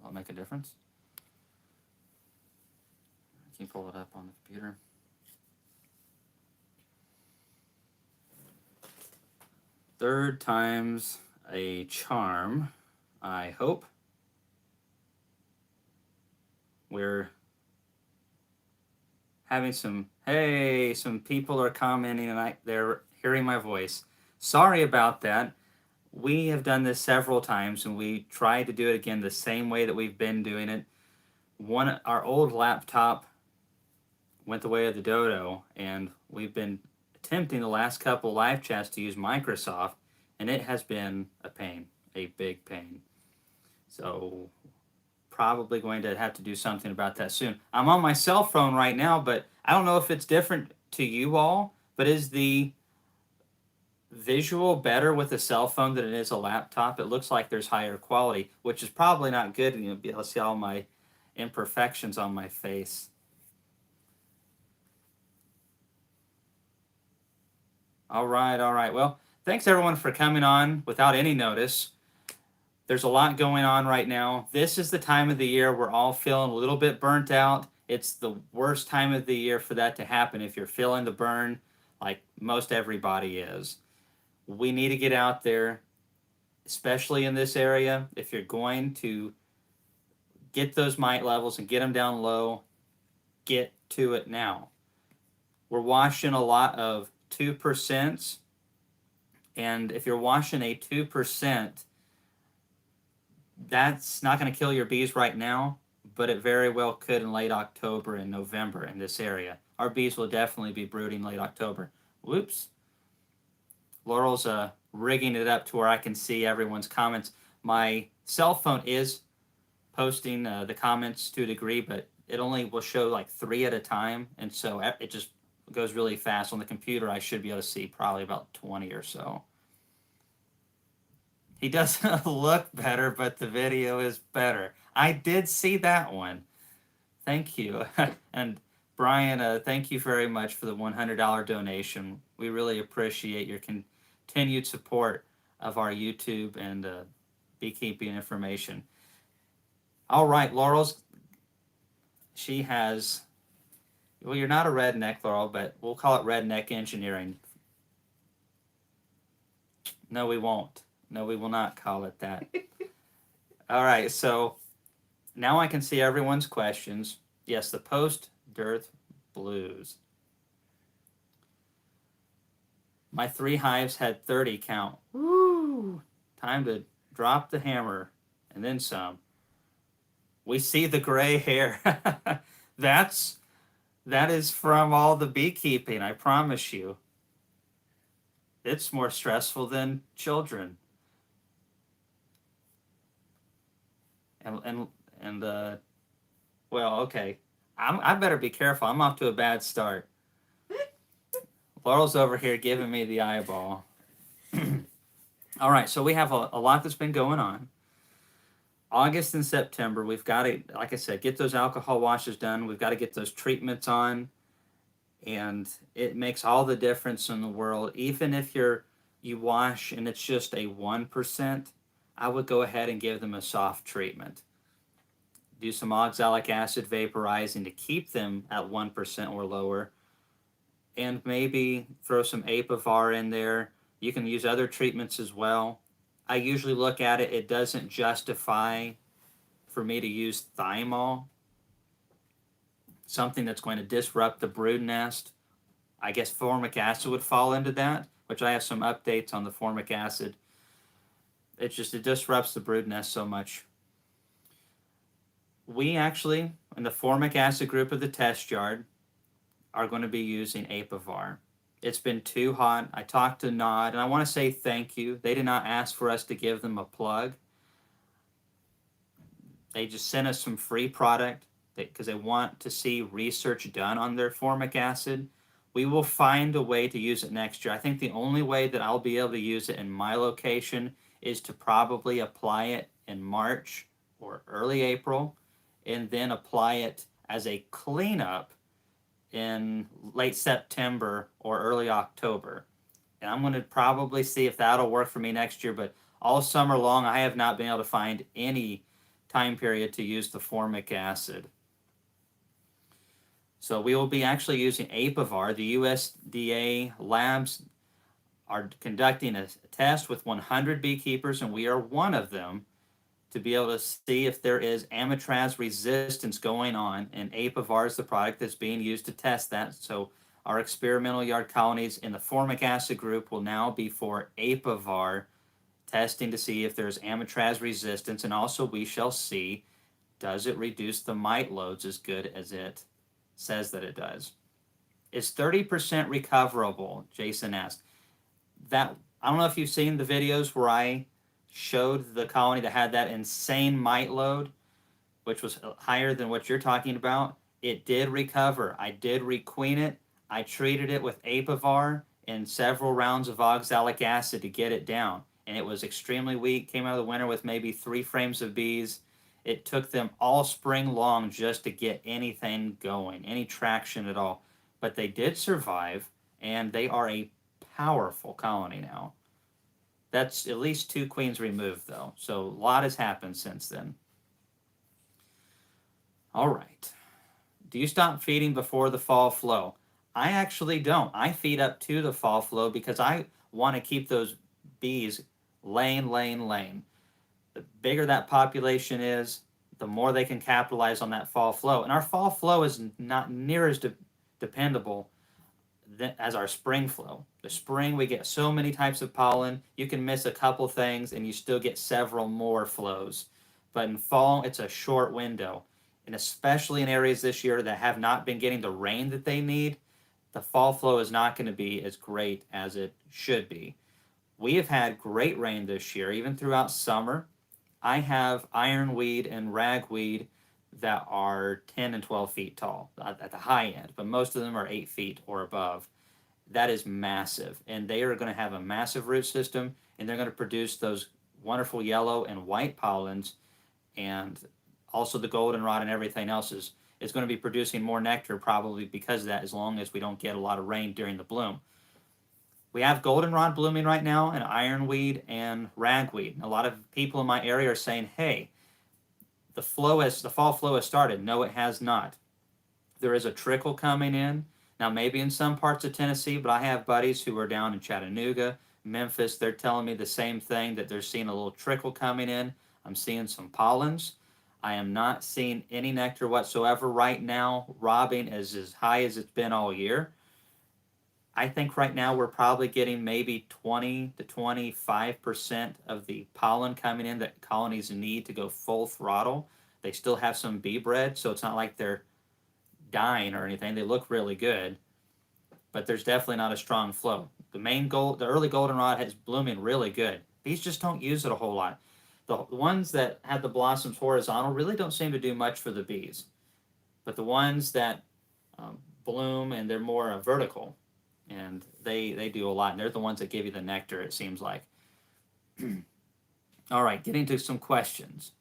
Will it make a difference? Can you pull it up on the computer? Third time's a charm, I hope. We're having some people are commenting and they're hearing my voice. Sorry about that. We have done this several times and we tried to do it again the same way that we've been doing it. Our old laptop went the way of the dodo, and we've been attempting the last couple live chats to use Microsoft, and it has been a pain, a big pain. So probably going to have to do something about that soon. I'm on my cell phone right now, but I don't know if it's different to you all, but is the visual better with a cell phone than it is a laptop? It looks like there's higher quality, which is probably not good. You'll be able to see all my imperfections on my face. All right. Well, thanks everyone for coming on without any notice. There's a lot going on right now. This is the time of the year we're all feeling a little bit burnt out. It's the worst time of the year for that to happen if you're feeling the burn like most everybody is. We need to get out there, especially in this area. If you're going to get those mite levels and get them down low, get to it now. We're washing a lot of 2%, and if you're washing a 2%, that's not going to kill your bees right now, but it very well could in late October and November in this area. Our bees will definitely be brooding late October. Whoops. Laurel's rigging it up to where I can see everyone's comments. My cell phone is posting the comments to a degree, but it only will show like 3 at a time, and so it just goes really fast. On the computer, I should be able to see probably about 20 or so. He doesn't look better, but the video is better. I did see that one. Thank you. And Brian, thank you very much for the $100 donation. We really appreciate your continued support of our YouTube and beekeeping information. All right, Laurel's, she has, well, you're not a redneck, Laurel, but we'll call it redneck engineering. No, we won't. No, we will not call it that. All right, so now I can see everyone's questions. Yes, the post-dearth blues. My 3 hives had 30 count. Woo! Time to drop the hammer and then some. We see the gray hair. That is from all the beekeeping, I promise you. It's more stressful than children. And well, okay. I better be careful. I'm off to a bad start. Laurel's over here giving me the eyeball. All right, so we have a lot that's been going on. August and September, we've got to, like I said, get those alcohol washes done. We've got to get those treatments on. And it makes all the difference in the world. Even if you wash and it's just a 1%, I would go ahead and give them a soft treatment. Do some oxalic acid vaporizing to keep them at 1% or lower. And maybe throw some Apivar in there. You can use other treatments as well. I usually look at it, it doesn't justify for me to use thymol, something that's going to disrupt the brood nest. I guess formic acid would fall into that, which I have some updates on the formic acid. It disrupts the brood nest so much. We actually, in the formic acid group of the test yard, are going to be using Apivar. It's been too hot. I talked to Nod, and I want to say thank you. They did not ask for us to give them a plug. They just sent us some free product because they want to see research done on their formic acid. We will find a way to use it next year. I think the only way that I'll be able to use it in my location is to probably apply it in March or early April, and then apply it as a cleanup in late September or early October. And I'm going to probably see if that'll work for me next year, but all summer long I have not been able to find any time period to use the formic acid. So we will be actually using Apivar. The USDA labs are conducting a test with 100 beekeepers, and we are one of them, to be able to see if there is amitraz resistance going on. And Apivar is the product that's being used to test that. So our experimental yard colonies in the formic acid group will now be for Apivar testing to see if there's amitraz resistance, and also we shall see, does it reduce the mite loads as good as it says that it does. Is 30% recoverable? Jason asked. That, I don't know if you've seen the videos where I showed the colony that had that insane mite load, which was higher than what you're talking about. It did recover. I did requeen it. I treated it with Apivar and several rounds of oxalic acid to get it down. And it was extremely weak. Came out of the winter with maybe 3 frames of bees. It took them all spring long just to get anything going, any traction at all. But they did survive, and they are a powerful colony now. That's at least 2 queens removed, though. So a lot has happened since then. All right. Do you stop feeding before the fall flow? I actually don't. I feed up to the fall flow because I want to keep those bees laying. The bigger that population is, the more they can capitalize on that fall flow. And our fall flow is not near as dependable as our spring flow. The spring, we get so many types of pollen. You can miss a couple things and you still get several more flows. But in fall, it's a short window. And especially in areas this year that have not been getting the rain that they need, the fall flow is not going to be as great as it should be. We have had great rain this year, even throughout summer. I have ironweed and ragweed that are 10 and 12 feet tall at the high end, but most of them are 8 feet or above. That is massive, and they are going to have a massive root system, and they're going to produce those wonderful yellow and white pollens, and also the goldenrod and everything else is going to be producing more nectar probably because of that, as long as we don't get a lot of rain during the bloom. We have goldenrod blooming right now, and ironweed and ragweed. A lot of people in my area are saying, hey, the fall flow has started. No, it has not. There is a trickle coming in. Now, maybe in some parts of Tennessee, but I have buddies who are down in Chattanooga, Memphis. They're telling me the same thing, that they're seeing a little trickle coming in. I'm seeing some pollens. I am not seeing any nectar whatsoever right now. Robbing is as high as it's been all year. I think right now we're probably getting maybe 20 to 25% of the pollen coming in that colonies need to go full throttle. They still have some bee bread, so it's not like they're dying or anything. They look really good, but there's definitely not a strong flow. The early goldenrod is blooming really good. Bees just don't use it a whole lot. The ones that have the blossoms horizontal really don't seem to do much for the bees, but the ones that bloom and they're more vertical, and they do a lot, and they're the ones that give you the nectar, it seems like. All right, getting to some questions.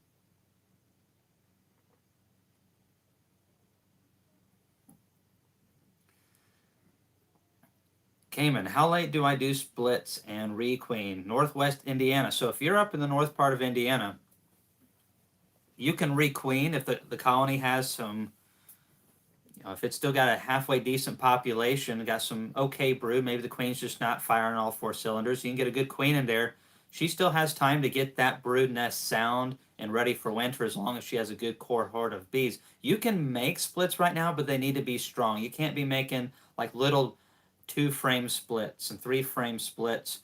Kamon, how late do I do splits and requeen? Northwest Indiana. So if you're up in the north part of Indiana, you can requeen if the colony has some, if it's still got a halfway decent population, got some okay brood, maybe the queen's just not firing all 4 cylinders, you can get a good queen in there. She still has time to get that brood nest sound and ready for winter, as long as she has a good cohort of bees. You can make splits right now, but they need to be strong. You can't be making like little 2-frame splits and 3-frame splits.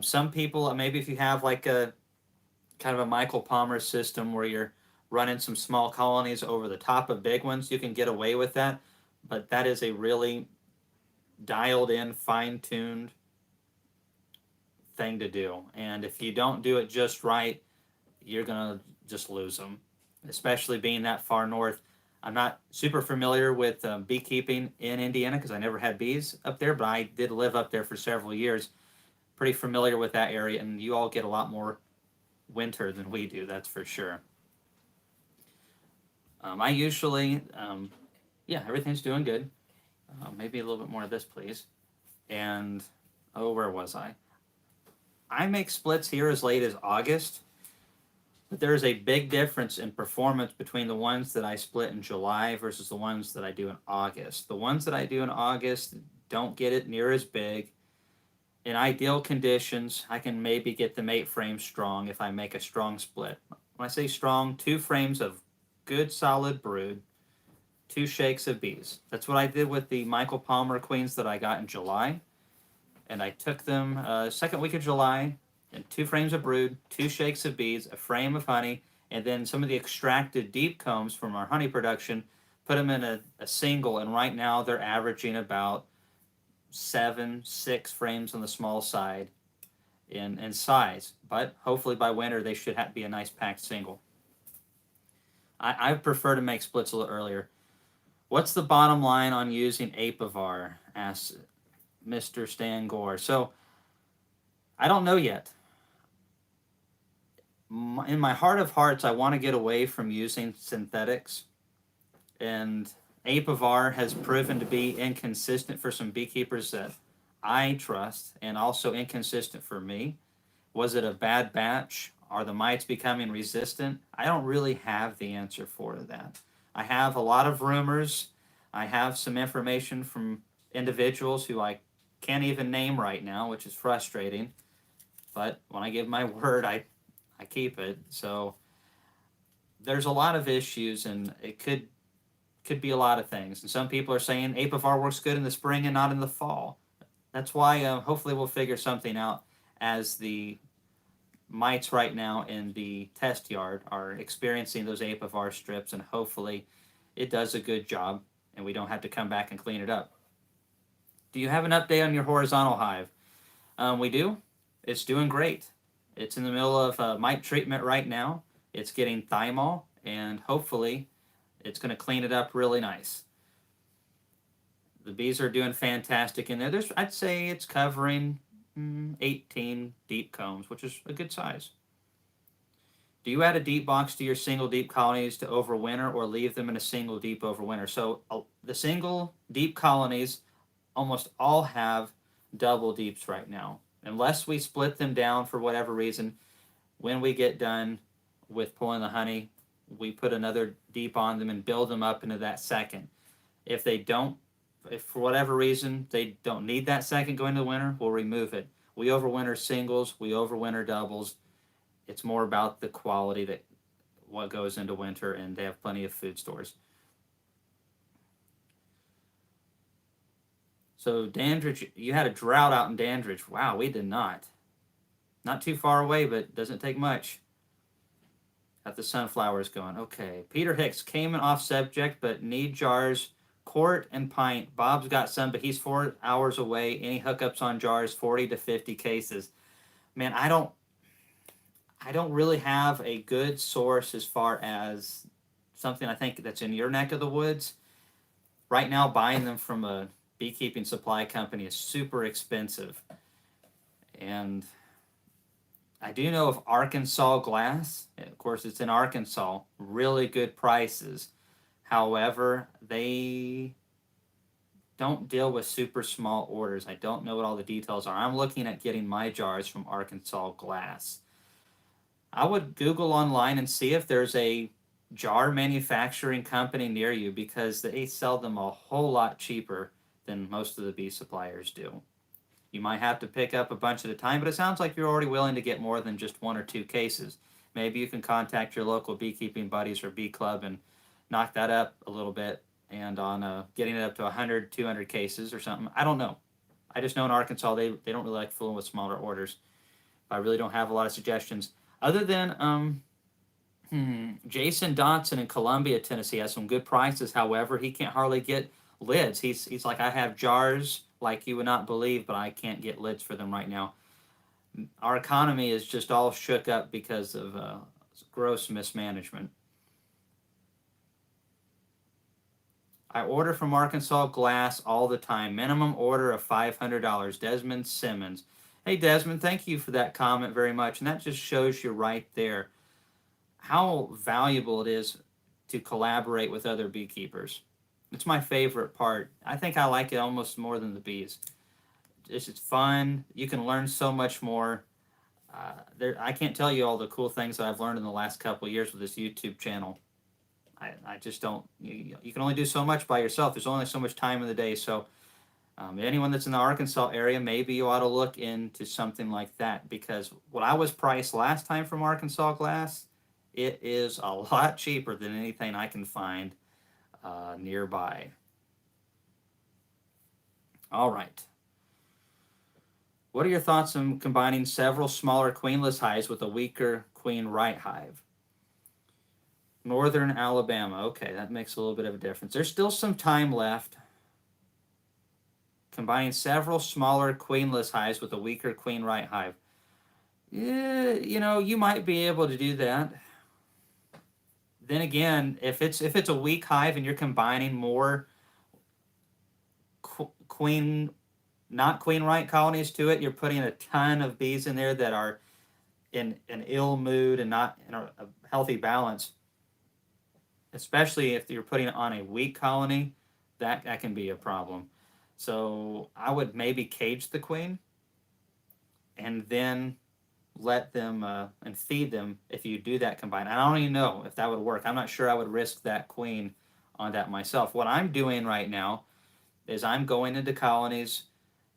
Some people, maybe if you have like a kind of a Michael Palmer system where you're running some small colonies over the top of big ones, you can get away with that. But that is a really dialed in, fine-tuned thing to do. And if you don't do it just right, you're going to just lose them, especially being that far north. I'm not super familiar with beekeeping in Indiana because I never had bees up there, but I did live up there for several years. Pretty familiar with that area, and you all get a lot more winter than we do, that's for sure. I usually, yeah, everything's doing good. Maybe a little bit more of this, please. And, where was I? I make splits here as late as August. But there is a big difference in performance between the ones that I split in July versus the ones that I do in August. The ones that I do in August don't get it near as big. In ideal conditions, I can maybe get them 8 frames strong if I make a strong split. When I say strong, 2 frames of good solid brood, 2 shakes of bees. That's what I did with the Michael Palmer queens that I got in July. And I took them second week of July, and 2 frames of brood, 2 shakes of bees, a frame of honey, and then some of the extracted deep combs from our honey production, put them in a single, and right now they're averaging about 6 frames on the small side in size. But hopefully by winter they should be a nice packed single. I prefer to make splits a little earlier. What's the bottom line on using Apivar? Asks Mr. Stan Gore. So I don't know yet. In my heart of hearts, I want to get away from using synthetics, and Apivar has proven to be inconsistent for some beekeepers that I trust, and also inconsistent for me. Was it a bad batch? Are the mites becoming resistant? I don't really have the answer for that. I have a lot of rumors. I have some information from individuals who I can't even name right now, which is frustrating. But when I give my word, I keep it. So there's a lot of issues, and it could be a lot of things. And some people are saying Apivar works good in the spring and not in the fall. That's why hopefully we'll figure something out, as the mites right now in the test yard are experiencing those Apivar strips, and hopefully it does a good job and we don't have to come back and clean it up. Do you have an update on your horizontal hive? We do. It's doing great. It's in the middle of mite treatment right now. It's getting thymol, and hopefully it's going to clean it up really nice. The bees are doing fantastic in there. I'd say it's covering 18 deep combs, which is a good size. Do you add a deep box to your single deep colonies to overwinter, or leave them in a single deep overwinter? So the single deep colonies almost all have double deeps right now. Unless we split them down for whatever reason, when we get done with pulling the honey, we put another deep on them and build them up into that second. If for whatever reason they don't need that second going into winter, we'll remove it. We overwinter singles, we overwinter doubles. It's more about the quality that what goes into winter, and they have plenty of food stores. So Dandridge, you had a drought out in Dandridge. Wow, we did not. Not too far away, but doesn't take much. Got the sunflowers going. Okay. Peter Hicks came in off subject, but need jars, quart and pint. Bob's got some, but he's 4 hours away. Any hookups on jars? 40 to 50 cases. Man, I don't really have a good source as far as something I think that's in your neck of the woods. Right now, buying them from a beekeeping supply company is super expensive. And I do know of Arkansas glass. Of course, it's in Arkansas. Really good prices. However, they don't deal with super small orders. I don't know what all the details are. I'm looking at getting my jars from Arkansas glass. I would Google online and see if there's a jar manufacturing company near you, because they sell them a whole lot cheaper than most of the bee suppliers do. You might have to pick up a bunch at a time, but it sounds like you're already willing to get more than just 1 or 2 cases. Maybe you can contact your local beekeeping buddies or bee club and knock that up a little bit, and on getting it up to 100, 200 cases or something. I don't know. I just know in Arkansas they don't really like fooling with smaller orders. I really don't have a lot of suggestions. Other than Jason Dotson in Columbia, Tennessee has some good prices. However, he can't hardly get lids. He's like, I have jars like you would not believe, but I can't get lids for them right now. Our economy is just all shook up because of gross mismanagement. I order from Arkansas glass all the time. Minimum order of $500. Desmond Simmons. Hey, Desmond, thank you for that comment very much. And that just shows you right there how valuable it is to collaborate with other beekeepers. It's my favorite part. I think I like it almost more than the bees. It's fun. You can learn so much more. I can't tell you all the cool things that I've learned in the last couple of years with this YouTube channel. I just don't. You can only do so much by yourself. There's only so much time in the day. So anyone that's in the Arkansas area, maybe you ought to look into something like that, because what I was priced last time from Arkansas glass, it is a lot cheaper than anything I can find nearby. All right. What are your thoughts on combining several smaller queenless hives with a weaker queen right hive? Northern Alabama. Okay, that makes a little bit of a difference. There's still some time left. Combining several smaller queenless hives with a weaker queen right hive. Yeah, you might be able to do that. Then again, if it's a weak hive and you're combining more queen, not queen right colonies to it, you're putting a ton of bees in there that are in an ill mood and not in a healthy balance. Especially if you're putting it on a weak colony, that can be a problem. So I would maybe cage the queen and then let them and feed them if you do that combined. I don't even know if that would work. I'm not sure I would risk that queen on that myself. What I'm doing right now is I'm going into colonies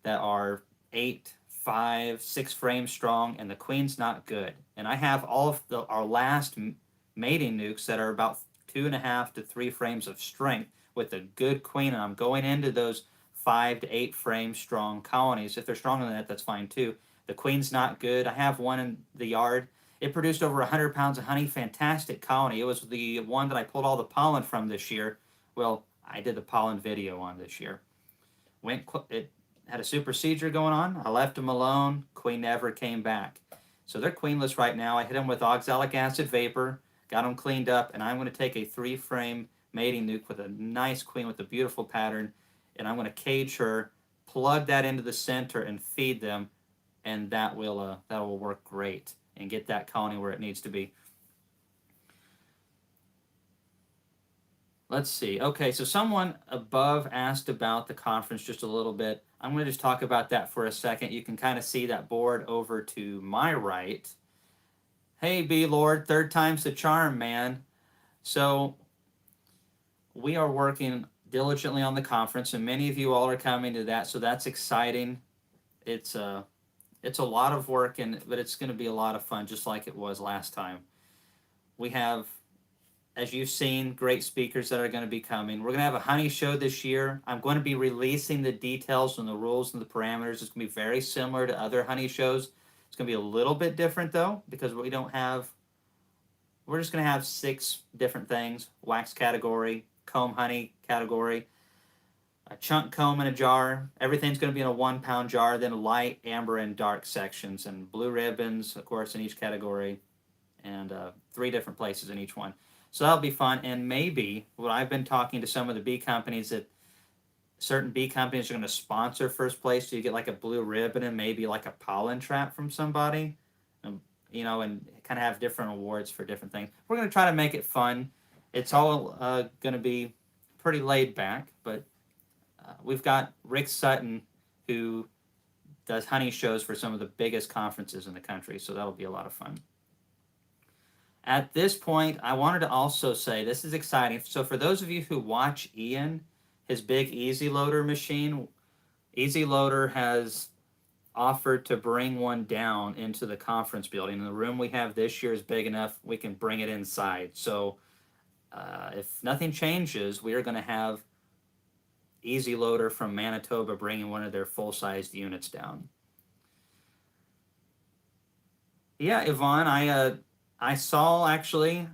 that are 8, 5, 6 frames strong, and the queen's not good. And I have all of our last mating nukes that are about 2.5 to 3 frames of strength with a good queen, and I'm going into those 5 to 8 frame strong colonies. If they're stronger than that, that's fine too. The queen's not good. I have one in the yard. It produced over 100 pounds of honey. Fantastic colony. It was the one that I pulled all the pollen from this year. Well, I did the pollen video on this year. It had a supersedure going on. I left them alone. Queen never came back. So they're queenless right now. I hit them with oxalic acid vapor, got them cleaned up, and I'm going to take a 3-frame mating nuke with a nice queen with a beautiful pattern, and I'm going to cage her, plug that into the center, and feed them, and that will work great and get that colony where it needs to be. Let's see. Okay, so someone above asked about the conference just a little bit. I'm going to just talk about that for a second. You can kind of see that board over to my right. Hey, B-Lord, third time's the charm, man. So we are working diligently on the conference, and many of you all are coming to that, so that's exciting. It's a lot of work, but it's going to be a lot of fun, just like it was last time. We have, as you've seen, great speakers that are going to be coming. We're going to have a honey show this year. I'm going to be releasing the details and the rules and the parameters. It's going to be very similar to other honey shows. It's going to be a little bit different, though, because we're just going to have 6 different things: wax category, comb honey category, a chunk comb in a jar. Everything's going to be in a 1-pound jar, then light, amber, and dark sections, and blue ribbons, of course, in each category, and 3 different places in each one. So that'll be fun. And maybe what I've been talking to some of the bee companies, that certain bee companies are going to sponsor first place, so you get like a blue ribbon and maybe like a pollen trap from somebody, and kind of have different awards for different things. We're going to try to make it fun. It's all going to be pretty laid back, but we've got Rick Sutton, who does honey shows for some of the biggest conferences in the country, so that'll be a lot of fun. At this point, I wanted to also say, this is exciting. So for those of you who watch Ian, his big Easy Loader machine, Easy Loader has offered to bring one down into the conference building. And the room we have this year is big enough we can bring it inside. So if nothing changes, we are going to have Easy Loader from Manitoba bringing one of their full-sized units down. Yeah, Yvonne, I saw actually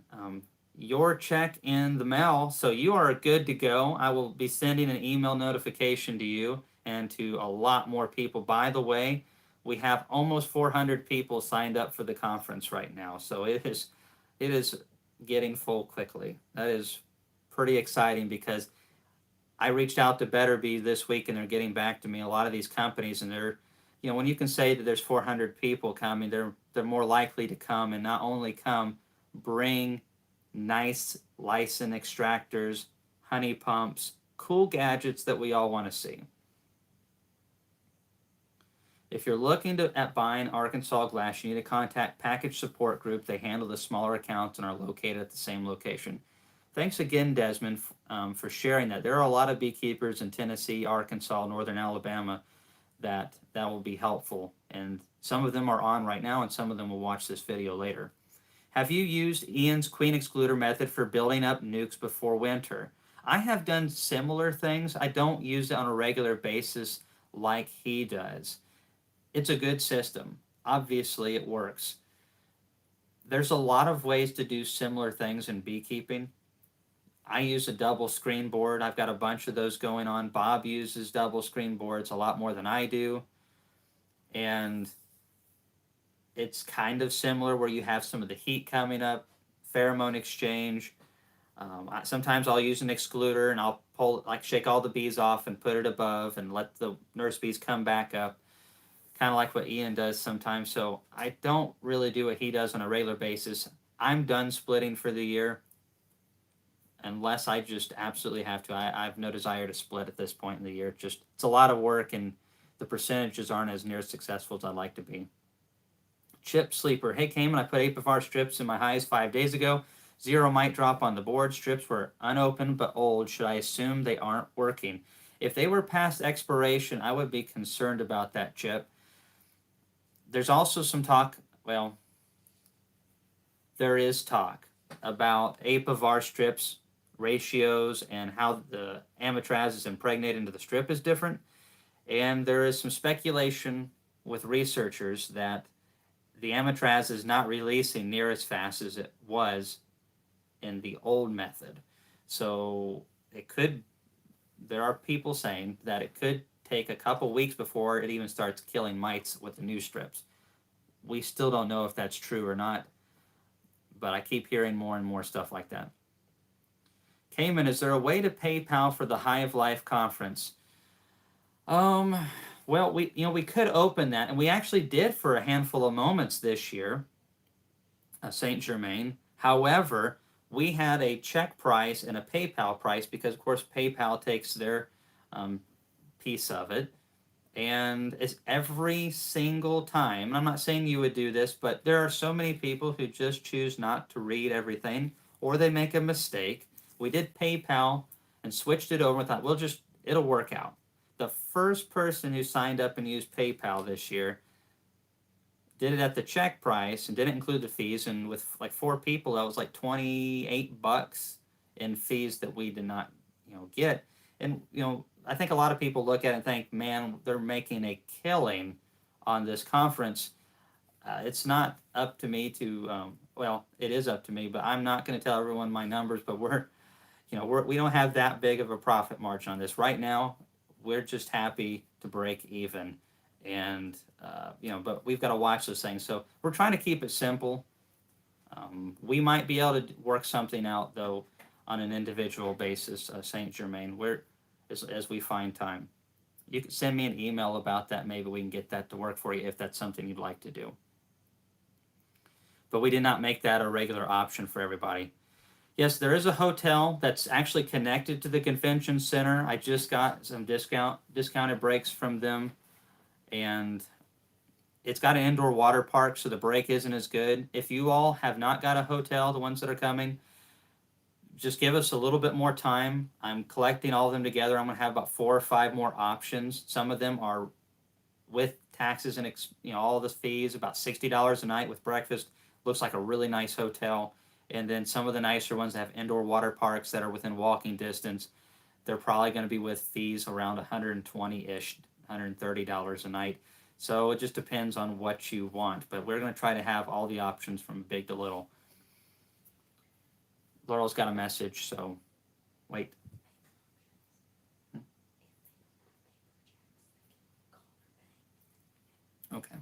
your check in the mail, so you are good to go. I will be sending an email notification to you and to a lot more people. By the way, we have almost 400 people signed up for the conference right now, so it is getting full quickly. That is pretty exciting, because I reached out to Better Bee this week, and they're getting back to me. A lot of these companies, and they're, when you can say that there's 400 people coming, they're more likely to come, and not only come, bring nice license extractors, honey pumps, cool gadgets that we all want to see. If you're looking at buying Arkansas glass, you need to contact Package Support Group. They handle the smaller accounts and are located at the same location. Thanks again, Desmond, for sharing that. There are a lot of beekeepers in Tennessee, Arkansas, Northern Alabama that will be helpful. And some of them are on right now, and some of them will watch this video later. Have you used Ian's queen excluder method for building up nukes before winter? I have done similar things. I don't use it on a regular basis like he does. It's a good system. Obviously, it works. There's a lot of ways to do similar things in beekeeping. I use a double screen board. I've got a bunch of those going on. Bob uses double screen boards a lot more than I do. And it's kind of similar where you have some of the heat coming up, pheromone exchange. Sometimes I'll use an excluder and I'll shake all the bees off and put it above and let the nurse bees come back up, kind of like what Ian does sometimes. So I don't really do what he does on a regular basis. I'm done splitting for the year unless I just absolutely have to. I have no desire to split at this point in the year. It's a lot of work and the percentages aren't as near as successful as I'd like to be. Chip Sleeper. Hey, Kamon, I put Apivar strips in my hives 5 days ago. 0 mite drop on the board. Strips were unopened but old. Should I assume they aren't working? If they were past expiration, I would be concerned about that, Chip. There's also some talk, well, there is talk about Apivar strips, ratios, and how the amitraz is impregnated into the strip is different. And there is some speculation with researchers that the amitraz is not releasing near as fast as it was in the old method. So there are people saying that it could take a couple weeks before it even starts killing mites with the new strips. We still don't know if that's true or not, but I keep hearing more and more stuff like that. Kamon, is there a way to PayPal for the Hive Life conference? Well, we could open that, and we actually did for a handful of moments this year, Saint Germain. However, we had a check price and a PayPal price because, of course, PayPal takes their piece of it, and it's every single time. And I'm not saying you would do this, but there are so many people who just choose not to read everything, or they make a mistake. We did PayPal and switched it over and thought, it'll work out. The first person who signed up and used PayPal this year did it at the check price and didn't include the fees. And with like 4 people, that was like $28 in fees that we did not, get. And I think a lot of people look at it and think, man, they're making a killing on this conference. It's not up to me to, well, it is up to me, but I'm not going to tell everyone my numbers. But we don't have that big of a profit margin on this right now. We're just happy to break even, and but we've got to watch those things. So we're trying to keep it simple. We might be able to work something out though on an individual basis, Saint Germain, as we find time. You can send me an email about that. Maybe we can get that to work for you if that's something you'd like to do. But we did not make that a regular option for everybody. Yes, there is a hotel that's actually connected to the convention center. I just got some discounted breaks from them, and it's got an indoor water park, so the break isn't as good. If you all have not got a hotel, the ones that are coming, just give us a little bit more time. I'm collecting all of them together. I'm going to have about 4 or 5 more options. Some of them are with taxes and all the fees, about $60 a night with breakfast. Looks like a really nice hotel. And then some of the nicer ones that have indoor water parks that are within walking distance, they're probably going to be with fees around $120-ish, $130 a night. So it just depends on what you want. But we're going to try to have all the options from big to little. Laurel's got a message, so wait. Okay.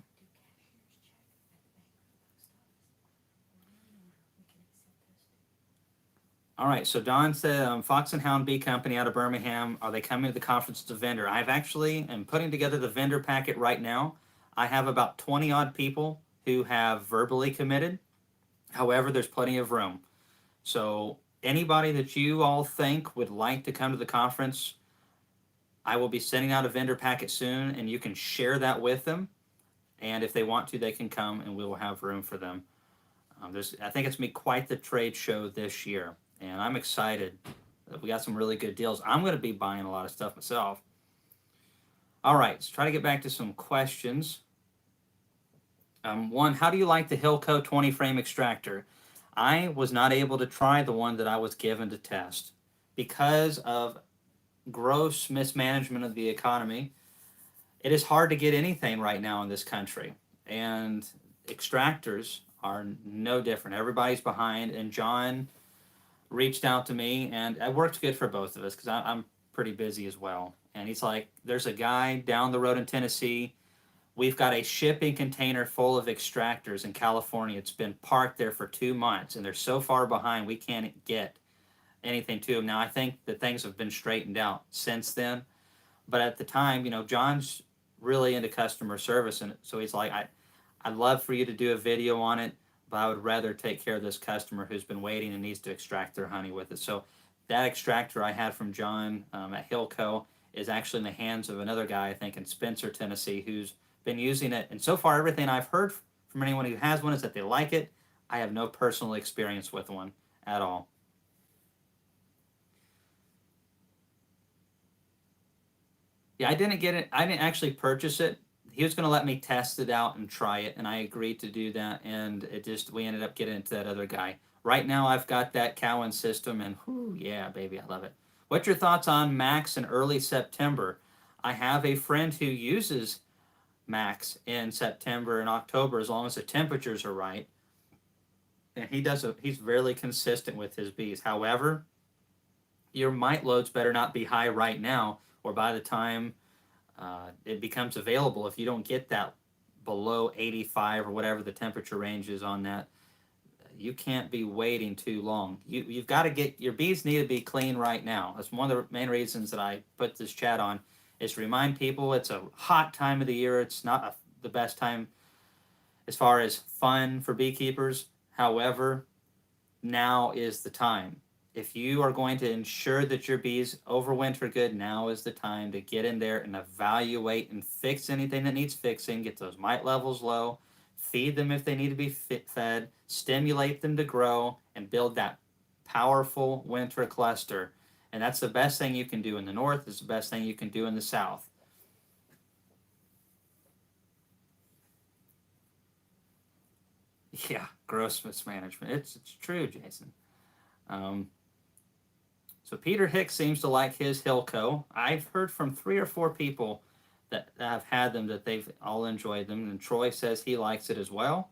All right, so Don said, Fox and Hound Bee Company out of Birmingham, are they coming to the conference as a vendor? I've actually am putting together the vendor packet right now. I have about 20 odd people who have verbally committed. However, there's plenty of room. So anybody that you all think would like to come to the conference, I will be sending out a vendor packet soon, and you can share that with them. And if they want to, they can come, and we will have room for them. I think it's going to be quite the trade show this year, and I'm excited. We got some really good deals. I'm going to be buying a lot of stuff myself. All right, let's try to get back to some questions. One, how do you like the Hillco 20 frame extractor? I was not able to try the one that I was given to test because of gross mismanagement of the economy. It is hard to get anything right now in this country, and extractors are no different. Everybody's behind, and John reached out to me, and it worked good for both of us because I'm pretty busy as well. And he's like, there's a guy down the road in Tennessee. We've got a shipping container full of extractors in California. It's been parked there for 2 months, and they're so far behind we can't get anything to them. Now, I think that things have been straightened out since then. But at the time, John's really into customer service, and so he's like, I'd love for you to do a video on it, but I would rather take care of this customer who's been waiting and needs to extract their honey with it. So that extractor I had from John at Hillco is actually in the hands of another guy, I think, in Spencer, Tennessee, who's been using it. And so far, everything I've heard from anyone who has one is that they like it. I have no personal experience with one at all. Yeah, I didn't get it. I didn't actually purchase it. He was going to let me test it out and try it, and I agreed to do that. And we ended up getting into that other guy. Right now, I've got that Cowan system, and whoo, yeah, baby, I love it. What's your thoughts on Max in early September? I have a friend who uses Max in September and October as long as the temperatures are right, and he's very consistent with his bees. However, your mite loads better not be high right now, or by the time it becomes available, if you don't get that below 85 or whatever the temperature range is on that, you can't be waiting too long. You've got to get your bees need to be clean right now. That's one of the main reasons that I put this chat on, is to remind people it's a hot time of the year. It's not the best time as far as fun for beekeepers. However, now is the time. If you are going to ensure that your bees overwinter good, now is the time to get in there and evaluate and fix anything that needs fixing, get those mite levels low, feed them if they need to be fed, stimulate them to grow, and build that powerful winter cluster. And that's the best thing you can do in the north. It's the best thing you can do in the south. Yeah, gross mismanagement. It's true, Jason. So Peter Hicks seems to like his Hillco. I've heard from 3 or 4 people that have had them that they've all enjoyed them, and Troy says he likes it as well.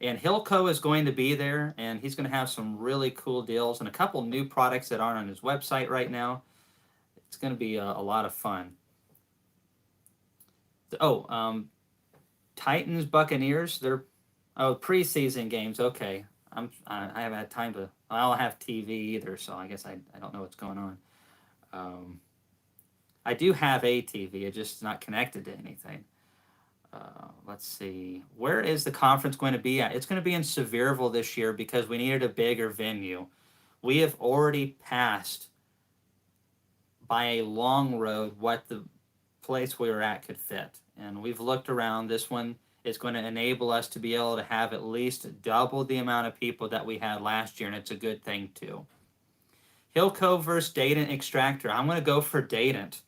And Hillco is going to be there, and he's going to have some really cool deals and a couple new products that aren't on his website right now. It's going to be a lot of fun. Titans, Buccaneers, they're preseason games. Okay, I haven't had time to. I don't have TV either, so I guess I don't know what's going on. I do have a TV, it's just not connected to anything. Let's see. Where is the conference going to be at? It's going to be in Sevierville this year because we needed a bigger venue. We have already passed by a long road what the place we were at could fit. And we've looked around. This one is going to enable us to be able to have at least double the amount of people that we had last year, and it's a good thing too. Hillco versus Dadant extractor. I'm going to go for Dadant.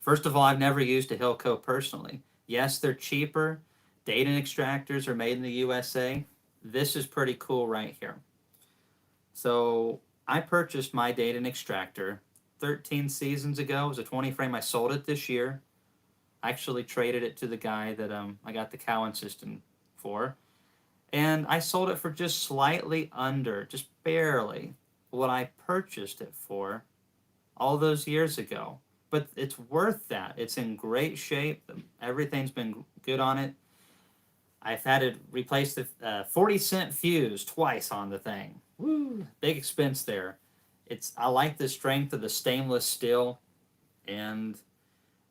First of all, I've never used a Hillco personally. Yes, they're cheaper. Dadant extractors are made in the USA. This is pretty cool right here. So I purchased my Dadant extractor 13 seasons ago. It was a 20 frame. I sold it this year. I actually traded it to the guy that I got the Cowan system for. And I sold it for just slightly under, just barely, what I purchased it for all those years ago. But it's worth that. It's in great shape. Everything's been good on it. I've had to replace the 40-cent fuse twice on the thing. Woo! Big expense there. I like the strength of the stainless steel, and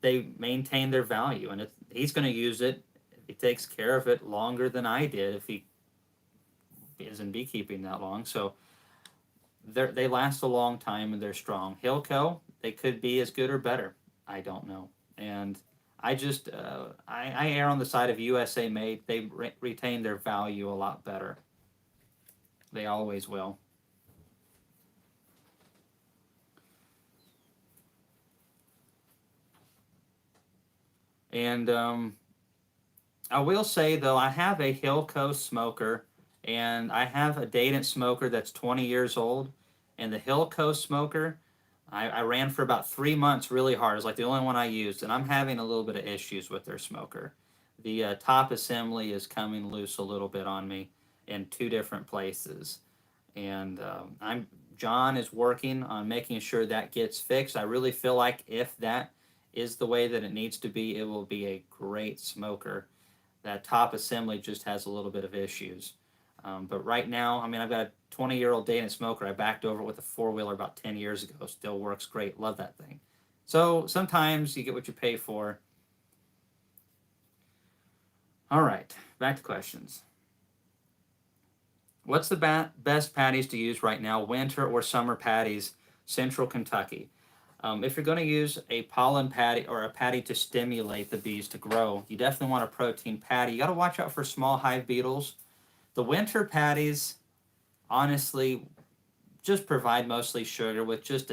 they maintain their value. And he's going to use it. He takes care of it longer than I did if he isn't beekeeping that long. So they last a long time, and they're strong. Hillco, they could be as good or better. I don't know. And I just I err on the side of USA made. They retain their value a lot better. They always will. And I will say though, I have a Hillco smoker, and I have a Dadant smoker that's 20 years old, and the Hillco smoker, I ran for about 3 months really hard. It's like the only one I used, and I'm having a little bit of issues with their smoker. The top assembly is coming loose a little bit on me in 2 different places, and John is working on making sure that gets fixed. I really feel like if that is the way that it needs to be, it will be a great smoker. That top assembly just has a little bit of issues. But right now, I mean, I've got a 20-year-old Danish smoker. I backed over it with a 4-wheeler about 10 years ago. Still works great. Love that thing. So sometimes you get what you pay for. All right, back to questions. What's the best patties to use right now, winter or summer patties, Central Kentucky? If you're going to use a pollen patty or a patty to stimulate the bees to grow, you definitely want a protein patty. You got to watch out for small hive beetles. The winter patties, honestly, just provide mostly sugar with just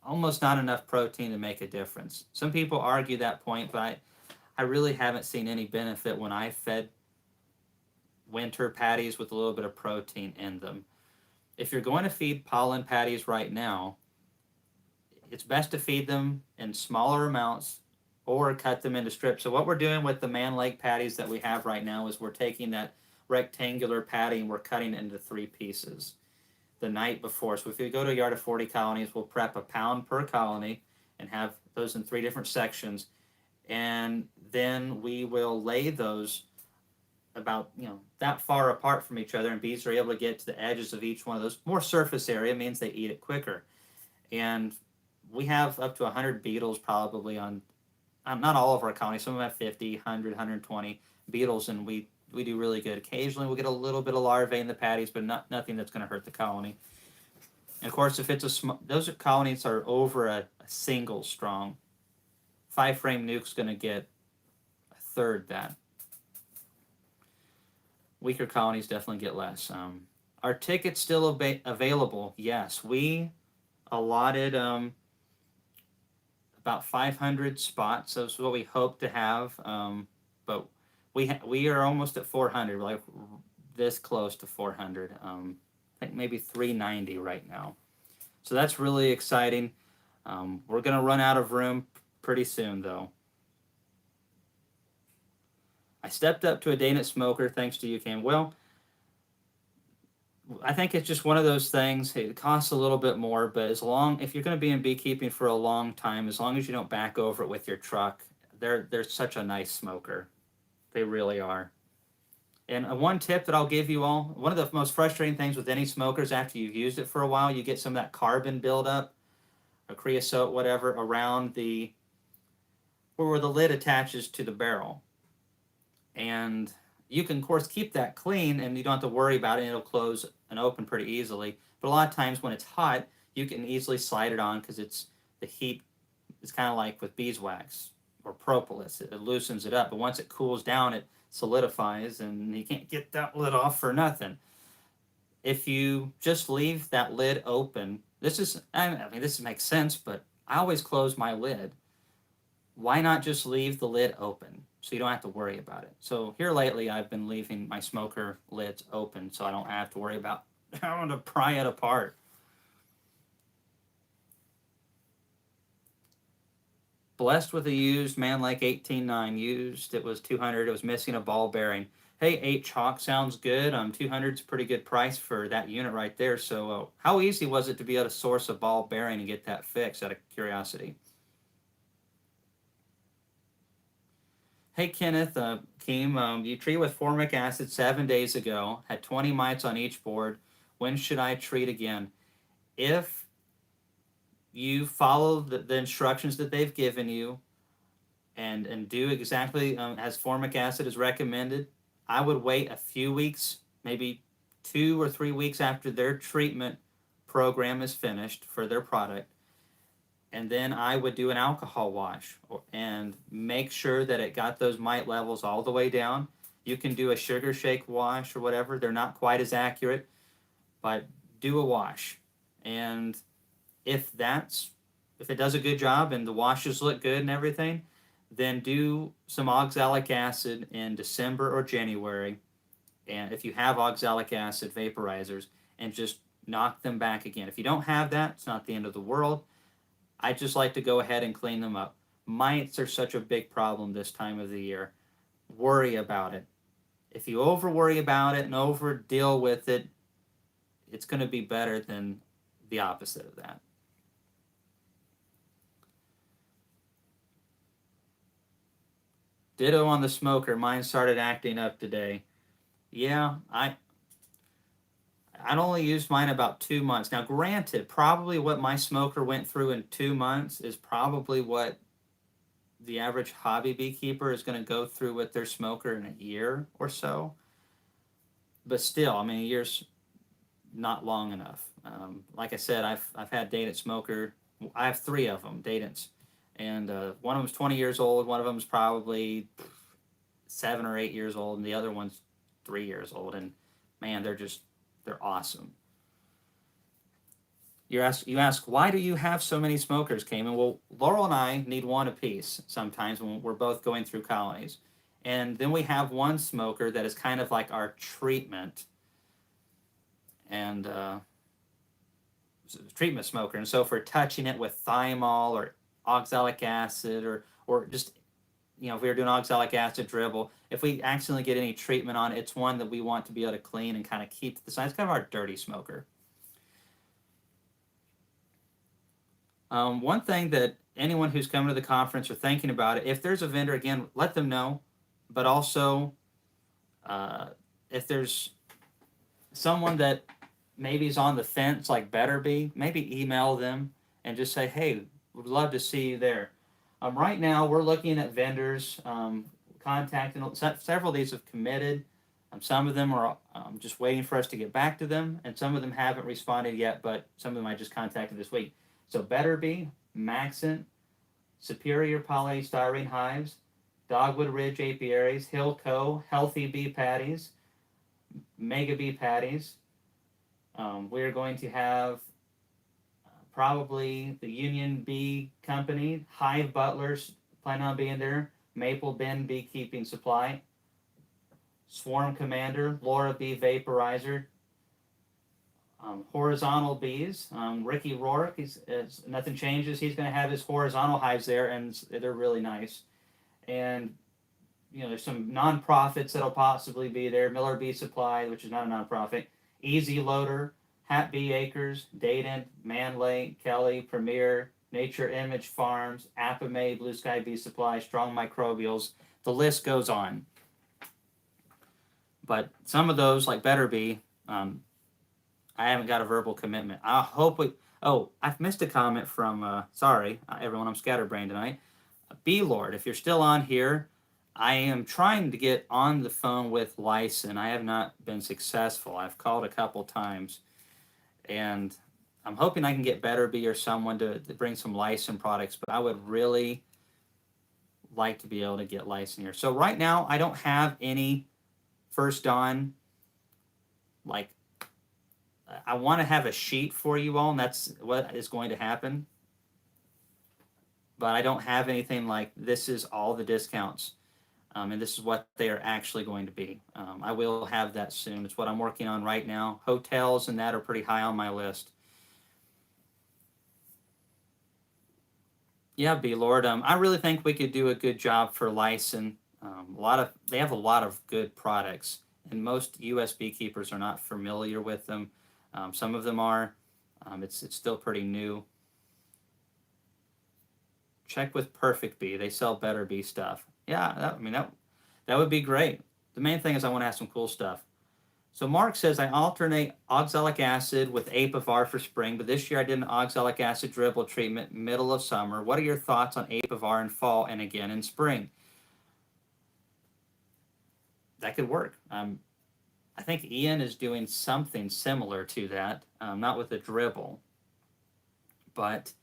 almost not enough protein to make a difference. Some people argue that point, but I really haven't seen any benefit when I fed winter patties with a little bit of protein in them. If you're going to feed pollen patties right now, it's best to feed them in smaller amounts or cut them into strips. So what we're doing with the Man Lake patties that we have right now is we're taking that rectangular patty and we're cutting it into 3 pieces the night before. So if you go to a yard of 40 colonies, we'll prep a pound per colony and have those in 3 different sections. And then we will lay those about, that far apart from each other, and bees are able to get to the edges of each one of those. More surface area means they eat it quicker. And we have up to 100 beetles probably on, not all of our colonies. Some of them have 50, 100, 120 beetles, and we do really good. Occasionally we'll get a little bit of larvae in the patties, but nothing that's going to hurt the colony. And of course, if it's those colonies are over a single strong, 5-frame nuke's going to get a third that. Weaker colonies definitely get less. Are tickets still available? Yes, we allotted about 500 spots. That's what we hope to have, but we are almost at 400. We're like this close to 400. I think maybe 390 right now. So that's really exciting. We're gonna run out of room pretty soon, though. I stepped up to a Danish smoker thanks to you, Cam. Well, I think it's just one of those things. It costs a little bit more, but if you're going to be in beekeeping for a long time, as long as you don't back over it with your truck, they're such a nice smoker. They really are. And one tip that I'll give you all, one of the most frustrating things with any smokers after you've used it for a while, you get some of that carbon buildup, or creosote, whatever, around where the lid attaches to the barrel. And you can, of course, keep that clean and you don't have to worry about it. It'll close and open pretty easily. But a lot of times when it's hot, you can easily slide it on because the heat is kind of like with beeswax or propolis. It loosens it up. But once it cools down, it solidifies and you can't get that lid off for nothing. If you just leave that lid open, this makes sense, but I always close my lid. Why not just leave the lid open? So you don't have to worry about it. So here lately, I've been leaving my smoker lids open so I don't have to worry about having to pry it apart. Blessed with a used Man Lake 18.9 used. It was 200. It was missing a ball bearing. Hey, 8 chalk sounds good. 200's a pretty good price for that unit right there. So how easy was it to be able to source a ball bearing and get that fixed out of curiosity? Hey, Kenneth, Keem, you treated with formic acid 7 days ago, had 20 mites on each board. When should I treat again? If you follow the instructions that they've given you and do exactly as formic acid is recommended, I would wait a few weeks, maybe 2 or 3 weeks after their treatment program is finished for their product, and then I would do an alcohol wash and make sure that it got those mite levels all the way down. You can do a sugar shake wash or whatever. They're not quite as accurate, but do a wash. And if it does a good job and the washes look good and everything, then do some oxalic acid in December or January. And if you have oxalic acid vaporizers, and just knock them back again. If you don't have that, it's not the end of the world. I just like to go ahead and clean them up. Mites are such a big problem this time of the year. Worry about it. If you over worry about it and over deal with it, it's going to be better than the opposite of that. Ditto on the smoker. Mine started acting up today. Yeah, I'd only used mine about 2 months. Now, granted, probably what my smoker went through in 2 months is probably what the average hobby beekeeper is going to go through with their smoker in a year or so. But still, I mean, a year's not long enough. Like I said, I've had Dadant smoker. I have 3 of them, Dadants, and one of them's 20 years old. One of them's probably 7 or 8 years old, and the other one's 3 years old. And man, they're awesome. You ask, why do you have so many smokers, Kamon? Well, Laurel and I need one apiece sometimes when we're both going through colonies. And then we have one smoker that is kind of like our treatment and treatment smoker. And so for touching it with thymol or oxalic acid or just, if we were doing oxalic acid dribble, if we accidentally get any treatment on it, it's one that we want to be able to clean and kind of keep to the side. It's kind of our dirty smoker. One thing that anyone who's coming to the conference or thinking about it, if there's a vendor, again, let them know. But also, if there's someone that maybe is on the fence, like Better Bee, maybe email them and just say, hey, we'd love to see you there. Right now, we're looking at vendors, contacting. Several of these have committed. Some of them are just waiting for us to get back to them, and some of them haven't responded yet, but some of them I just contacted this week. So Better Bee, Maxent, Superior Polystyrene Hives, Dogwood Ridge Apiaries, Hillco, Healthy Bee Patties, Mega Bee Patties. We're going to have probably the Union Bee Company, Hive Butlers, plan on being there, Maple Bend Beekeeping Supply, Swarm Commander, Laura Bee Vaporizer, horizontal bees. Ricky Rourke, nothing changes. He's going to have his horizontal hives there, and they're really nice. And there's some non-profits that'll possibly be there. Miller Bee Supply, which is not a non-profit. Easy Loader, Hat Bee Acres, Dadant, Manlake, Kelly, Premier, Nature Image Farms, Apimay, Blue Sky Bee Supply, Strong Microbials. The list goes on. But some of those, like Better Bee, I haven't got a verbal commitment. I hope we... Oh, I've missed a comment from... sorry, everyone, I'm scatterbrained tonight. Bee Lord, if you're still on here, I am trying to get on the phone with Lyson. I have not been successful. I've called a couple times. And I'm hoping I can get Better Bee or someone to bring some Lyson products. But I would really like to be able to get Lyson here. So right now, I don't have any First Dawn, like... I want to have a sheet for you all, and that's what is going to happen. But I don't have anything like this is all the discounts, and this is what they are actually going to be. I will have that soon. It's what I'm working on right now. Hotels and that are pretty high on my list. Yeah, B Lord. I really think we could do a good job for Lyson. They have a lot of good products, and most U.S. beekeepers are not familiar with them. Some of them are. It's still pretty new. Check with Perfect Bee. They sell Better Bee stuff. Yeah, that would be great. The main thing is I want to have some cool stuff. So Mark says, I alternate oxalic acid with Apivar for spring, but this year I did an oxalic acid dribble treatment middle of summer. What are your thoughts on Apivar in fall and again in spring? That could work. I think Ian is doing something similar to that, not with a dribble. But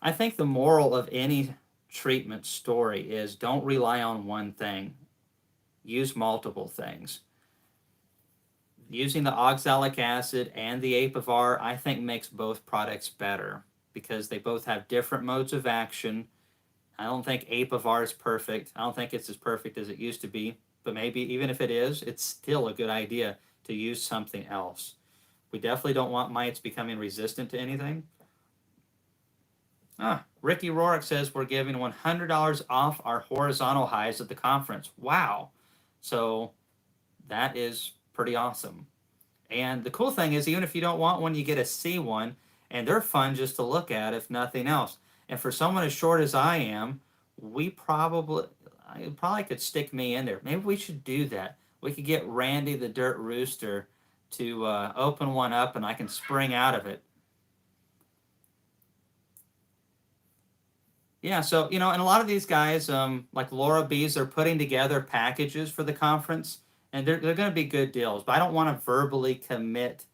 I think the moral of any treatment story is don't rely on one thing. Use multiple things. Using the oxalic acid and the Apivar, I think makes both products better because they both have different modes of action. I don't think Apivar is perfect. I don't think it's as perfect as it used to be, but maybe even if it is, it's still a good idea to use something else. We definitely don't want mites becoming resistant to anything. Ricky Rorick says we're giving $100 off our horizontal hives at the conference. Wow. So that is pretty awesome. And the cool thing is, even if you don't want one, you get a C one, and they're fun just to look at, if nothing else. And for someone as short as I am, I probably could stick me in there. Maybe we should do that. We could get Randy the Dirt Rooster to open one up, and I can spring out of it. Yeah, so, and a lot of these guys, like Laura Bees, they're putting together packages for the conference, and they're going to be good deals. But I don't want to verbally commit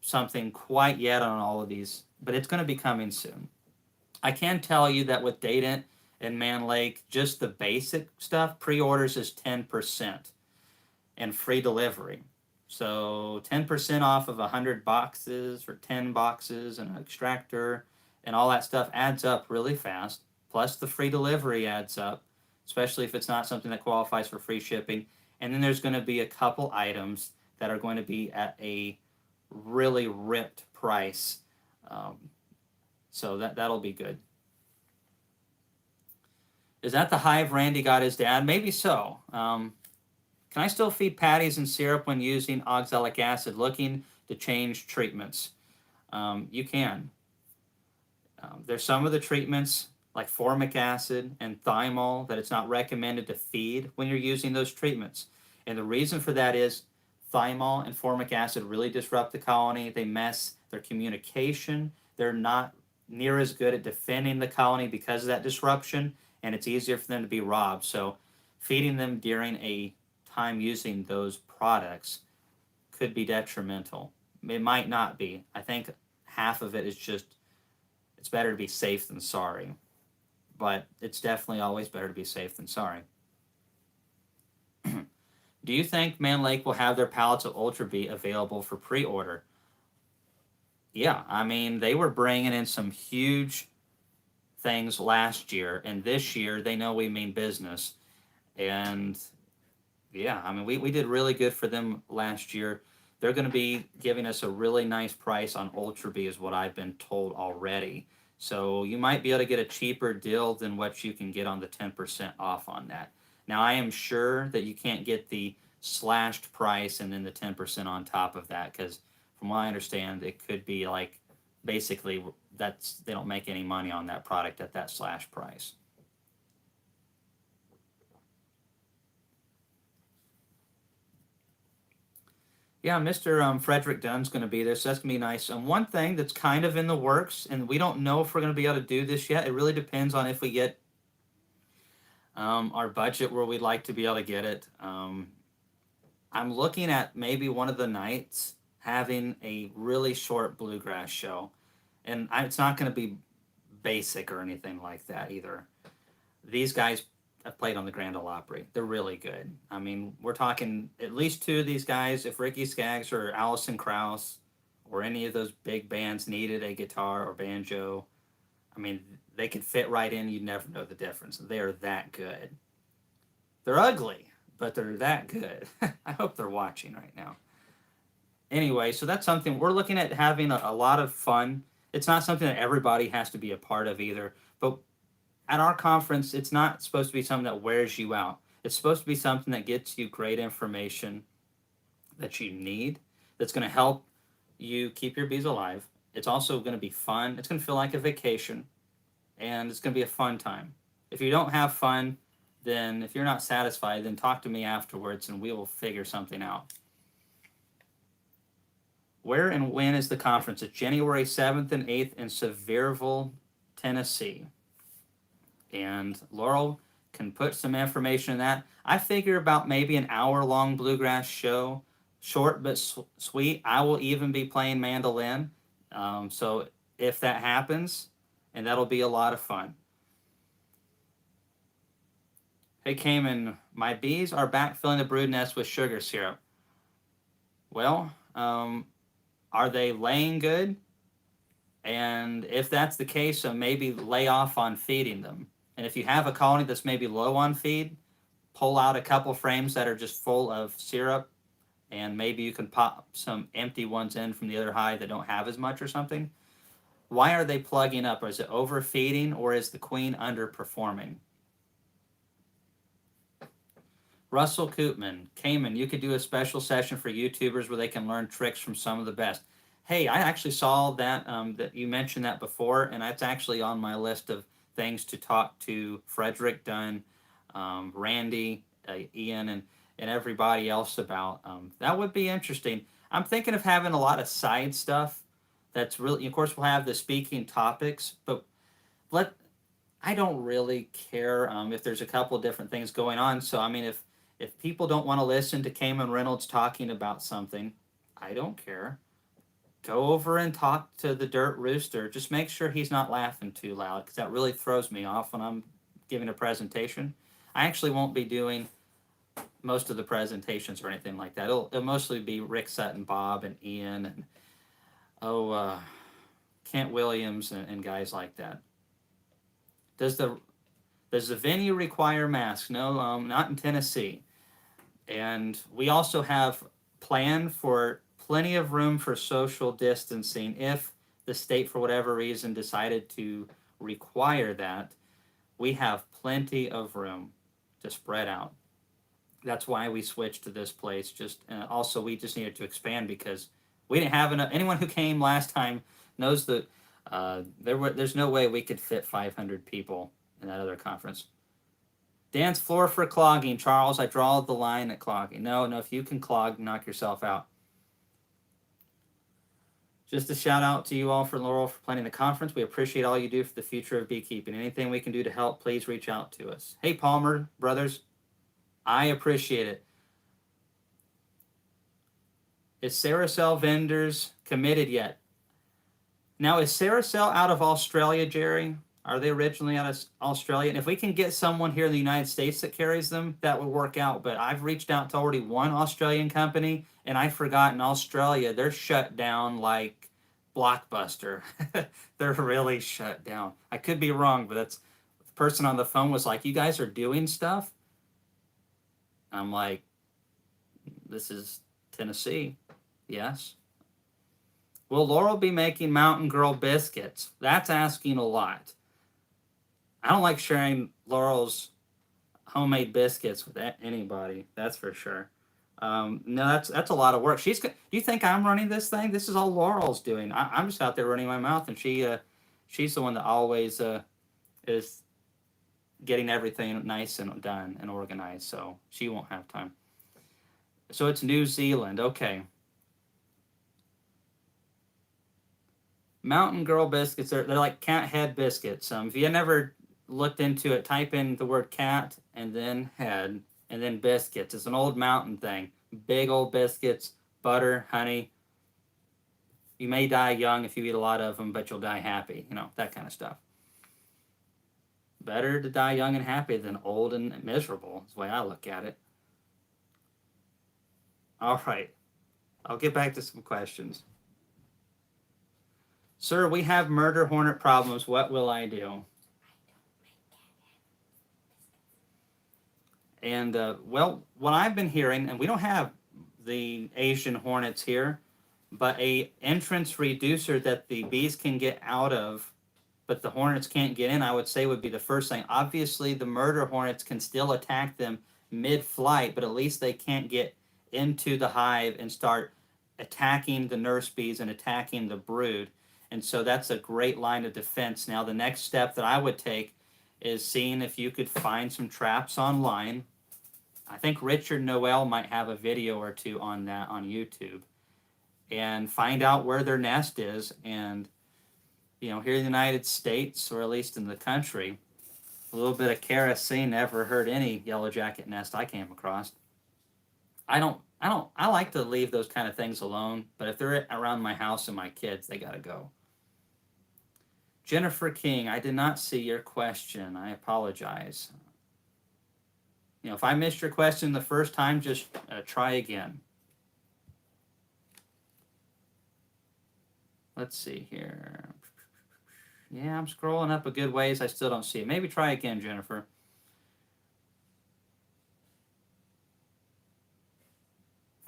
something quite yet on all of these, but it's going to be coming soon. I can tell you that with Dadant and Man Lake, just the basic stuff, pre-orders is 10% and free delivery. So 10% off of 100 boxes or 10 boxes and an extractor and all that stuff adds up really fast. Plus the free delivery adds up, especially if it's not something that qualifies for free shipping. And then there's going to be a couple items that are going to be at a really ripped price. So that'll be good. Is that the hive Randy got his dad? Maybe so. Can I still feed patties and syrup when using oxalic acid? Looking to change treatments. You can. There's some of the treatments like formic acid and thymol that it's not recommended to feed when you're using those treatments. And the reason for that is thymol and formic acid really disrupt the colony. They mess their communication. They're not near as good at defending the colony because of that disruption, and it's easier for them to be robbed. So feeding them during a time using those products could be detrimental. It might not be. I think half of it is just it's better to be safe than sorry. But it's definitely always better to be safe than sorry. Do you think Man Lake will have their pallets of Ultra Bee available for pre-order? Yeah, I mean, they were bringing in some huge things last year, and this year they know we mean business. And yeah, I mean, we did really good for them last year. They're going to be giving us a really nice price on Ultra Bee is what I've been told already. So you might be able to get a cheaper deal than what you can get on the 10% off on that. Now, I am sure that you can't get the slashed price and then the 10% on top of that, because from what I understand, it could be like basically they don't make any money on that product at that slash price. Yeah, Mr. Frederick Dunn's going to be there, so that's going to be nice. And one thing that's kind of in the works, and we don't know if we're going to be able to do this yet. It really depends on if we get our budget where we'd like to be able to get it. I'm looking at maybe one of the nights having a really short bluegrass show. And it's not going to be basic or anything like that either. These guys have played on the Grand Ole Opry. They're really good. I mean, we're talking at least two of these guys. If Ricky Skaggs or Allison Krauss or any of those big bands needed a guitar or banjo, I mean, they could fit right in. You'd never know the difference. They're that good. They're ugly, but they're that good. I hope they're watching right now. Anyway, so that's something we're looking at having a lot of fun. It's not something that everybody has to be a part of either, but at our conference, it's not supposed to be something that wears you out. It's supposed to be something that gets you great information that you need, that's going to help you keep your bees alive. It's also going to be fun. It's going to feel like a vacation, and it's going to be a fun time. If you don't have fun, then if you're not satisfied, then talk to me afterwards, and we will figure something out. Where and when is the conference? It's January 7th and 8th in Sevierville, Tennessee. And Laurel can put some information in that. I figure about maybe an hour-long bluegrass show, short but sweet. I will even be playing mandolin. So if that happens, and that'll be a lot of fun. Hey, Kamon, my bees are back filling the brood nest with sugar syrup. Well, are they laying good? And if that's the case, so maybe lay off on feeding them. And if you have a colony that's maybe low on feed, pull out a couple frames that are just full of syrup, and maybe you can pop some empty ones in from the other hive that don't have as much or something. Why are they plugging up? Is it overfeeding, or is the queen underperforming? Russell Koopman, Kamon, you could do a special session for YouTubers where they can learn tricks from some of the best. Hey, I actually saw that that you mentioned that before, and that's actually on my list of things to talk to Frederick Dunn, Randy, Ian, and everybody else about. That would be interesting. I'm thinking of having a lot of side stuff. That's really, of course, we'll have the speaking topics, but I don't really care if there's a couple different things going on. So I mean, if people don't want to listen to Kamon Reynolds talking about something, I don't care. Go over and talk to the Dirt Rooster. Just make sure he's not laughing too loud, because that really throws me off when I'm giving a presentation. I actually won't be doing most of the presentations or anything like that. It'll mostly be Rick Sutton, Bob, and Ian, and Kent Williams, and guys like that. Does the venue require masks? No, not in Tennessee. And we also have planned for plenty of room for social distancing if the state, for whatever reason, decided to require that. We have plenty of room to spread out. That's why we switched to this place. Also, we just needed to expand because we didn't have enough. Anyone who came last time knows that there's no way we could fit 500 people in that other conference. Dance floor for clogging, Charles. I draw the line at clogging. No, if you can clog, knock yourself out. Just a shout out to you all for Laurel for planning the conference. We appreciate all you do for the future of beekeeping. Anything we can do to help, please reach out to us. Hey, Palmer brothers, I appreciate it. Is Saracell vendors committed yet? Now, is Saracell out of Australia, Jerry? Are they originally out of Australia? And if we can get someone here in the United States that carries them, that would work out. But I've reached out to already one Australian company, and I forgot in Australia, they're shut down like Blockbuster. They're really shut down. I could be wrong, but that's the person on the phone was like, you guys are doing stuff? I'm like, this is Tennessee. Yes. Will Laurel be making Mountain Girl biscuits? That's asking a lot. I don't like sharing Laurel's homemade biscuits with anybody. That's for sure. No, that's a lot of work. Do you think I'm running this thing? This is all Laurel's doing. I'm just out there running my mouth, and she's the one that always is getting everything nice and done and organized. So she won't have time. So it's New Zealand. Okay. Mountain Girl biscuits, they're like cat head biscuits. If you never looked into it, type in the word cat and then head and then biscuits. It's an old mountain thing. Big old biscuits, butter, honey. You may die young if you eat a lot of them, but you'll die happy. You know, that kind of stuff. Better to die young and happy than old and miserable, is the way I look at it. All right. I'll get back to some questions. Sir, we have murder hornet problems. What will I do? And, well, what I've been hearing, and we don't have the Asian hornets here, but a entrance reducer that the bees can get out of, but the hornets can't get in, I would say would be the first thing. Obviously, the murder hornets can still attack them mid-flight, but at least they can't get into the hive and start attacking the nurse bees and attacking the brood. And so that's a great line of defense. Now, the next step that I would take is seeing if you could find some traps online. I think Richard Noel might have a video or two on that on YouTube. And find out where their nest is. And, you know, here in the United States, or at least in the country, a little bit of kerosene never hurt any yellow jacket nest I came across. I like to leave those kind of things alone, but if they're around my house and my kids, they gotta go. Jennifer King, I did not see your question. I apologize. You know, if I missed your question the first time, just try again. Let's see here. Yeah, I'm scrolling up a good ways. I still don't see it. Maybe try again, Jennifer.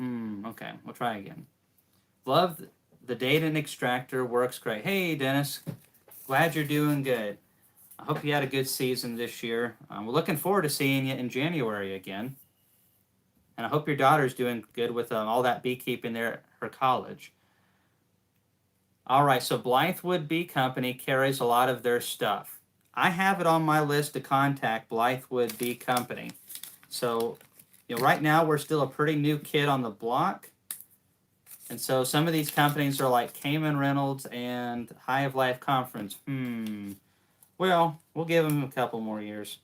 Okay, we'll try again. Love the Dadant extractor. Works great. Hey, Dennis. Glad you're doing good. I hope you had a good season this year. We're looking forward to seeing you in January again. And I hope your daughter's doing good with all that beekeeping there at her college. All right, so Blythewood Bee Company carries a lot of their stuff. I have it on my list to contact Blythewood Bee Company. So, you know, right now we're still a pretty new kid on the block. And so some of these companies are like Kamon, Reynolds, and Hive Life Conference. Well, we'll give them a couple more years.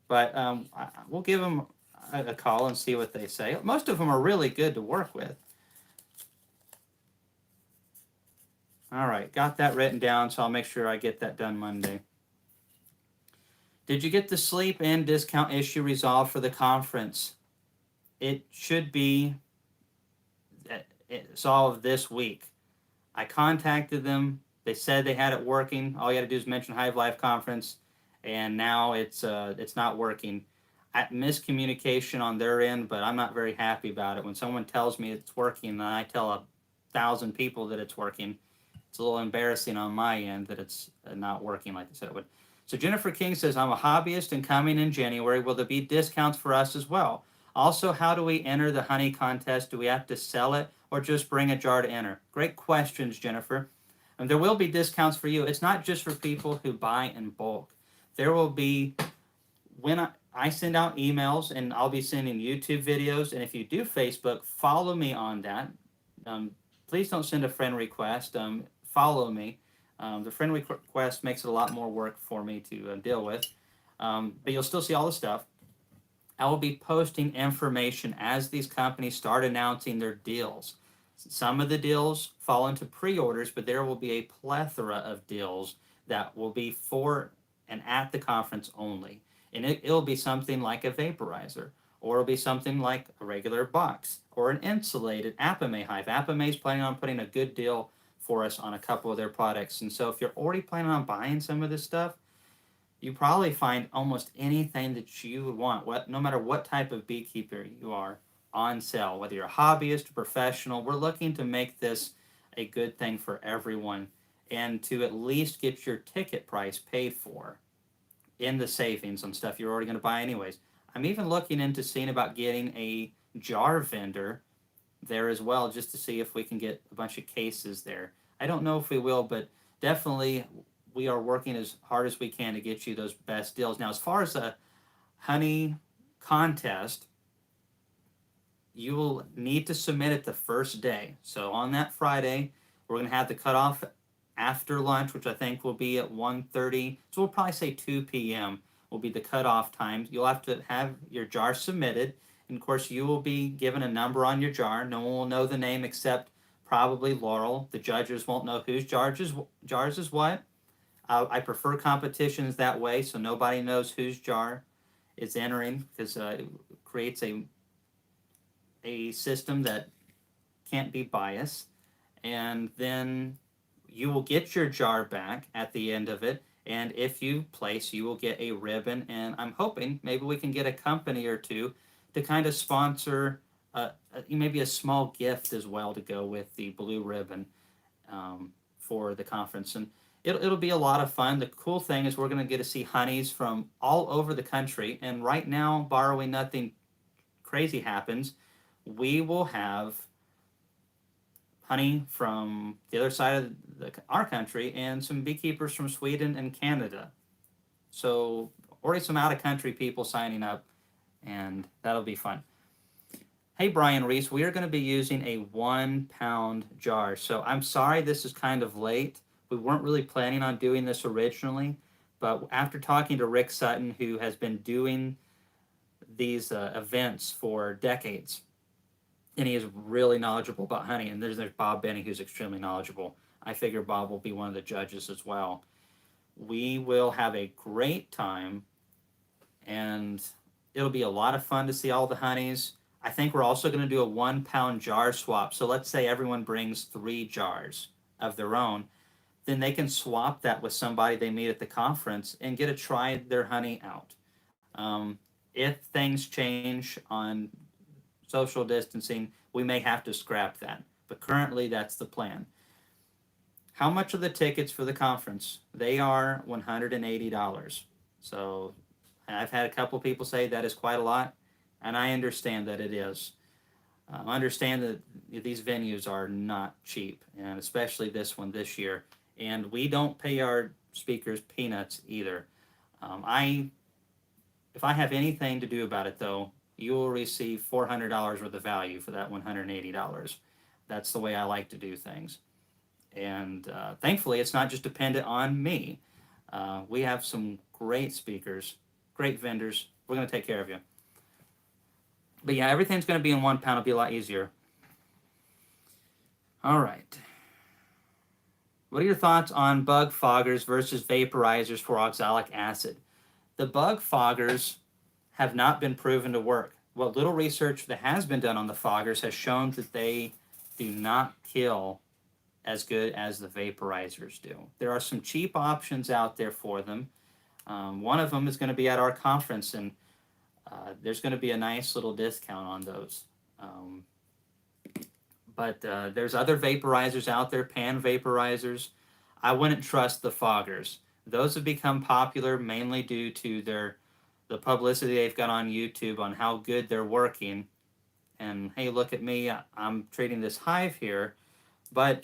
But we'll give them a call and see what they say. Most of them are really good to work with. All right, got that written down, so I'll make sure I get that done Monday. Did you get the sleep and discount issue resolved for the conference? It should be solved this week. I contacted them. They said they had it working. All you got to do is mention Hive Life Conference, and now it's not working. Miscommunication on their end, but I'm not very happy about it. When someone tells me it's working, and I tell 1,000 people that it's working, it's a little embarrassing on my end that it's not working like they said it would. So Jennifer King says, I'm a hobbyist and coming in January. Will there be discounts for us as well? Also, how do we enter the honey contest? Do we have to sell it or just bring a jar to enter? Great questions, Jennifer. And there will be discounts for you. It's not just for people who buy in bulk. There will be, when I send out emails, and I'll be sending YouTube videos, and if you do Facebook, follow me on that. Please don't send a friend request. Follow me. The friend request makes it a lot more work for me to deal with. But you'll still see all the stuff. I will be posting information as these companies start announcing their deals. Some of the deals fall into pre-orders, but there will be a plethora of deals that will be for and at the conference only. And it'll be something like a vaporizer, or it'll be something like a regular box, or an insulated Apame hive. Apame is planning on putting a good deal for us on a couple of their products. And so if you're already planning on buying some of this stuff, you probably find almost anything that you would want, no matter what type of beekeeper you are, on sale. Whether you're a hobbyist or professional, we're looking to make this a good thing for everyone and to at least get your ticket price paid for in the savings on stuff you're already going to buy anyways. I'm even looking into seeing about getting a jar vendor there as well, just to see if we can get a bunch of cases there. I don't know if we will, but definitely we are working as hard as we can to get you those best deals. Now, as far as a honey contest, you will need to submit it the first day. So on that Friday, we're going to have the cutoff after lunch, which I think will be at 1:30. So we'll probably say 2 p.m. will be the cutoff time. You'll have to have your jar submitted. And of course, you will be given a number on your jar. No one will know the name except probably Laurel. The judges won't know whose jars is what. I prefer competitions that way, so nobody knows whose jar is entering, because it creates a system that can't be biased. And then you will get your jar back at the end of it, and if you place, you will get a ribbon, and I'm hoping maybe we can get a company or two to kind of sponsor maybe a small gift as well to go with the blue ribbon for the conference. And it'll be a lot of fun. The cool thing is we're going to get to see honeys from all over the country, and right now, borrowing nothing crazy happens, we will have honey from the other side of our country and some beekeepers from Sweden and Canada. So already some out-of-country people signing up, and that'll be fun. Hey, Brian Reese, we are going to be using a 1-pound jar. So I'm sorry this is kind of late. We weren't really planning on doing this originally, but after talking to Rick Sutton, who has been doing these events for decades, and he is really knowledgeable about honey, and there's Bob Benny, who's extremely knowledgeable. I figure Bob will be one of the judges as well. We will have a great time, and it'll be a lot of fun to see all the honeys. I think we're also going to do a 1 pound jar swap. So let's say everyone brings 3 jars of their own. Then they can swap that with somebody they meet at the conference and get to try their honey out. If things change on social distancing, we may have to scrap that. But currently, that's the plan. How much are the tickets for the conference? They are $180. So I've had a couple people say that is quite a lot, and I understand that it is. I understand that these venues are not cheap, and especially this one this year. And we don't pay our speakers peanuts either. If I have anything to do about it, though, you will receive $400 worth of value for that $180. That's the way I like to do things. And thankfully, it's not just dependent on me. We have some great speakers, great vendors. We're going to take care of you. But yeah, everything's going to be in 1 pound. It'll be a lot easier. All right. What are your thoughts on bug foggers versus vaporizers for oxalic acid? The bug foggers have not been proven to work. What little research that has been done on the foggers has shown that they do not kill as good as the vaporizers do. There are some cheap options out there for them. One of them is going to be at our conference, and there's going to be a nice little discount on those. But there's other vaporizers out there, pan vaporizers. I wouldn't trust the foggers. Those have become popular mainly due to the publicity they've got on YouTube on how good they're working. And hey, look at me, I'm treating this hive here. But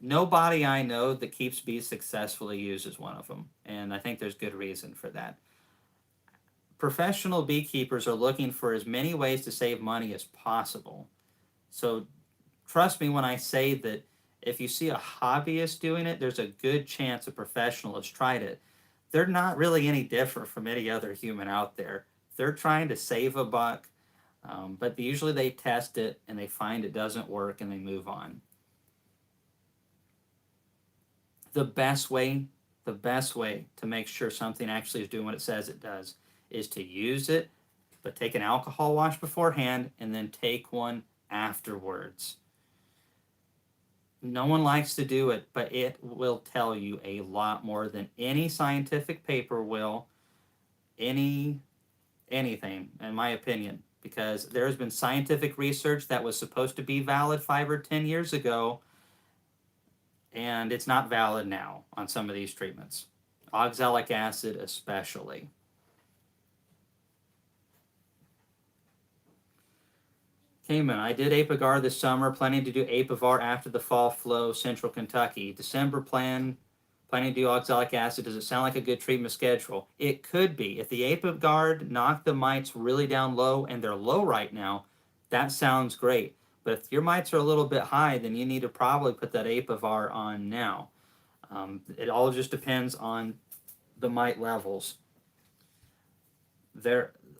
nobody I know that keeps bees successfully uses one of them. And I think there's good reason for that. Professional beekeepers are looking for as many ways to save money as possible. So trust me when I say that if you see a hobbyist doing it, there's a good chance a professional has tried it. They're not really any different from any other human out there. They're trying to save a buck, but usually they test it and they find it doesn't work and they move on. The best way to make sure something actually is doing what it says it does is to use it, but take an alcohol wash beforehand and then take one afterwards. No one likes to do it, but it will tell you a lot more than any scientific paper will, anything, in my opinion, because there's been scientific research that was supposed to be valid 5 or 10 years ago, and it's not valid now on some of these treatments. Oxalic acid especially. Kamon, I did Apivar this summer, planning to do Apivar after the fall flow, Central Kentucky. December planning to do oxalic acid. Does it sound like a good treatment schedule? It could be. If the Apivar knocked the mites really down low, and they're low right now, that sounds great. But if your mites are a little bit high, then you need to probably put that Apivar on now. It all just depends on the mite levels.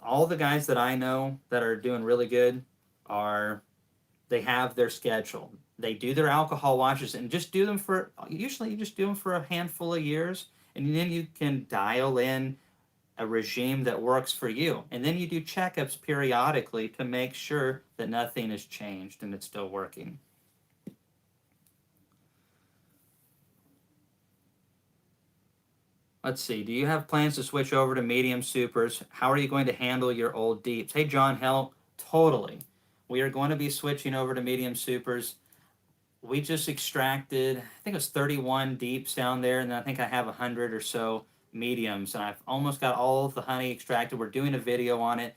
All the guys that I know that are doing really good they have their schedule. They do their alcohol washes and just do them usually you just do them for a handful of years, and then you can dial in a regime that works for you. And then you do checkups periodically to make sure that nothing has changed and it's still working. Let's see, do you have plans to switch over to medium supers? How are you going to handle your old deeps? Hey, John, hell, totally. We are going to be switching over to medium supers. We just extracted, I think it was 31 deeps down there, and I think I have 100 or so mediums, and I've almost got all of the honey extracted. We're doing a video on it.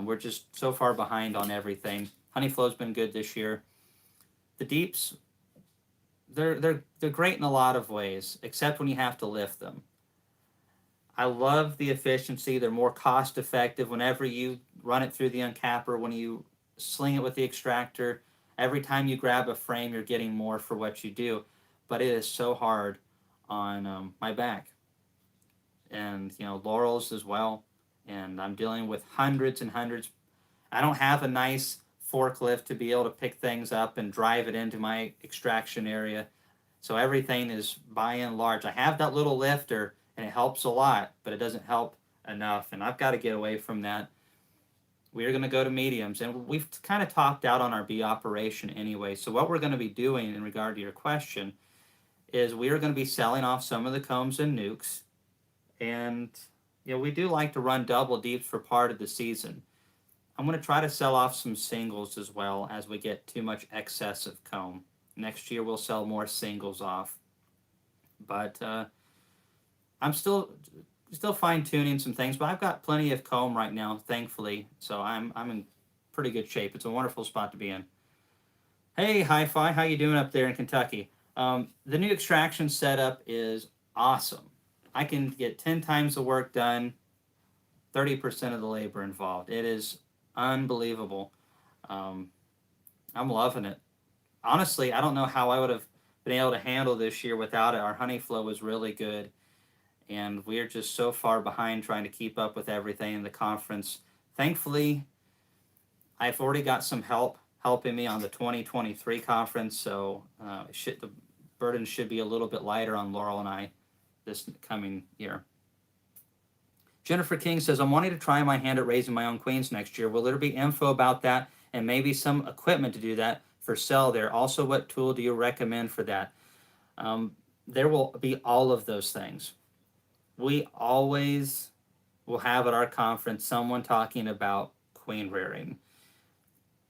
We're just so far behind on everything. Honey flow's been good this year. The deeps, they're great in a lot of ways, except when you have to lift them. I love the efficiency. They're more cost effective whenever you run it through the uncapper, when you sling it with the extractor. Every time you grab a frame, you're getting more for what you do. But it is so hard on my back. And, laurels as well. And I'm dealing with hundreds and hundreds. I don't have a nice forklift to be able to pick things up and drive it into my extraction area. So everything is by and large. I have that little lifter and it helps a lot, but it doesn't help enough. And I've got to get away from that. We are going to go to mediums, and we've kind of topped out on our bee operation anyway. So what we're going to be doing in regard to your question is we are going to be selling off some of the combs and nukes. And we do like to run double deeps for part of the season. I'm going to try to sell off some singles as well as we get too much excess of comb. Next year we'll sell more singles off. But I'm still fine-tuning some things, but I've got plenty of comb right now, thankfully. So I'm in pretty good shape. It's a wonderful spot to be in. Hey, Hi-Fi, how you doing up there in Kentucky? The new extraction setup is awesome. I can get 10 times the work done, 30% of the labor involved. It is unbelievable. I'm loving it. Honestly, I don't know how I would have been able to handle this year without it. Our honey flow was really good, and we're just so far behind trying to keep up with everything in the conference. Thankfully, I've already got some helping me on the 2023 conference, so the burden should be a little bit lighter on Laurel and I this coming year. Jennifer King says, I'm wanting to try my hand at raising my own queens next year. Will there be info about that and maybe some equipment to do that for sale there? Also, what tool do you recommend for that? There will be all of those things. We always will have at our conference someone talking about queen rearing.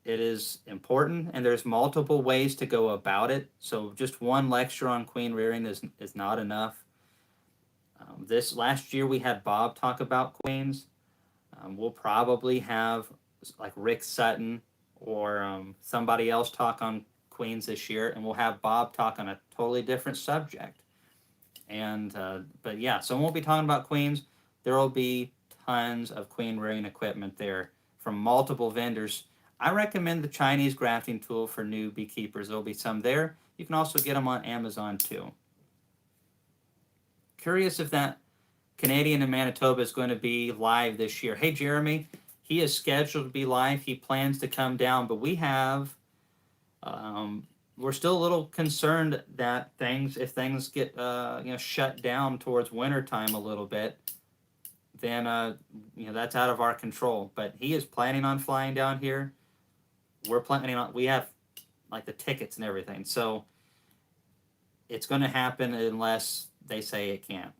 It is important, and there's multiple ways to go about it. So just one lecture on queen rearing is not enough. This last year we had Bob talk about queens. We'll probably have like Rick Sutton or somebody else talk on queens this year, and we'll have Bob talk on a totally different subject. And but yeah, so we'll be talking about queens. There will be tons of queen rearing equipment there from multiple vendors. I recommend the Chinese grafting tool for new beekeepers. There'll be some there. You can also get them on Amazon too. Curious if that Canadian in Manitoba is going to be live this year. Hey, Jeremy, he is scheduled to be live. He plans to come down, but we have, we're still a little concerned that if things get, shut down towards wintertime a little bit, then, that's out of our control. But he is planning on flying down here. We have like the tickets and everything. So it's going to happen unless they say it can't.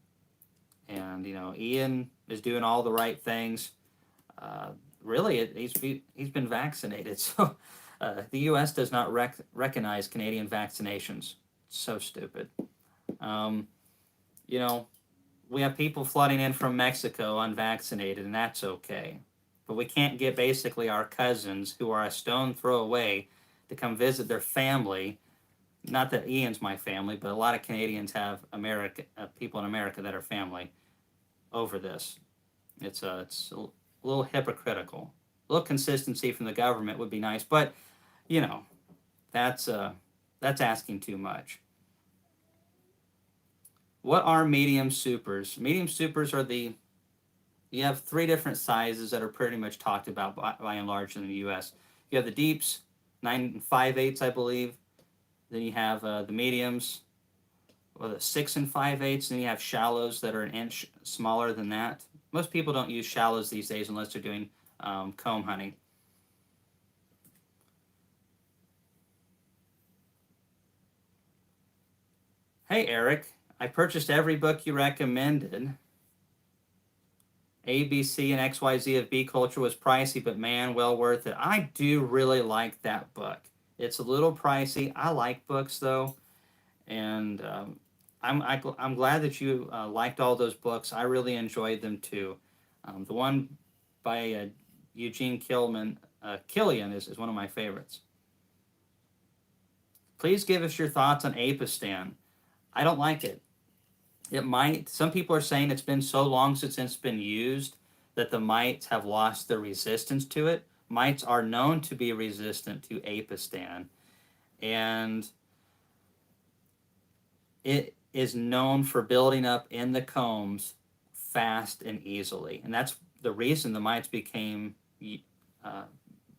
And Ian is doing all the right things. Really, he's been vaccinated. So the U.S. does not recognize Canadian vaccinations. It's so stupid. We have people flooding in from Mexico unvaccinated, and that's okay. But we can't get basically our cousins who are a stone throw away to come visit their family. Not that Ian's my family, but a lot of Canadians have people in America that are family over this. It's a little hypocritical. A little consistency from the government would be nice, but that's asking too much. What are medium supers? Medium supers are you have 3 different sizes that are pretty much talked about by and large in the U.S. You have the deeps, 9 5/8, I believe. Then you have the mediums, or the 6 5/8, and then you have shallows that are an inch smaller than that. Most people don't use shallows these days unless they're doing comb honey. Hey, Eric, I purchased every book you recommended. ABC and XYZ of Bee Culture was pricey, but man, well worth it. I do really like that book. It's a little pricey. I like books though, and I'm glad that you liked all those books. I really enjoyed them too. The one by Eugene Killian is one of my favorites. Please give us your thoughts on Apistan. I don't like it. Some people are saying it's been so long since it's been used that the mites have lost their resistance to it. Mites are known to be resistant to Apistan, and it is known for building up in the combs fast and easily. And that's the reason the mites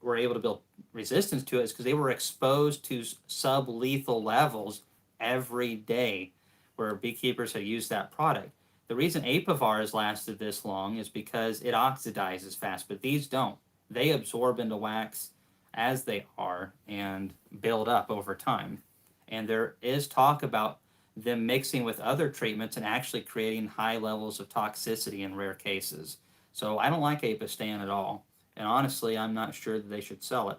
were able to build resistance to it, is because they were exposed to sublethal levels every day where beekeepers have used that product. The reason Apivar has lasted this long is because it oxidizes fast, but these don't. They absorb into wax as they are and build up over time. And there is talk about them mixing with other treatments and actually creating high levels of toxicity in rare cases. So I don't like Apistan at all. And honestly, I'm not sure that they should sell it.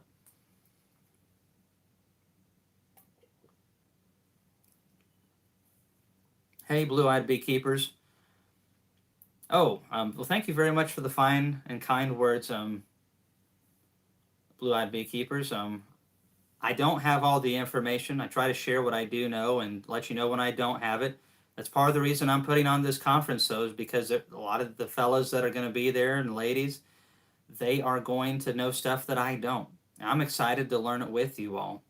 Hey, blue-eyed beekeepers. Oh, well, thank you very much for the fine and kind words, blue-eyed beekeepers. I don't have all the information. I try to share what I do know and let you know when I don't have it. That's part of the reason I'm putting on this conference, though, is because a lot of the fellas that are going to be there and ladies, they are going to know stuff that I don't. I'm excited to learn it with you all.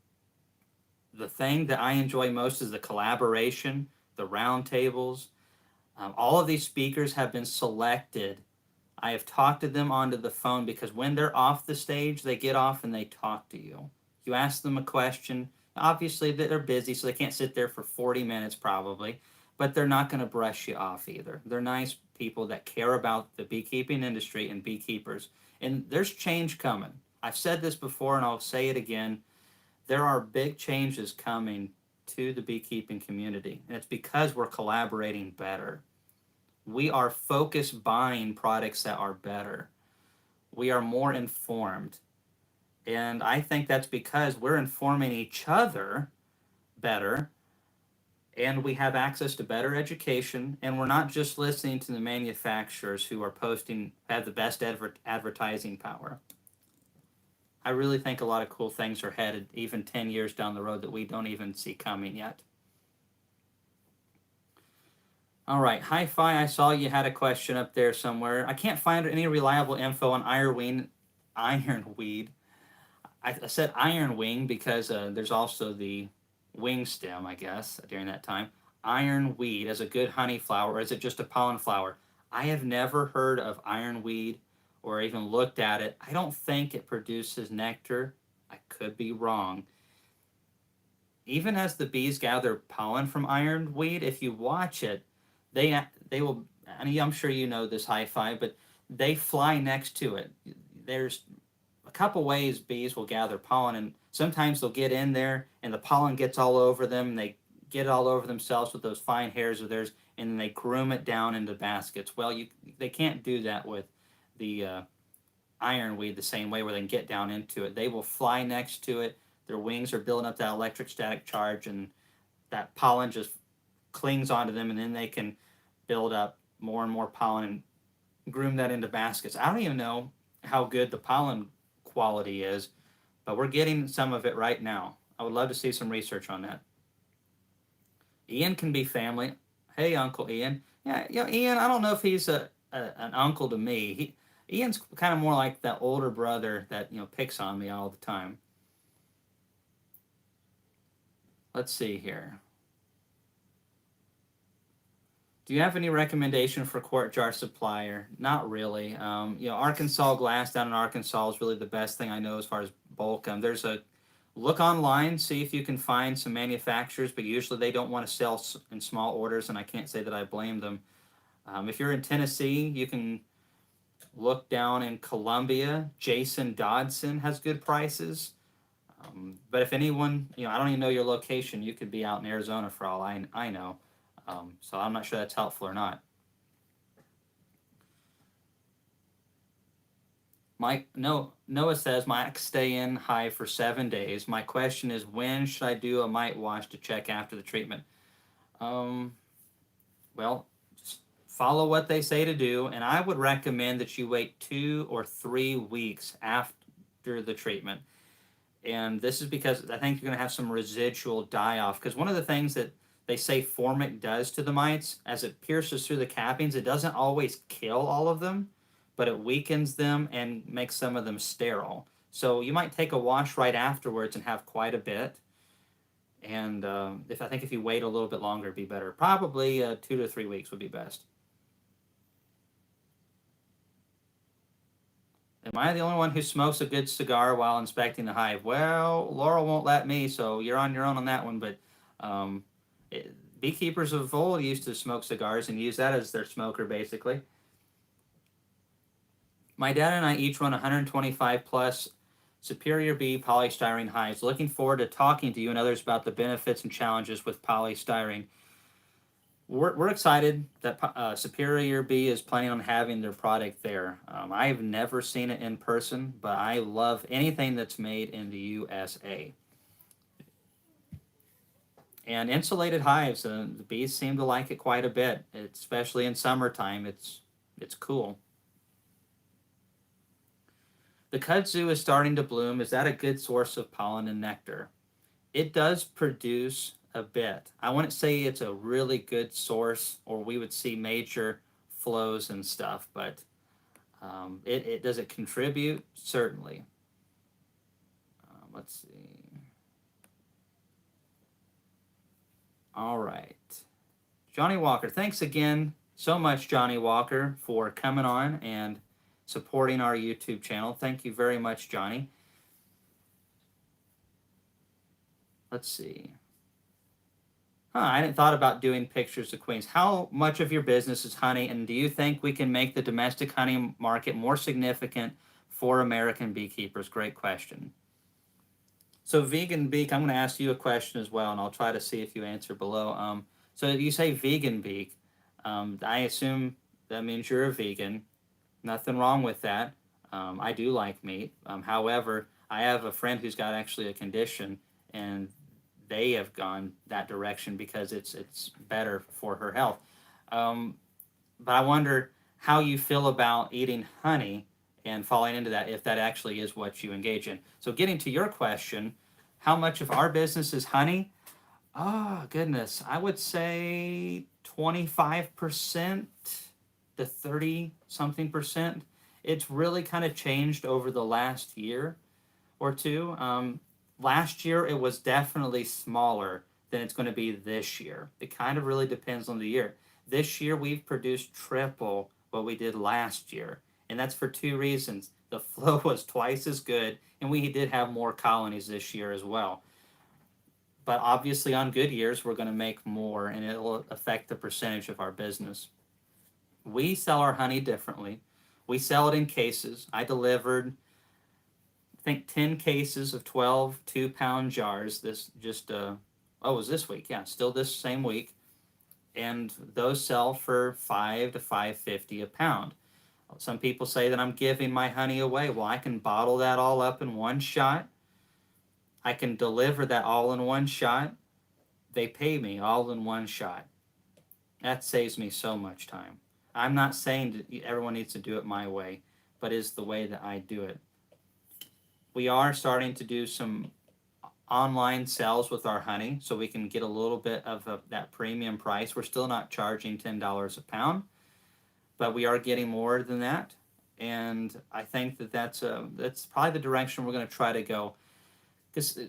The thing that I enjoy most is the collaboration, the roundtables. All of these speakers have been selected. I have talked to them onto the phone because when they're off the stage, they get off and they talk to you. You ask them a question. Obviously, they're busy, so they can't sit there for 40 minutes probably, but they're not going to brush you off either. They're nice people that care about the beekeeping industry and beekeepers. And there's change coming. I've said this before and I'll say it again. There are big changes coming to the beekeeping community, and it's because we're collaborating better. We are focused buying products that are better. We are more informed. And I think that's because we're informing each other better, and we have access to better education, and we're not just listening to the manufacturers who are posting, have the best advertising power. I really think a lot of cool things are headed even 10 years down the road that we don't even see coming yet. All right, Hi-Fi, I saw you had a question up there somewhere. I can't find any reliable info on ironweed. I said ironwing because there's also the wing stem, I guess, during that time. Ironweed as a good honey flower, or is it just a pollen flower? I have never heard of ironweed or even looked at it. I don't think it produces nectar. I could be wrong. Even as the bees gather pollen from ironweed, if you watch it, they will, and I'm sure you know this, Hi-Fi, but they fly next to it. There's a couple ways bees will gather pollen, and sometimes they'll get in there and the pollen gets all over them, and they get it all over themselves with those fine hairs of theirs, and then they groom it down into baskets. Well, they can't do that with the ironweed the same way where they can get down into it. They will fly next to it. Their wings are building up that electrostatic charge, and that pollen just clings onto them, and then they can build up more and more pollen and groom that into baskets. I don't even know how good the pollen quality is, but we're getting some of it right now. I would love to see some research on that. Ian can be family. Hey, Uncle Ian. Yeah, Ian, I don't know if he's an uncle to me. Ian's kind of more like that older brother that, picks on me all the time. Let's see here. Do you have any recommendation for quart jar supplier? Not really. Arkansas glass down in Arkansas is really the best thing I know as far as bulk. There's a look online, see if you can find some manufacturers, but usually they don't want to sell in small orders, and I can't say that I blame them. If you're in Tennessee, you can look down in Columbia. Jason Dodson has good prices. But if anyone, I don't even know your location. You could be out in Arizona for all I know. So I'm not sure that's helpful or not. Noah says, Mike, stay in hive for 7 days. My question is, when should I do a mite wash to check after the treatment? Well, just follow what they say to do, and I would recommend that you wait 2 or 3 weeks after the treatment. And this is because I think you're going to have some residual die-off, because one of the things that they say Formic does to the mites, as it pierces through the cappings, it doesn't always kill all of them, but it weakens them and makes some of them sterile. So you might take a wash right afterwards and have quite a bit. And I think if you wait a little bit longer, it'd be better. Probably 2 to 3 weeks would be best. Am I the only one who smokes a good cigar while inspecting the hive? Well, Laurel won't let me, so you're on your own on that one, but Beekeepers of old used to smoke cigars and use that as their smoker, basically. My dad and I each run 125 plus Superior Bee polystyrene hives. Looking forward to talking to you and others about the benefits and challenges with polystyrene. We're excited that Superior Bee is planning on having their product there. I've never seen it in person, but I love anything that's made in the USA. And insulated hives, the bees seem to like it quite a bit, especially in summertime. It's cool. The kudzu is starting to bloom. Is that a good source of pollen and nectar? It does produce a bit. I wouldn't say it's a really good source, or we would see major flows and stuff, but it does it contribute? Certainly. Let's see. All right. Johnny Walker, thanks again so much, Johnny Walker, for coming on and supporting our YouTube channel. Thank you very much, Johnny. Let's see. I hadn't thought about doing pictures of queens. How much of your business is honey, and do you think we can make the domestic honey market more significant for American beekeepers? Great question. So vegan beak, I'm going to ask you a question as well, and I'll try to see if you answer below. So you say vegan beak. I assume that means you're a vegan. Nothing wrong with that. I do like meat. However, I have a friend who's got actually a condition, and they have gone that direction because it's better for her health. But I wonder how you feel about eating honey and falling into that, if that actually is what you engage in. So getting to your question, how much of our business is honey? Oh, goodness. I would say 25% to 30-something percent. It's really kind of changed over the last year or two. Last year, it was definitely smaller than it's going to be this year. It kind of really depends on the year. This year, we've produced triple what we did last year. And that's for two reasons. The flow was twice as good, and we did have more colonies this year as well. But obviously, on good years, we're going to make more, and it will affect the percentage of our business. We sell our honey differently. We sell it in cases. I delivered, I think, 10 cases of 12 2-pound jars. This just, it was this week. Yeah, still this same week. And those sell for $5 to $5.50 a pound. Some people say that I'm giving my honey away. Well, I can bottle that all up in one shot. I can deliver that all in one shot. They pay me all in one shot. That saves me so much time. I'm not saying that everyone needs to do it my way, but it's the way that I do it. We are starting to do some online sales with our honey, so we can get a little bit of that premium price. We're still not charging $10 a pound, but we are getting more than that, and I think that that's probably the direction we're going to try to go. Because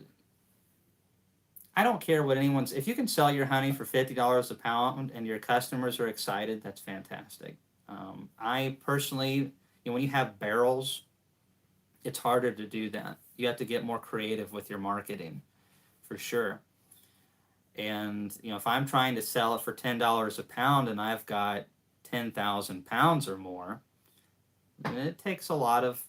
I don't care what anyone's. If you can sell your honey for $50 a pound and your customers are excited, that's fantastic. I personally, when you have barrels, it's harder to do that. You have to get more creative with your marketing, for sure. And if I'm trying to sell it for $10 a pound and I've got 10,000 pounds or more, then it takes a lot of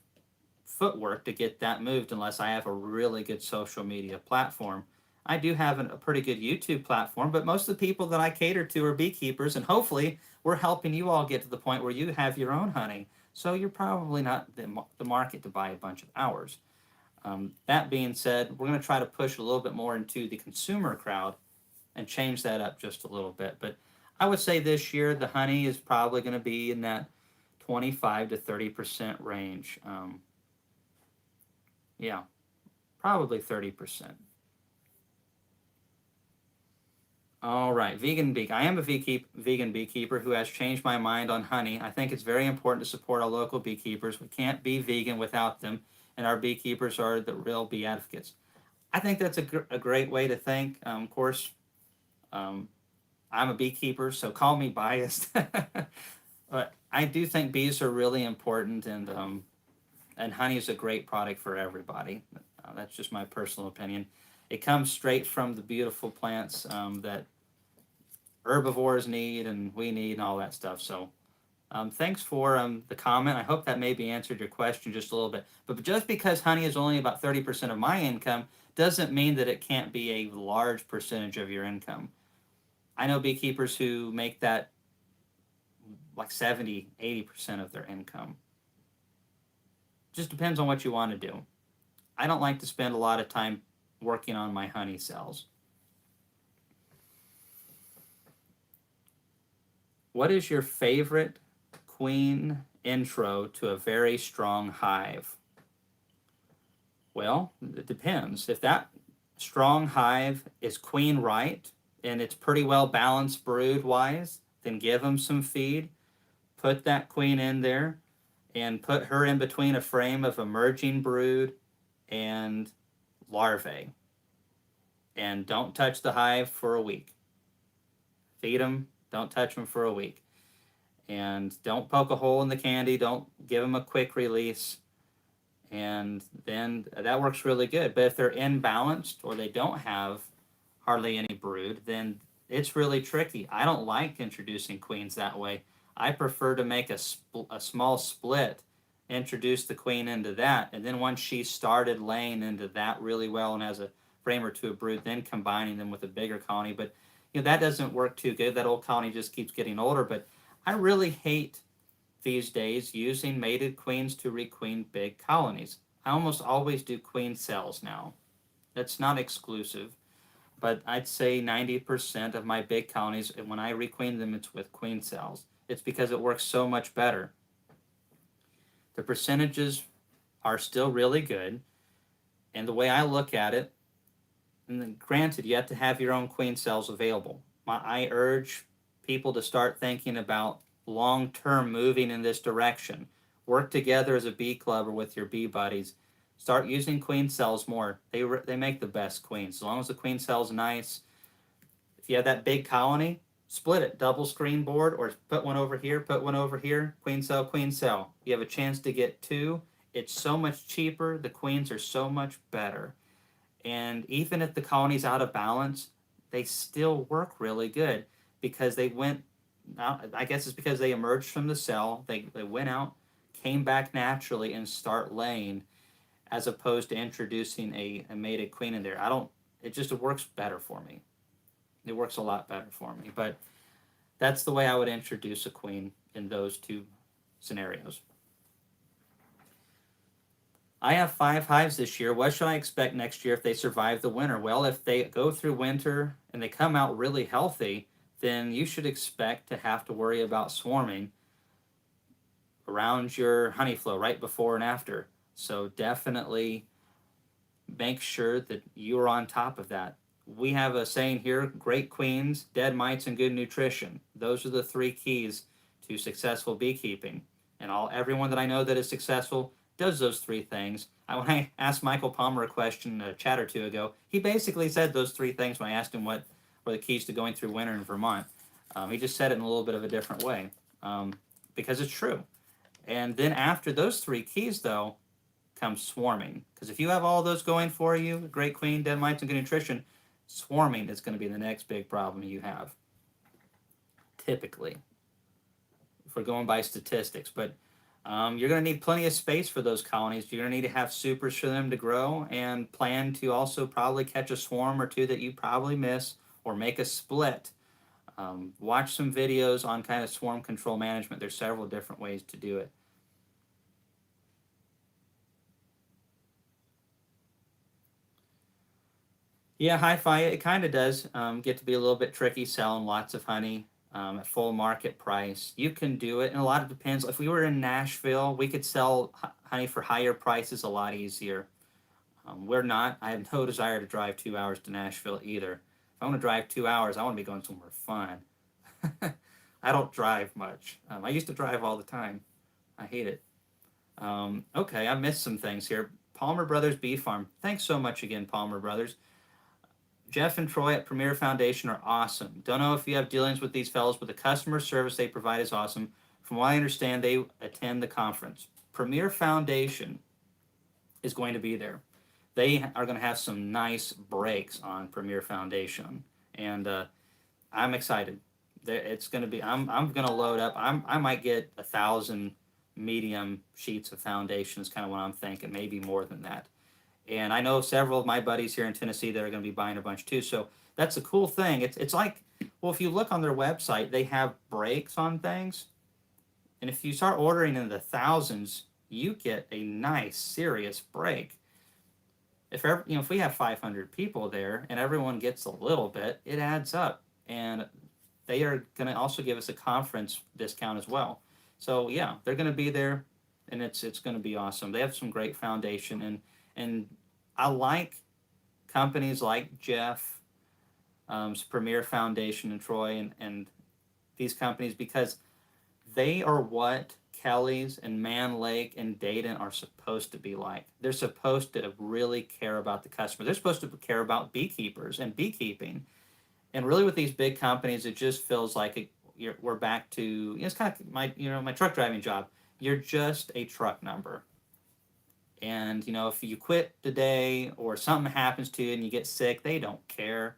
footwork to get that moved unless I have a really good social media platform. I do have a pretty good YouTube platform, but most of the people that I cater to are beekeepers, and hopefully we're helping you all get to the point where you have your own honey. So you're probably not the market to buy a bunch of ours. That being said, we're going to try to push a little bit more into the consumer crowd and change that up just a little bit. But I would say this year the honey is probably going to be in that 25 to 30% range. Yeah, probably 30%. All right, vegan beak. I am a vegan beekeeper who has changed my mind on honey. I think it's very important to support our local beekeepers. We can't be vegan without them, and our beekeepers are the real bee advocates. I think that's a great way to think. Of course, I'm a beekeeper, so call me biased. But I do think bees are really important, and honey is a great product for everybody. That's just my personal opinion. It comes straight from the beautiful plants that herbivores need and we need and all that stuff. So thanks for the comment. I hope that maybe answered your question just a little bit. But just because honey is only about 30% of my income doesn't mean that it can't be a large percentage of your income. I know beekeepers who make that like 70, 80% of their income. Just depends on what you want to do. I don't like to spend a lot of time working on my honey cells. What is your favorite queen intro to a very strong hive? Well, it depends. If that strong hive is queen right and it's pretty well balanced brood wise, then give them some feed. Put that queen in there and put her in between a frame of emerging brood and larvae. And don't touch the hive for a week. Feed them, don't touch them for a week. And don't poke a hole in the candy, don't give them a quick release. And then that works really good. But if they're imbalanced or they don't have hardly any brood, then it's really tricky. I don't like introducing queens that way. I prefer to make a small split, introduce the queen into that, and then once she started laying into that really well and has a frame or two of brood, then combining them with a bigger colony. But that doesn't work too good. That old colony just keeps getting older. But I really hate these days using mated queens to requeen big colonies. I almost always do queen cells now. That's not exclusive, but I'd say 90% of my big colonies, when I requeen them, it's with queen cells. It's because it works so much better. The percentages are still really good, and the way I look at it, and then granted, you have to have your own queen cells available. I urge people to start thinking about long-term moving in this direction. Work together as a bee club or with your bee buddies. Start using queen cells more. They make the best queens. As long as the queen cell's nice. If you have that big colony, split it. Double screen board or put one over here, put one over here. Queen cell, queen cell. You have a chance to get two. It's so much cheaper. The queens are so much better. And even if the colony's out of balance, they still work really good because they went out. I guess it's because they emerged from the cell. They went out, came back naturally, and start laying, as opposed to introducing a mated queen in there. It just works better for me. It works a lot better for me. But that's the way I would introduce a queen in those two scenarios. I have 5 hives this year. What should I expect next year if they survive the winter? Well, if they go through winter and they come out really healthy, then you should expect to have to worry about swarming around your honey flow right before and after. So definitely make sure that you're on top of that. We have a saying here, great queens, dead mites, and good nutrition. Those are the 3 keys to successful beekeeping. And everyone that I know that is successful does those 3 things. When I asked Michael Palmer a question a chat or two ago, he basically said those 3 things when I asked him what were the keys to going through winter in Vermont. He just said it in a little bit of a different way because it's true. And then after those 3 keys, though, comes swarming. Because if you have all those going for you, great queen, dead mites, and good nutrition, swarming is going to be the next big problem you have. Typically, if we're going by statistics. But you're going to need plenty of space for those colonies. You're going to need to have supers for them to grow and plan to also probably catch a swarm or 2 that you probably miss or make a split. Watch some videos on kind of swarm control management. There's several different ways to do it. Yeah, hi-fi, it kind of does get to be a little bit tricky selling lots of honey at full market price. You can do it, and a lot of it depends. If we were in Nashville, we could sell honey for higher prices a lot easier. We're not. I have no desire to drive 2 hours to Nashville either. If I want to drive 2 hours, I want to be going somewhere fun. I don't drive much. I used to drive all the time. I hate it. Okay, I missed some things here. Palmer Brothers Bee Farm. Thanks so much again, Palmer Brothers. Jeff and Troy at Premier Foundation are awesome. Don't know if you have dealings with these fellows, but the customer service they provide is awesome. From what I understand, they attend the conference. Premier Foundation is going to be there. They are going to have some nice breaks on Premier Foundation, and I'm excited. It's going to be. I'm going to load up. I might get 1,000 medium sheets of foundation. Is kind of what I'm thinking. Maybe more than that. And I know several of my buddies here in Tennessee that are going to be buying a bunch too. So that's a cool thing. It's like, well, if you look on their website, they have breaks on things, and if you start ordering in the thousands, you get a nice serious break. If we have 500 people there and everyone gets a little bit, it adds up, and they are going to also give us a conference discount as well. So yeah, they're going to be there, and it's going to be awesome. They have some great foundation, and I like companies like Jeff, Premier Foundation in Troy, and these companies, because they are what Kelly's and Man Lake and Dadant are supposed to be like. They're supposed to really care about the customer. They're supposed to care about beekeepers and beekeeping. And really, with these big companies, it just feels like we're back to, it's kind of my truck driving job. You're just a truck number. And if you quit today or something happens to you and you get sick, they don't care.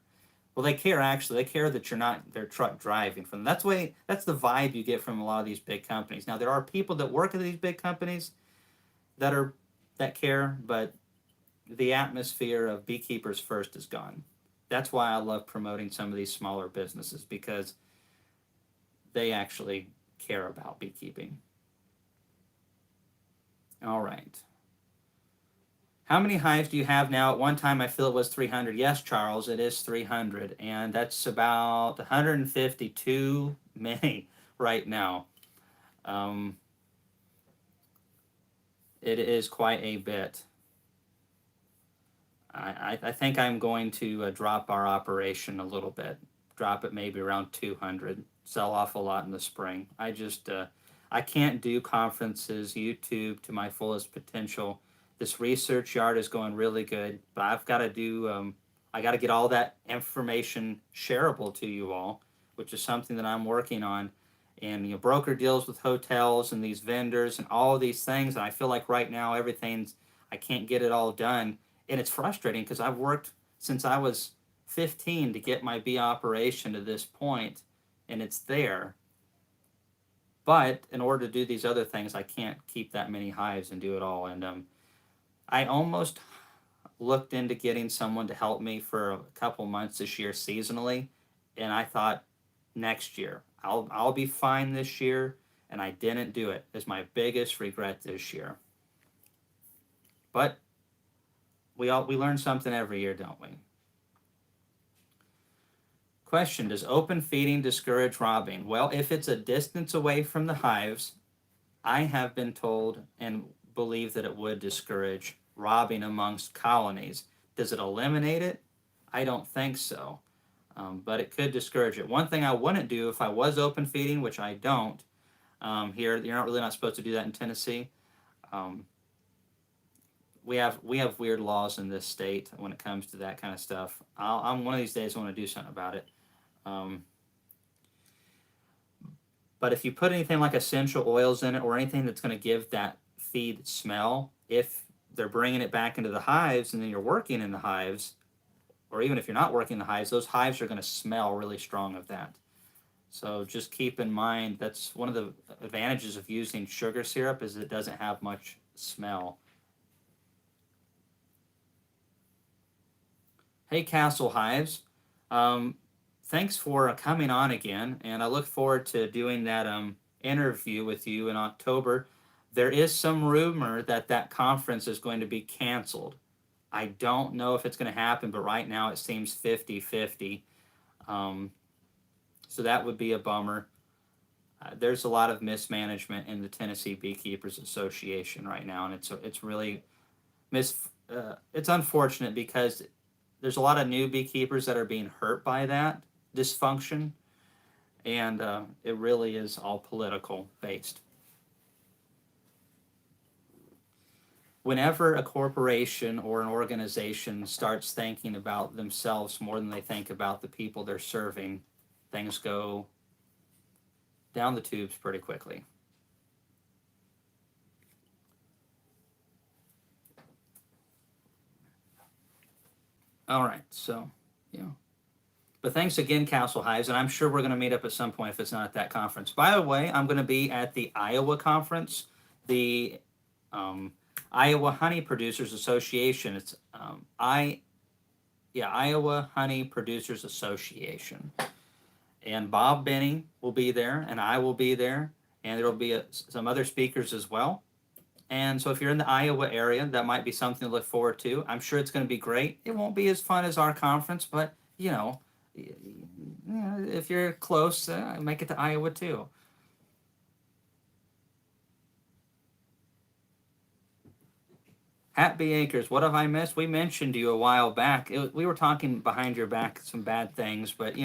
Well, they care actually. They care that you're not their truck driving for them. That's the vibe you get from a lot of these big companies. Now there are people that work at these big companies that care, but the atmosphere of beekeepers first is gone. That's why I love promoting some of these smaller businesses, because they actually care about beekeeping. All right. How many hives do you have now? At one time, I feel it was 300. Yes, Charles, it is 300. And that's about 152 many right now. It is quite a bit. I think I'm going to drop our operation a little bit. Drop it maybe around 200. Sell off a lot in the spring. I can't do conferences, YouTube to my fullest potential. This research yard is going really good, but I've got to do, I got to get all that information shareable to you all, which is something that I'm working on. And, broker deals with hotels and these vendors and all of these things. And I feel like right now I can't get it all done. And it's frustrating because I've worked since I was 15 to get my bee operation to this point, and it's there. But in order to do these other things, I can't keep that many hives and do it all. And I almost looked into getting someone to help me for a couple months this year seasonally, and I thought next year I'll be fine this year, and I didn't do it. It's my biggest regret this year. But we learn something every year, don't we? Question: does open feeding discourage robbing? Well, if it's a distance away from the hives, I have been told and believe that it would discourage robbing amongst colonies. Does it eliminate it? I don't think so, but it could discourage it. One thing I wouldn't do if I was open feeding, which I don't, here, you're not supposed to do that in Tennessee. We have weird laws in this state when it comes to that kind of stuff. I'm one of these days I want to do something about it. But if you put anything like essential oils in it or anything that's going to give that feed smell, if they're bringing it back into the hives and then you're working in the hives, or even if you're not working in the hives, those hives are going to smell really strong of that. So just keep in mind, that's one of the advantages of using sugar syrup, is it doesn't have much smell. Hey, Castle Hives. Thanks for coming on again, and I look forward to doing that interview with you in October. There is some rumor that conference is going to be canceled. I don't know if it's going to happen, but right now it seems 50-50. So that would be a bummer. There's a lot of mismanagement in the Tennessee Beekeepers Association right now, and it's really it's unfortunate because there's a lot of new beekeepers that are being hurt by that dysfunction, and it really is all political based. Whenever a corporation or an organization starts thinking about themselves more than they think about the people they're serving, things go down the tubes pretty quickly. All right, so, yeah. But thanks again, Castle Hives, and I'm sure we're going to meet up at some point if it's not at that conference. By the way, I'm going to be at the Iowa conference, the Iowa Honey Producers Association. It's Iowa Honey Producers Association, and Bob Benny will be there, and I will be there, and there'll be some other speakers as well. And so if you're in the Iowa area, that might be something to look forward to. I'm sure it's going to be great. It won't be as fun as our conference, but if you're close, make it to Iowa too. Happy Acres, what have I missed? We mentioned you a while back. We were talking behind your back some bad things, but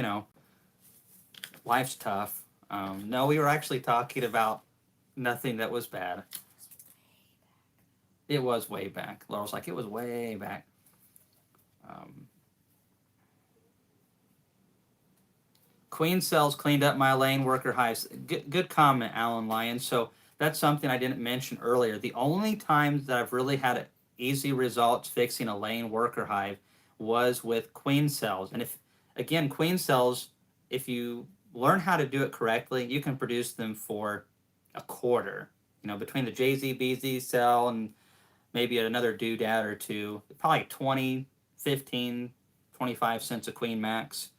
life's tough. No, we were actually talking about nothing that was bad. It was way back. Laurel's like, it was way back. Queen cells cleaned up my lane worker hives. Good comment, Alan Lyon. So that's something I didn't mention earlier. The only times that I've really had easy results fixing a lane worker hive was with queen cells. And queen cells, if you learn how to do it correctly, you can produce them for a quarter. Between the JZBZ cell and maybe another doodad or two, probably 20, 15, 25 cents a queen max.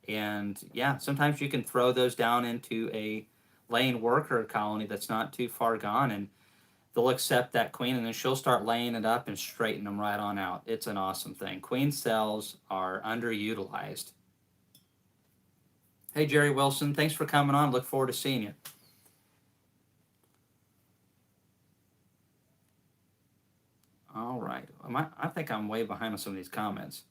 And yeah, sometimes you can throw those down into a laying worker colony that's not too far gone, and they'll accept that queen, and then she'll start laying it up and straighten them right on out. It's an awesome thing. Queen cells are underutilized. Hey, Jerry Wilson, thanks for coming on. Look forward to seeing you. All right. I think I'm way behind on some of these comments.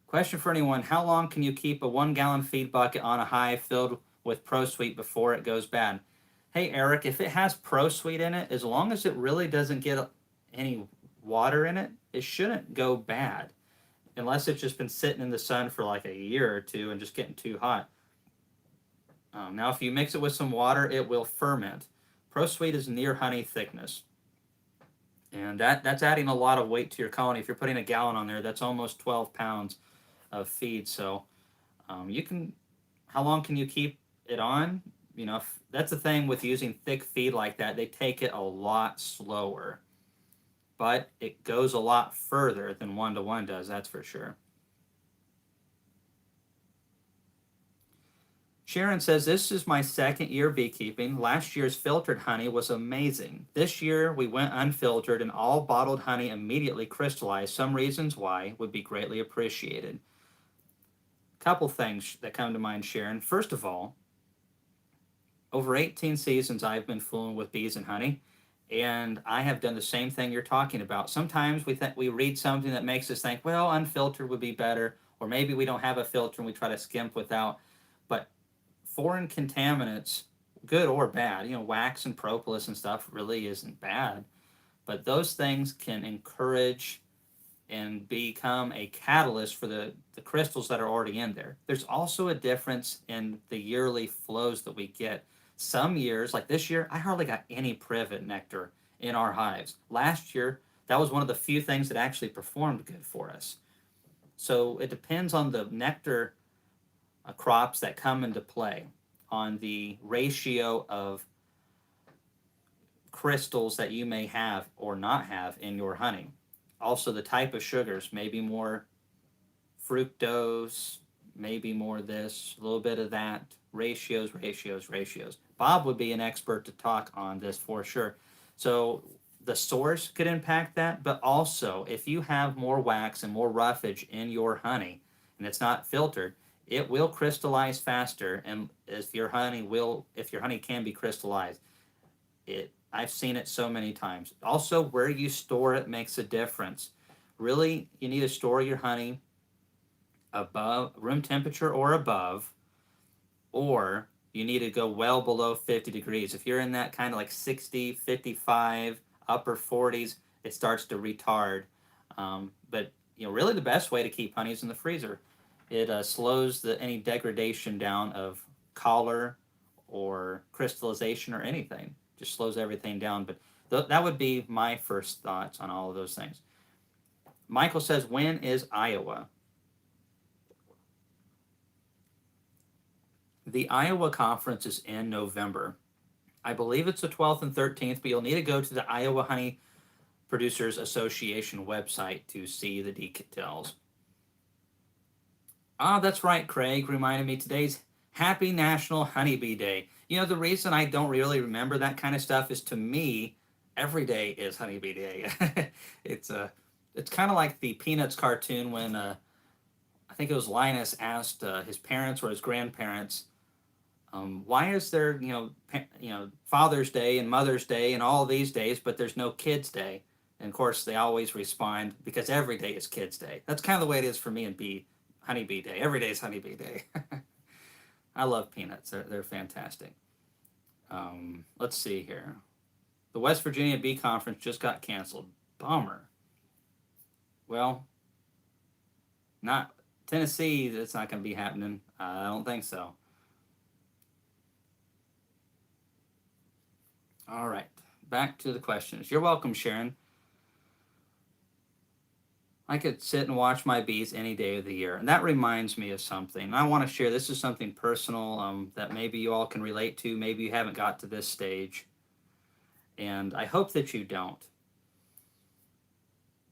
Question for anyone, how long can you keep a 1 gallon feed bucket on a hive filled with ProSweet before it goes bad? Hey, Eric, if it has ProSweet in it, as long as it really doesn't get any water in it, it shouldn't go bad. Unless it's just been sitting in the sun for like a year or two and just getting too hot. Now, if you mix it with some water, it will ferment. ProSweet is near honey thickness. And that's adding a lot of weight to your colony. If you're putting a gallon on there, that's almost 12 pounds of feed. So how long can you keep it on? That's the thing with using thick feed like that. They take it a lot slower, but it goes a lot further than 1-to-1 does, that's for sure. Sharon says, this is my second year beekeeping. Last year's filtered honey was amazing. This year we went unfiltered and all bottled honey immediately crystallized. Some reasons why would be greatly appreciated. Couple things that come to mind, Sharon. First of all, over 18 seasons I've been fooling with bees and honey, and I have done the same thing you're talking about. Sometimes we read something that makes us think, well, unfiltered would be better, or maybe we don't have a filter and we try to skimp without. But foreign contaminants, good or bad, wax and propolis and stuff really isn't bad, but those things can encourage and become a catalyst for the crystals that are already in there. There's also a difference in the yearly flows that we get. Some years, like this year, I hardly got any privet nectar in our hives. Last year, that was one of the few things that actually performed good for us. So it depends on the nectar crops that come into play, on the ratio of crystals that you may have or not have in your honey. Also, the type of sugars, maybe more fructose, maybe more this, a little bit of that. Ratios. Bob would be an expert to talk on this for sure. So the source could impact that, but also if you have more wax and more roughage in your honey and it's not filtered, it will crystallize faster. And if your honey can be crystallized, I've seen it so many times. Also, where you store it makes a difference. Really, you need to store your honey above room temperature or above, or you need to go well below 50 degrees. If you're in that kind of like 60, 55, upper 40s, it starts to retard. But really the best way to keep honey is in the freezer. It slows any degradation down of color or crystallization or anything. Just slows everything down. But that would be my first thoughts on all of those things. Michael says, when is Iowa? The Iowa conference is in November. I believe it's the 12th and 13th, but you'll need to go to the Iowa Honey Producers Association website to see the details. Ah, that's right, Craig reminded me today's Happy National Honeybee Day. You know, the reason I don't really remember that kind of stuff is, to me, every day is Honeybee Day. it's it's kind of like the Peanuts cartoon when I think it was Linus asked his parents or his grandparents, why is there, Father's Day and Mother's Day and all these days, but there's no Kids Day? And of course, they always respond, because every day is Kids Day. That's kind of the way it is for me and Honeybee Day. Every day is Honeybee Day. I love peanuts. They're fantastic. Let's see here. The West Virginia Bee Conference just got canceled. Bummer. Well, not Tennessee. It's not going to be happening. I don't think so. All right. Back to the questions. You're welcome, Sharon. I could sit and watch my bees any day of the year. And that reminds me of something. I want to share, this is something personal that maybe you all can relate to. Maybe you haven't got to this stage. And I hope that you don't.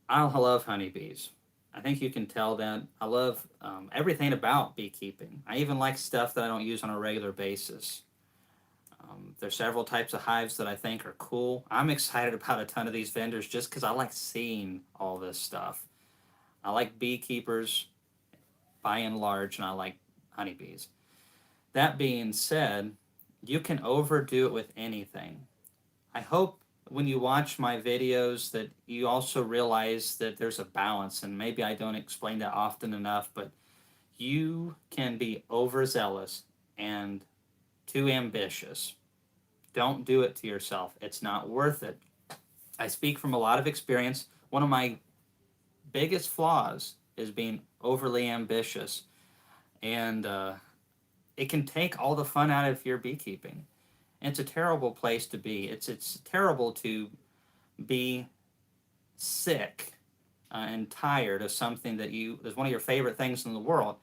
I love honeybees. I think you can tell that. I love everything about beekeeping. I even like stuff that I don't use on a regular basis. There's several types of hives that I think are cool. I'm excited about a ton of these vendors just because I like seeing all this stuff. I like beekeepers by and large, and I like honeybees. That being said, you can overdo it with anything. I hope when you watch my videos that you also realize that there's a balance, and maybe I don't explain that often enough, but you can be overzealous and too ambitious. Don't do it to yourself. It's not worth it. I speak from a lot of experience. One of my biggest flaws is being overly ambitious, and it can take all the fun out of your beekeeping. It's a terrible place to be. It's terrible to be sick and tired of something that is one of your favorite things in the world,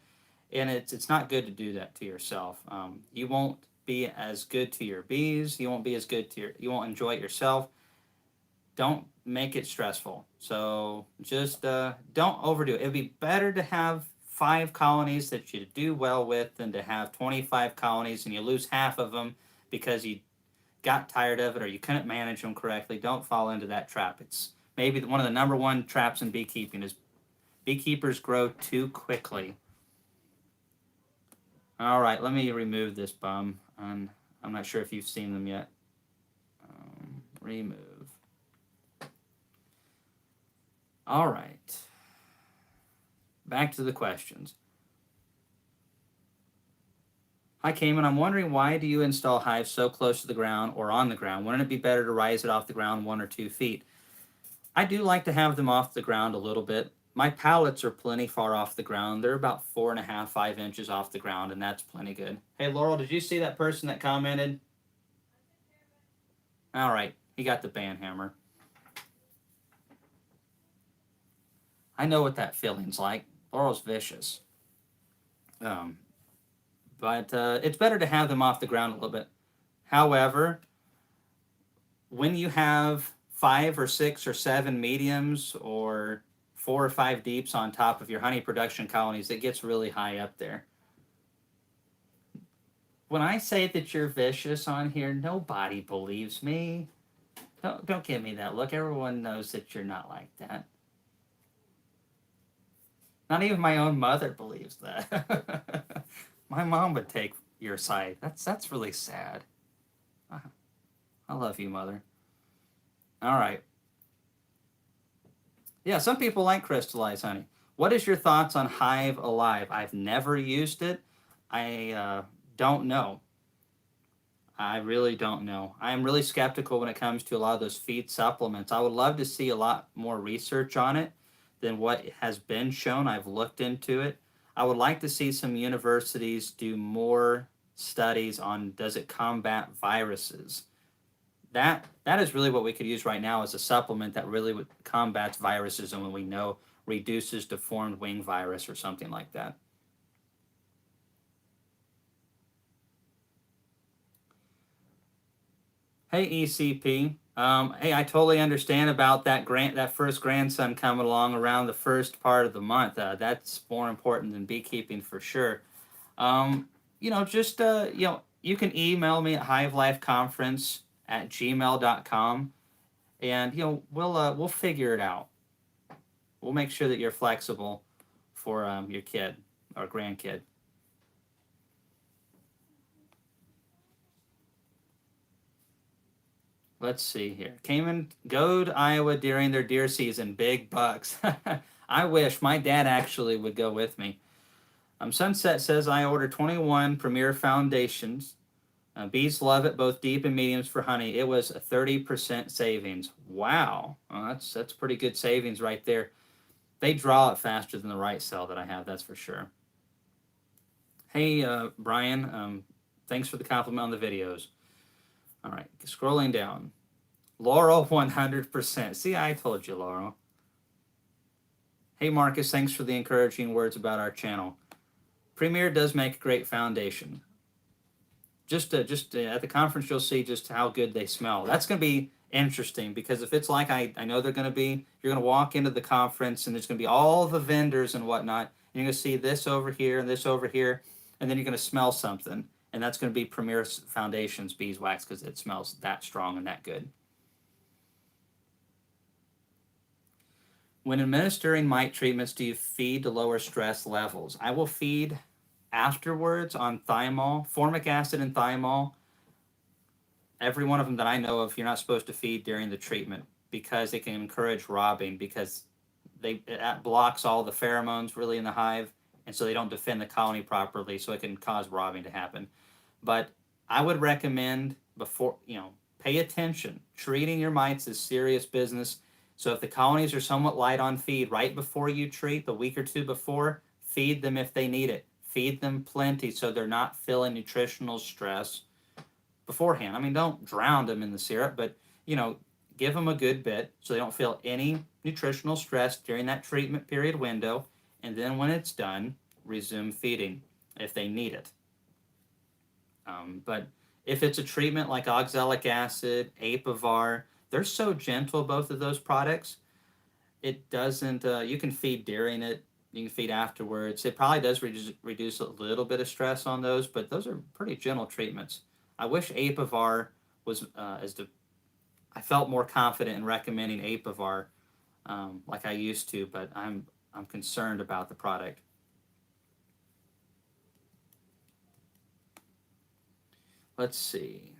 and it's not good to do that to yourself. You won't be as good to your bees. You won't be as good to you won't enjoy it yourself. Don't make it stressful. So just don't overdo it. It'd be better to have 5 colonies that you do well with than to have 25 colonies and you lose half of them because you got tired of it or you couldn't manage them correctly. Don't fall into that trap. It's maybe one of the number one traps in beekeeping is beekeepers grow too quickly. All right, let me remove this bum. I'm not sure if you've seen them yet. Remove. All right. Back to the questions. Hi, Kamon. I'm wondering, why do you install hives so close to the ground or on the ground? Wouldn't it be better to rise it off the ground 1 or 2 feet? I do like to have them off the ground a little bit. My pallets are plenty far off the ground. They're about 4.5, 5 inches off the ground, and that's plenty good. Hey, Laurel, did you see that person that commented? All right, he got the band hammer. I know what that feeling's like. Laurel's vicious. But it's better to have them off the ground a little bit. However, when you have 5 or 6 or 7 mediums or 4 or 5 deeps on top of your honey production colonies, it gets really high up there. When I say that you're vicious on here, nobody believes me. Don't give me that look. Everyone knows that you're not like that. Not even my own mother believes that. My mom would take your side. That's really sad. I love you, Mother. All right. Yeah, some people like crystallized honey. What is your thoughts on Hive Alive? I've never used it. I don't know. I really don't know. I'm really skeptical when it comes to a lot of those feed supplements. I would love to see a lot more research on it than what has been shown. I've looked into it. I would like to see some universities do more studies on, does it combat viruses? That is really what we could use right now as a supplement that really combats viruses, and when we know reduces deformed wing virus or something like that. Hey ECP. Hey, I totally understand about that first grandson coming along around the first part of the month. That's more important than beekeeping for sure. Um, just you can email me at hivelifeconference@gmail.com, and we'll figure it out. We'll make sure that you're flexible for your kid or grandkid. Let's see here. Kamon, go to Iowa during their deer season. Big bucks. I wish my dad actually would go with me. Sunset says I ordered 21 Premier Foundations. Bees love it, both deep and mediums for honey. It was a 30% savings. Wow, that's pretty good savings right there. They draw it faster than the right cell that I have, that's for sure. Hey, Brian, thanks for the compliment on the videos. All right, scrolling down. Laurel 100%. See, I told you, Laurel. Hey, Marcus, thanks for the encouraging words about our channel. Premier does make a great foundation. Just at the conference, you'll see just how good they smell. That's going to be interesting because if it's like I know they're going to be, you're going to walk into the conference and there's going to be all the vendors and whatnot. And you're going to see this over here and this over here, and then you're going to smell something. And that's going to be Premier Foundations beeswax because it smells that strong and that good. When administering mite treatments, do you feed to lower stress levels? I will feed afterwards on thiamol, formic acid and thiamol. Every one of them that I know of, you're not supposed to feed during the treatment because it can encourage robbing because it blocks all the pheromones really in the hive, and so they don't defend the colony properly, so it can cause robbing to happen. But I would recommend before, pay attention. Treating your mites is serious business. So if the colonies are somewhat light on feed right before you treat, the week or two before, feed them if they need it. Feed them plenty so they're not feeling nutritional stress beforehand. I mean, don't drown them in the syrup, but, give them a good bit so they don't feel any nutritional stress during that treatment period window. And then when it's done, resume feeding if they need it. But if it's a treatment like oxalic acid, Apivar, they're so gentle, both of those products. It doesn't, you can feed during it, you can feed afterwards. It probably does reduce a little bit of stress on those, but those are pretty gentle treatments. I wish Apivar was, I felt more confident in recommending Apivar like I used to, but I'm concerned about the product. Let's see.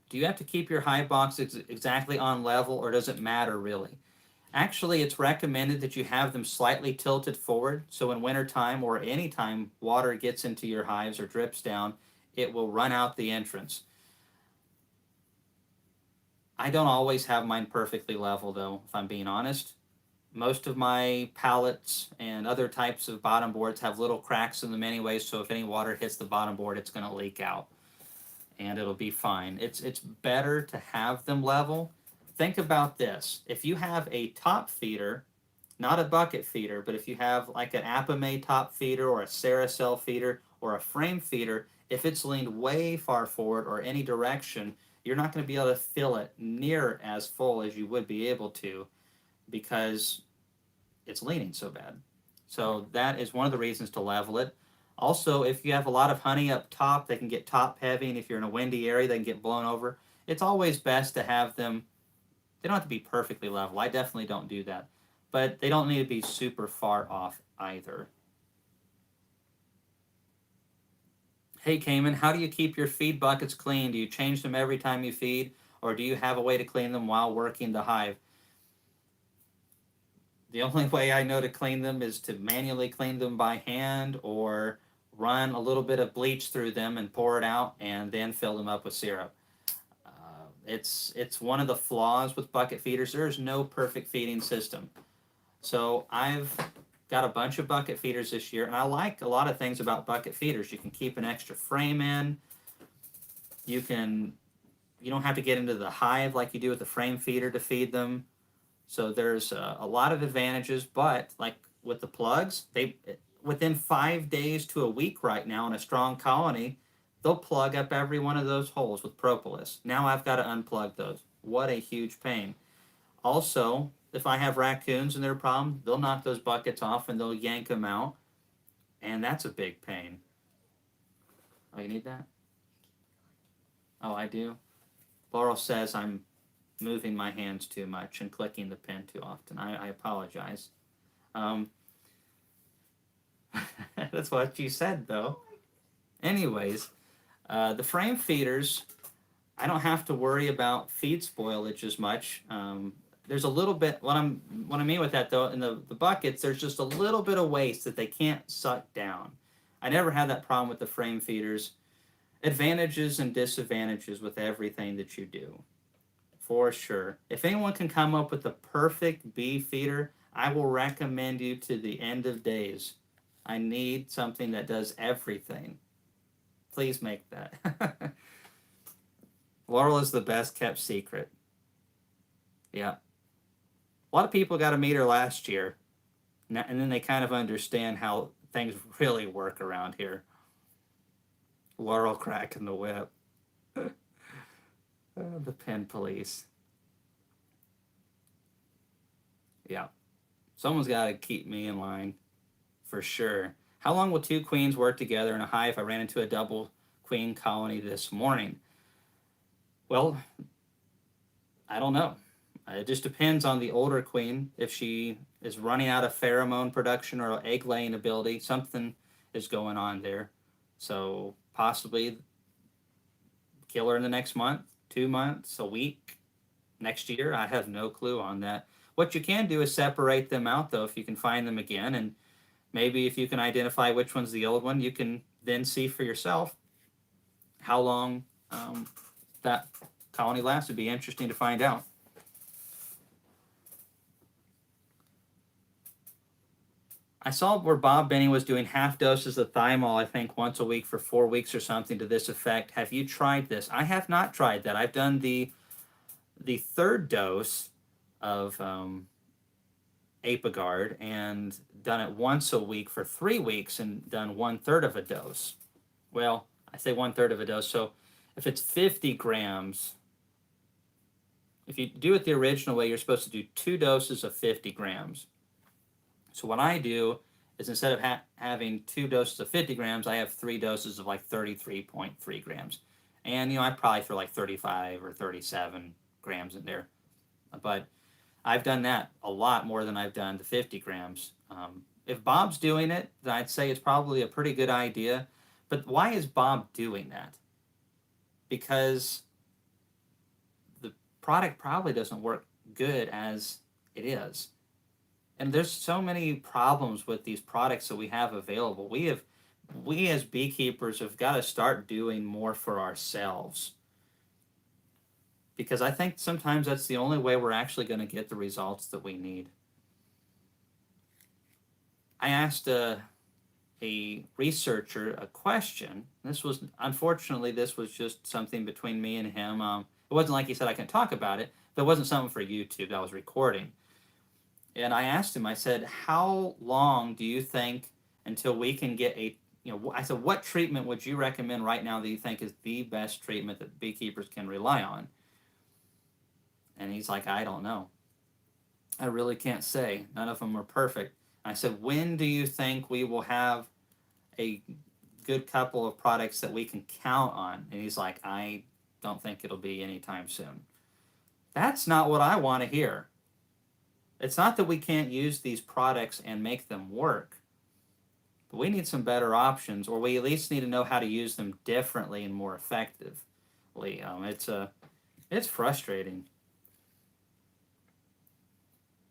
Do you have to keep your hive box exactly on level, or does it matter really? Actually, it's recommended that you have them slightly tilted forward, so in wintertime or any time water gets into your hives or drips down, it will run out the entrance. I don't always have mine perfectly level, though, if I'm being honest. Most of my pallets and other types of bottom boards have little cracks in them anyway, so if any water hits the bottom board, it's going to leak out. And it'll be fine. It's better to have them level. Think about this. If you have a top feeder, not a bucket feeder, but if you have like an Apame top feeder or a Saracel feeder or a frame feeder, if it's leaned way far forward or any direction, you're not going to be able to fill it near as full as you would be able to because it's leaning so bad. So that is one of the reasons to level it. Also, if you have a lot of honey up top, they can get top heavy, and if you're in a windy area, they can get blown over. It's always best to have them, they don't have to be perfectly level. I definitely don't do that. But they don't need to be super far off either. Hey, Kamon, how do you keep your feed buckets clean? Do you change them every time you feed, or do you have a way to clean them while working the hive? The only way I know to clean them is to manually clean them by hand or run a little bit of bleach through them and pour it out and then fill them up with syrup. It's one of the flaws with bucket feeders. There's no perfect feeding system. So I've got a bunch of bucket feeders this year, and I like a lot of things about bucket feeders. You can keep an extra frame in. You don't have to get into the hive like you do with the frame feeder to feed them. So there's a lot of advantages, but like with the plugs, within 5 days to a week right now in a strong colony, they'll plug up every one of those holes with propolis. Now I've got to unplug those. What a huge pain. Also, if I have raccoons and they're a problem, they'll knock those buckets off and they'll yank them out. And that's a big pain. Oh, you need that? Oh, I do? Laurel says I'm moving my hands too much and clicking the pen too often. I apologize. That's what you said, though. Anyways, the frame feeders, I don't have to worry about feed spoilage as much. There's a little bit, what I mean with that, though, in the buckets, there's just a little bit of waste that they can't suck down. I never had that problem with the frame feeders. Advantages and disadvantages with everything that you do, for sure. If anyone can come up with the perfect bee feeder, I will recommend you to the end of days. I need something that does everything. Please make that. Laurel is the best kept secret. Yeah. A lot of people got to meet her last year, and then they kind of understand how things really work around here. Laurel cracking the whip. The pen police. Yeah. Someone's got to keep me in line, for sure. How long will two queens work together in a hive? I ran into a double queen colony this morning. Well, I don't know. It just depends on the older queen. If she is running out of pheromone production or egg laying ability, something is going on there. So possibly kill her in the next month, 2 months, a week, next year. I have no clue on that. What you can do is separate them out, though, if you can find them again. And maybe if you can identify which one's the old one, you can then see for yourself how long that colony lasts. Would be interesting to find out. I saw where Bob Benny was doing half doses of thymol, I think, once a week for 4 weeks or something to this effect. Have you tried this? I have not tried that. I've done the third dose of Apigard and done it once a week for 3 weeks and done 1/3 of a dose. Well, I say 1/3 of a dose. So if it's 50 grams, if you do it the original way, you're supposed to do 2 doses of 50 grams. So what I do is instead of having 2 doses of 50 grams, I have 3 doses of like 33.3 grams. And, I probably throw like 35 or 37 grams in there. But I've done that a lot more than I've done the 50 grams. If Bob's doing it, then I'd say it's probably a pretty good idea. But why is Bob doing that? Because the product probably doesn't work good as it is. And there's so many problems with these products that we have available. We as beekeepers have got to start doing more for ourselves. Because I think sometimes that's the only way we're actually going to get the results that we need. I asked a researcher a question. Unfortunately, this was just something between me and him. It wasn't like he said I can talk about it, but it wasn't something for YouTube that I was recording. And I asked him, I said, how long do you think until we can get I said, what treatment would you recommend right now that you think is the best treatment that beekeepers can rely on? And he's like, I don't know. I really can't say. None of them are perfect. And I said, when do you think we will have a good couple of products that we can count on? And he's like, I don't think it'll be anytime soon. That's not what I want to hear. It's not that we can't use these products and make them work, but we need some better options, or we at least need to know how to use them differently and more effectively. It's frustrating.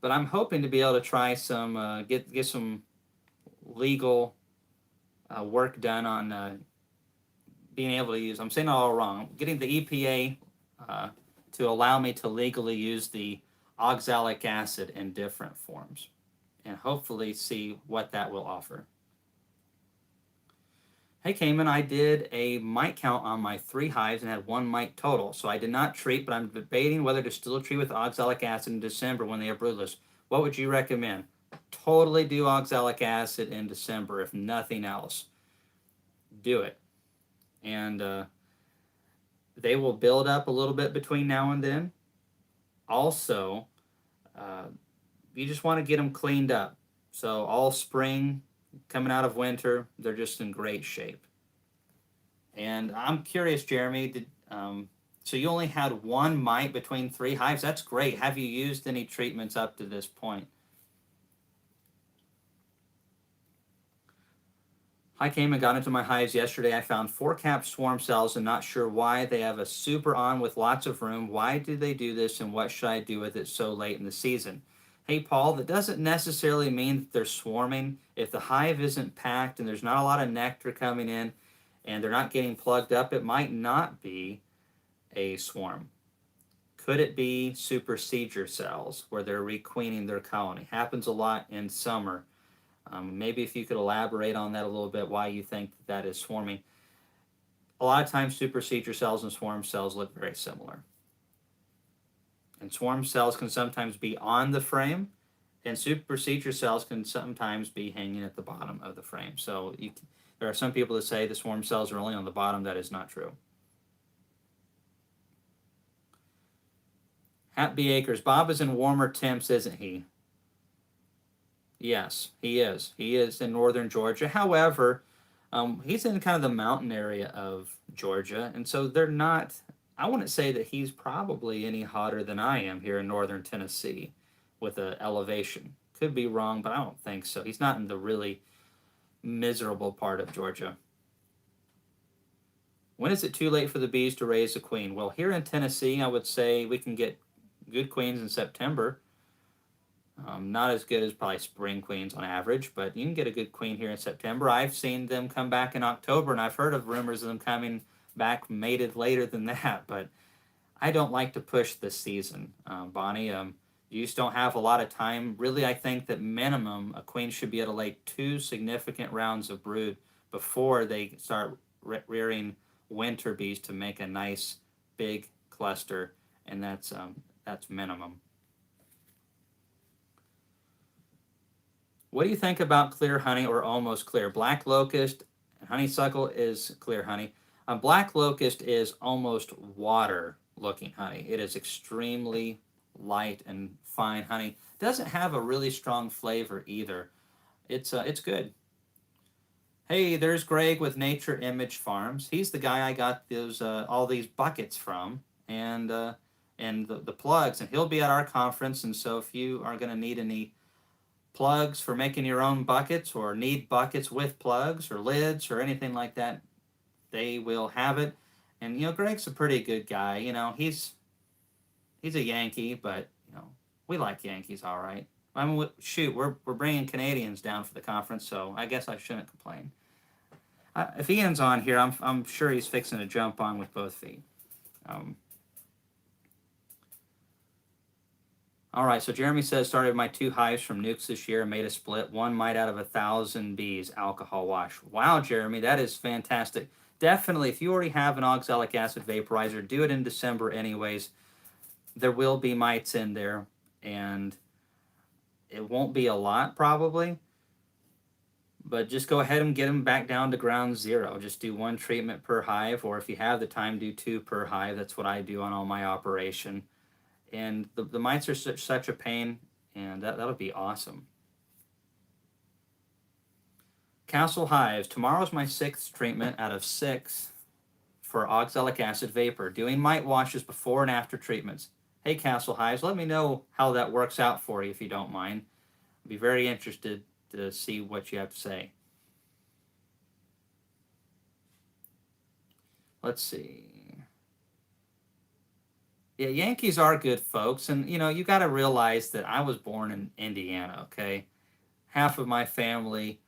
But I'm hoping to be able to try some, get some legal work done on being able to use, I'm saying it all wrong, getting the EPA to allow me to legally use the oxalic acid in different forms, and hopefully see what that will offer. Hey Kamon, I did a mite count on my 3 hives and had 1 mite total. So I did not treat, but I'm debating whether to still treat with oxalic acid in December when they are broodless. What would you recommend? Totally do oxalic acid in December, if nothing else. Do it. and they will build up a little bit between now and then. Also, uh, you just want to get them cleaned up. So all spring, coming out of winter, they're just in great shape. And I'm curious, Jeremy, so you only had one mite between 3 hives? That's great. Have you used any treatments up to this point? I came and got into my hives yesterday. I found 4 capped swarm cells and not sure why. They have a super on with lots of room. Why do they do this, and what should I do with it so late in the season? Hey, Paul, that doesn't necessarily mean that they're swarming. If the hive isn't packed and there's not a lot of nectar coming in and they're not getting plugged up, it might not be a swarm. Could it be supersedure cells where they're requeening their colony? Happens a lot in summer. Maybe if you could elaborate on that a little bit, why you think that is swarming. A lot of times supersedure cells and swarm cells look very similar. And swarm cells can sometimes be on the frame, and supersedure cells can sometimes be hanging at the bottom of the frame. So there are some people that say the swarm cells are only on the bottom. That is not true. Happy Acres. Bob is in warmer temps, isn't he? Yes, he is. He is in northern Georgia. However, he's in kind of the mountain area of Georgia, and so they're not. I wouldn't say that he's probably any hotter than I am here in northern Tennessee with the elevation. Could be wrong, but I don't think so. He's not in the really miserable part of Georgia. When is it too late for the bees to raise a queen? Well, here in Tennessee, I would say we can get good queens in September. Not as good as probably spring queens on average, but you can get a good queen here in September. I've seen them come back in October, and I've heard of rumors of them coming back mated later than that, but I don't like to push this season, Bonnie. You just don't have a lot of time. Really, I think that minimum a queen should be able to lay 2 significant rounds of brood before they start rearing winter bees to make a nice big cluster, and that's minimum. What do you think about clear honey or almost clear? Black locust and honeysuckle is clear honey. Black locust is almost water looking honey. It is extremely light and fine honey. Doesn't have a really strong flavor either. It's good. Hey, there's Greg with Nature Image Farms. He's the guy I got those all these buckets from, and the plugs, and he'll be at our conference. And so if you are going to need any plugs for making your own buckets, or need buckets with plugs or lids or anything like that, they will have it. And Greg's a pretty good guy. He's a Yankee, but we like Yankees, all right. I mean, shoot, we're bringing Canadians down for the conference, so I guess I shouldn't complain. If Ian's on here, I'm sure he's fixing to jump on with both feet. All right, so Jeremy says, started my 2 hives from nukes this year and made a split. 1 mite out of 1,000 bees, alcohol wash. Wow, Jeremy, that is fantastic. Definitely, if you already have an oxalic acid vaporizer, do it in December anyways. There will be mites in there, and it won't be a lot probably, but just go ahead and get them back down to ground zero. Just do 1 treatment per hive, or if you have the time, do 2 per hive. That's what I do on all my operation. And the mites are such a pain, and that'll be awesome. Castle Hives. Tomorrow's my 6th treatment out of 6 for oxalic acid vapor. Doing mite washes before and after treatments. Hey, Castle Hives, let me know how that works out for you if you don't mind. I'd be very interested to see what you have to say. Let's see. Yeah, Yankees are good folks, and you got to realize that I was born in Indiana, okay? Half of my family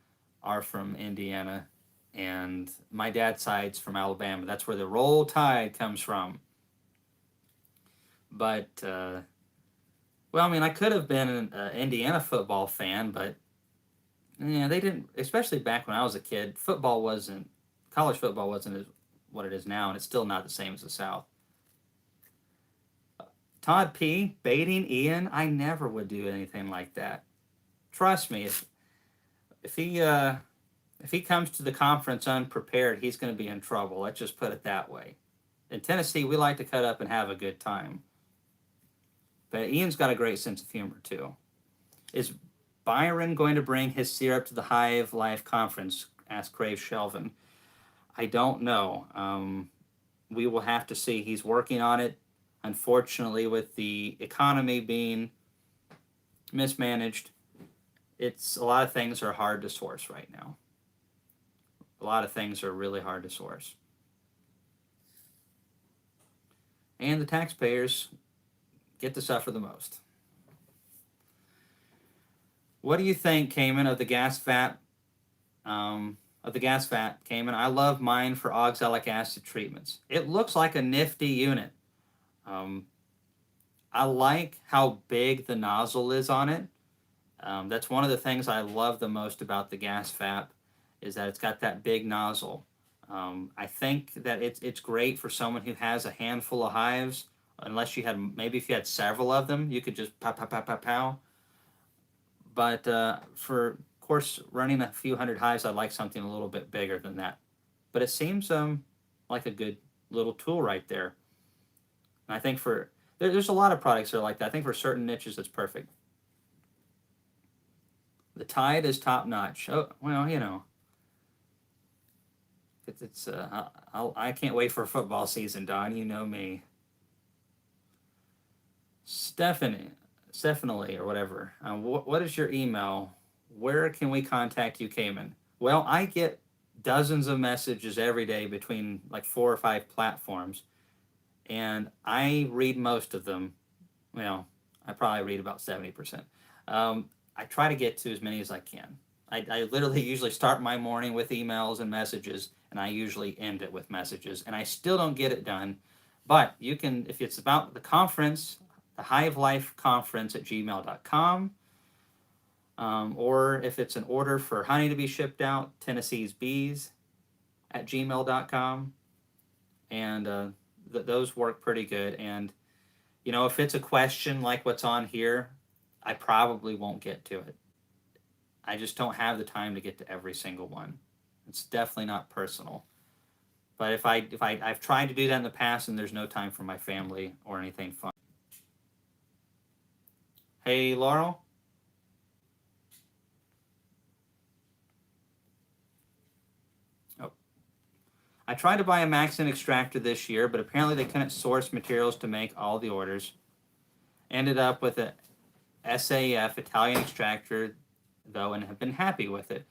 are from Indiana, and my dad's side's from Alabama. That's where the Roll Tide comes from. But, well, I mean, I could have been an Indiana football fan, but they didn't, especially back when I was a kid, college football wasn't what it is now, and it's still not the same as the South. Todd P, baiting Ian, I never would do anything like that. Trust me, if if he comes to the conference unprepared, he's going to be in trouble. Let's just put it that way. In Tennessee, we like to cut up and have a good time. But Ian's got a great sense of humor, too. Is Byron going to bring his syrup to the Hive Life Conference? Asked Crave Shelvin. I don't know. We will have to see. He's working on it. Unfortunately, with the economy being mismanaged, a lot of things are hard to source right now. A lot of things are really hard to source. And the taxpayers get to suffer the most. What do you think, Kamon, of the gas vat? Kamon, I love mine for oxalic acid treatments. It looks like a nifty unit. I like how big the nozzle is on it. That's one of the things I love the most about the gas vat, is that it's got that big nozzle. I think that it's great for someone who has a handful of hives. Unless you had, maybe if you had several of them, you could just pow, pow, pow, pow, pow. But for, of course, running a few hundred hives, I'd like something a little bit bigger than that. But it seems like a good little tool right there. And I think there's a lot of products that are like that. I think for certain niches, it's perfect. The Tide is top notch. Oh, well, you know. I can't wait for football season, Don. You know me. Stephanie, or whatever. What is your email? Where can we contact you, Kamon? Well, I get dozens of messages every day between like 4 or 5 platforms, and I read most of them. Well, I probably read about 70%. I try to get to as many as I can. I literally usually start my morning with emails and messages, and I usually end it with messages, and I still don't get it done. But you can, if it's about the conference, the Hive Life Conference at gmail.com, or if it's an order for honey to be shipped out, Tennessee's Bees at gmail.com, and those work pretty good. And, you know, if it's a question like what's on here, I probably won't get to it. I just don't have the time to get to every single one. It's definitely not personal. But if I've tried to do that in the past, and there's no time for my family or anything fun. Hey, Laurel. Oh. I tried to buy a Maxin extractor this year, but apparently they couldn't source materials to make all the orders. Ended up with a SAF Italian extractor, though, and have been happy with it.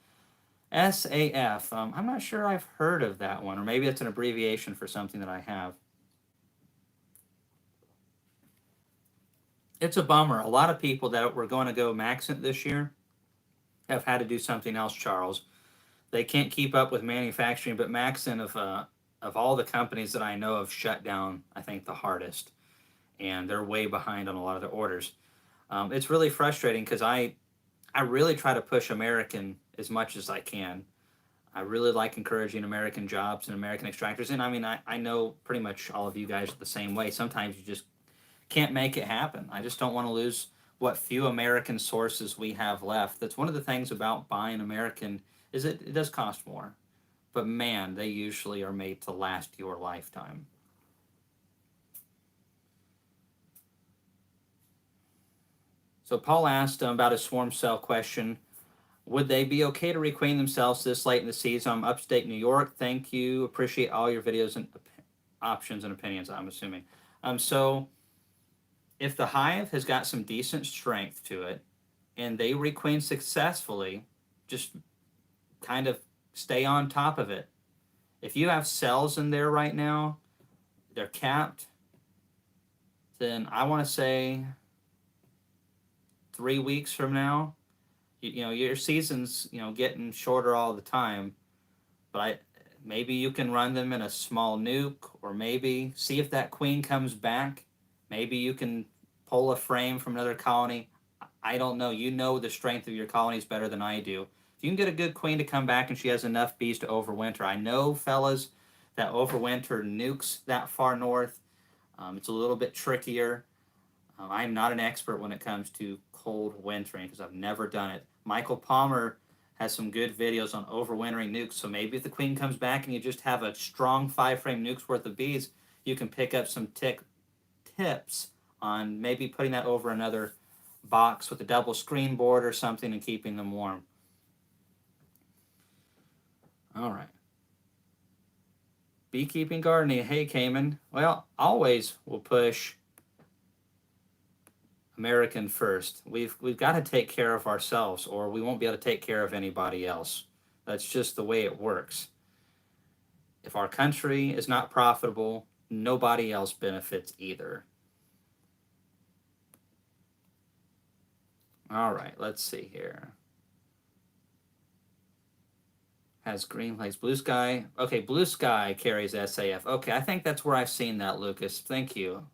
SAF, I'm not sure I've heard of that one, or maybe it's an abbreviation for something that I have. It's a bummer. A lot of people that were going to go Maxent this year have had to do something else, Charles. They can't keep up with manufacturing, but Maxent, of all the companies that I know, have shut down, I think, the hardest, and they're way behind on a lot of their orders. It's really frustrating because I really try to push American as much as I can. I really like encouraging American jobs and American extractors. And I mean, I know pretty much all of you guys are the same way. Sometimes you just can't make it happen. I just don't want to lose what few American sources we have left. That's one of the things about buying American, is it does cost more. But man, they usually are made to last your lifetime. So Paul asked about a swarm cell question. Would they be okay to requeen themselves this late in the season? I'm upstate New York. Thank you. Appreciate all your videos and options and opinions, I'm assuming. So if the hive has got some decent strength to it and they requeen successfully, just kind of stay on top of it. If you have cells in there right now, they're capped, then I want to say 3 weeks from now, you know, your season's, you know, getting shorter all the time, but maybe you can run them in a small nuke, or maybe see if that queen comes back. Maybe you can pull a frame from another colony. I don't know. You know the strength of your colonies better than I do. If you can get a good queen to come back and she has enough bees to overwinter. I know, fellas, that overwinter nukes that far north. It's a little bit trickier. I'm not an expert when it comes to cold wintering because I've never done it. Michael Palmer has some good videos on overwintering nukes. So maybe if the queen comes back and you just have a strong 5-frame nukes worth of bees, you can pick up some tips on maybe putting that over another box with a double screen board or something and keeping them warm. All right. Beekeeping, gardening. Hey, Kamon. Well, always will push American first. We've got to take care of ourselves, or we won't be able to take care of anybody else. That's just the way it works. If our country is not profitable, nobody else benefits either. All right, let's see here. Has green lights, blue sky. Okay, blue sky carries SAF. Okay, I think that's where I've seen that, Lucas. Thank you.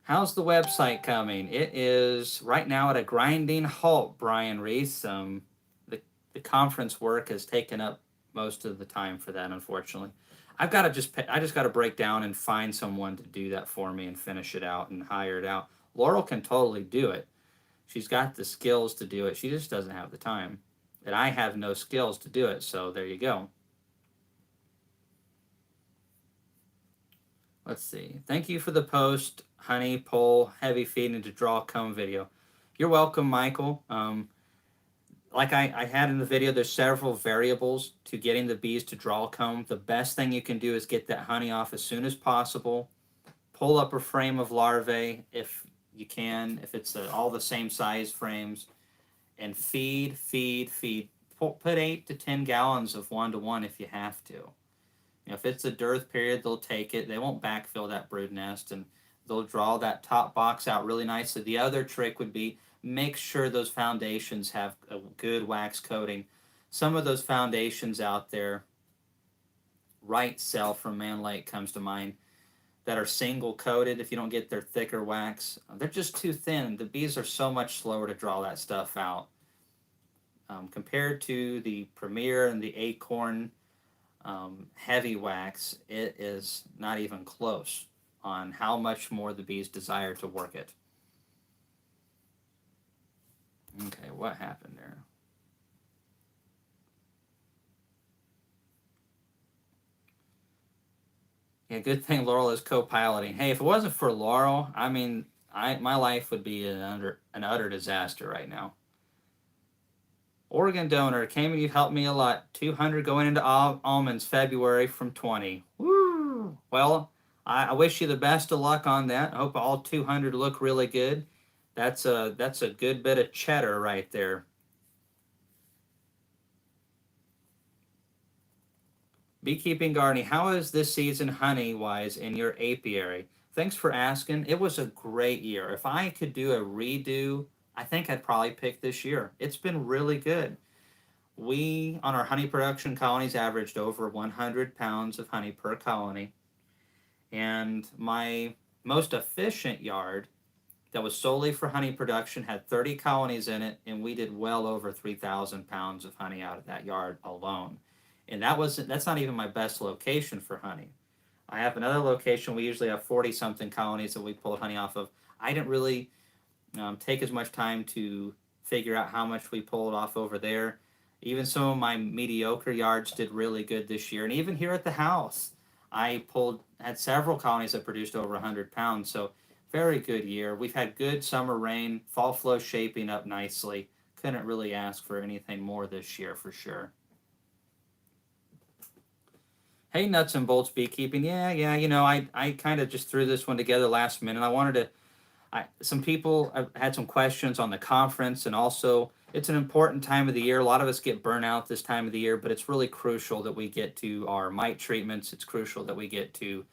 How's the website coming? It is right now at a grinding halt, Brian Reese. The conference work has taken up most of the time for that, unfortunately. I just got to break down and find someone to do that for me and finish it out and hire it out. Laurel can totally do it. She's got the skills to do it. She just doesn't have the time. And I have no skills to do it, so there you go. Let's see. Thank you for the post, honey, pole, heavy feeding to draw comb video. You're welcome, Michael. Like I had in the video, there's several variables to getting the bees to draw comb. The best thing you can do is get that honey off as soon as possible. Pull up a frame of larvae if you can, if it's all the same size frames, and feed. Put 8 to 10 gallons of 1-to-1 if you have to. You know, if it's a dearth period, they'll take it. They won't backfill that brood nest, and they'll draw that top box out really nicely. The other trick would be make sure those foundations have a good wax coating. Some of those foundations out there, Right Cell from Man Lake comes to mind, that are single coated. If you don't get their thicker wax, they're just too thin. The bees are so much slower to draw that stuff out. Compared to the Premier and the Acorn heavy wax, it is not even close on how much more the bees desire to work it. Okay, what happened there? Yeah, good thing Laurel is co-piloting. Hey, if it wasn't for Laurel, I mean, my life would be an utter disaster right now. Oregon donor, Kamon, you've helped me a lot. 200 going into almonds February from 20. Woo! Well, I wish you the best of luck on that. I hope all 200 look really good. That's a good bit of cheddar right there. Beekeeping, gardening, how is this season honey-wise in your apiary? Thanks for asking. It was a great year. If I could do a redo, I think I'd probably pick this year. It's been really good. We, on our honey production colonies, averaged over 100 pounds of honey per colony. And my most efficient yard that was solely for honey production had 30 colonies in it, and we did well over 3,000 pounds of honey out of that yard alone. And that's not even my best location for honey. I have another location. We usually have 40-something colonies that we pulled honey off of. I didn't really take as much time to figure out how much we pulled off over there. Even some of my mediocre yards did really good this year. And even here at the house, I had several colonies that produced over 100 pounds. So very good year. We've had good summer rain, fall flow shaping up nicely. Couldn't really ask for anything more this year for sure. Hey, Nuts and Bolts Beekeeping. Yeah, you know, I kind of just threw this one together last minute. I wanted to, some people had some questions on the conference, and also it's an important time of the year. A lot of us get burnt out this time of the year, but it's really crucial that we get to our mite treatments. It's crucial that we get to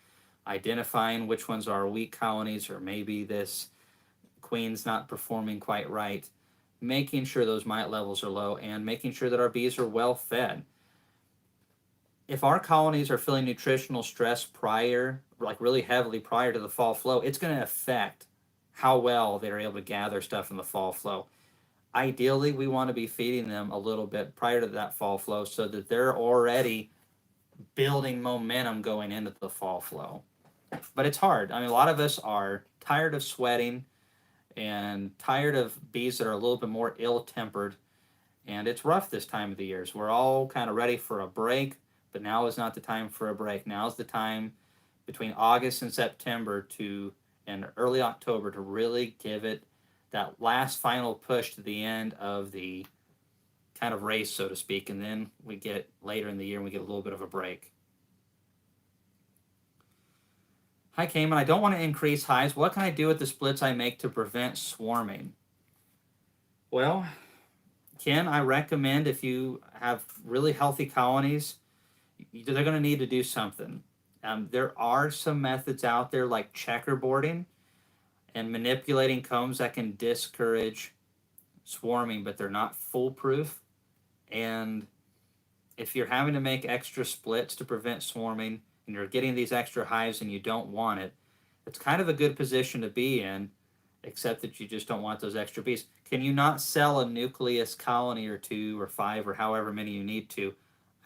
identifying which ones are weak colonies, or maybe this queen's not performing quite right. Making sure those mite levels are low, and making sure that our bees are well fed. If our colonies are feeling nutritional stress prior, like really heavily prior to the fall flow, it's going to affect how well they're able to gather stuff in the fall flow. Ideally, we want to be feeding them a little bit prior to that fall flow so that they're already building momentum going into the fall flow. But it's hard. I mean, a lot of us are tired of sweating. and tired of bees that are a little bit more ill-tempered. And it's rough this time of the year. So we're all kind of ready for a break, but now is not the time for a break. Now is the time between August and September and early October to really give it that last final push to the end of the kind of race, so to speak. And then we get later in the year and we get a little bit of a break. Hi, Kamon. I don't want to increase hives. What can I do with the splits I make to prevent swarming? Well, Ken, I recommend if you have really healthy colonies, they're going to need to do something. There are some methods out there like checkerboarding and manipulating combs that can discourage swarming, but they're not foolproof. And if you're having to make extra splits to prevent swarming and you're getting these extra hives and you don't want it, it's kind of a good position to be in, except that you just don't want those extra bees. Can you not sell a nucleus colony or 2 or 5 or however many you need to?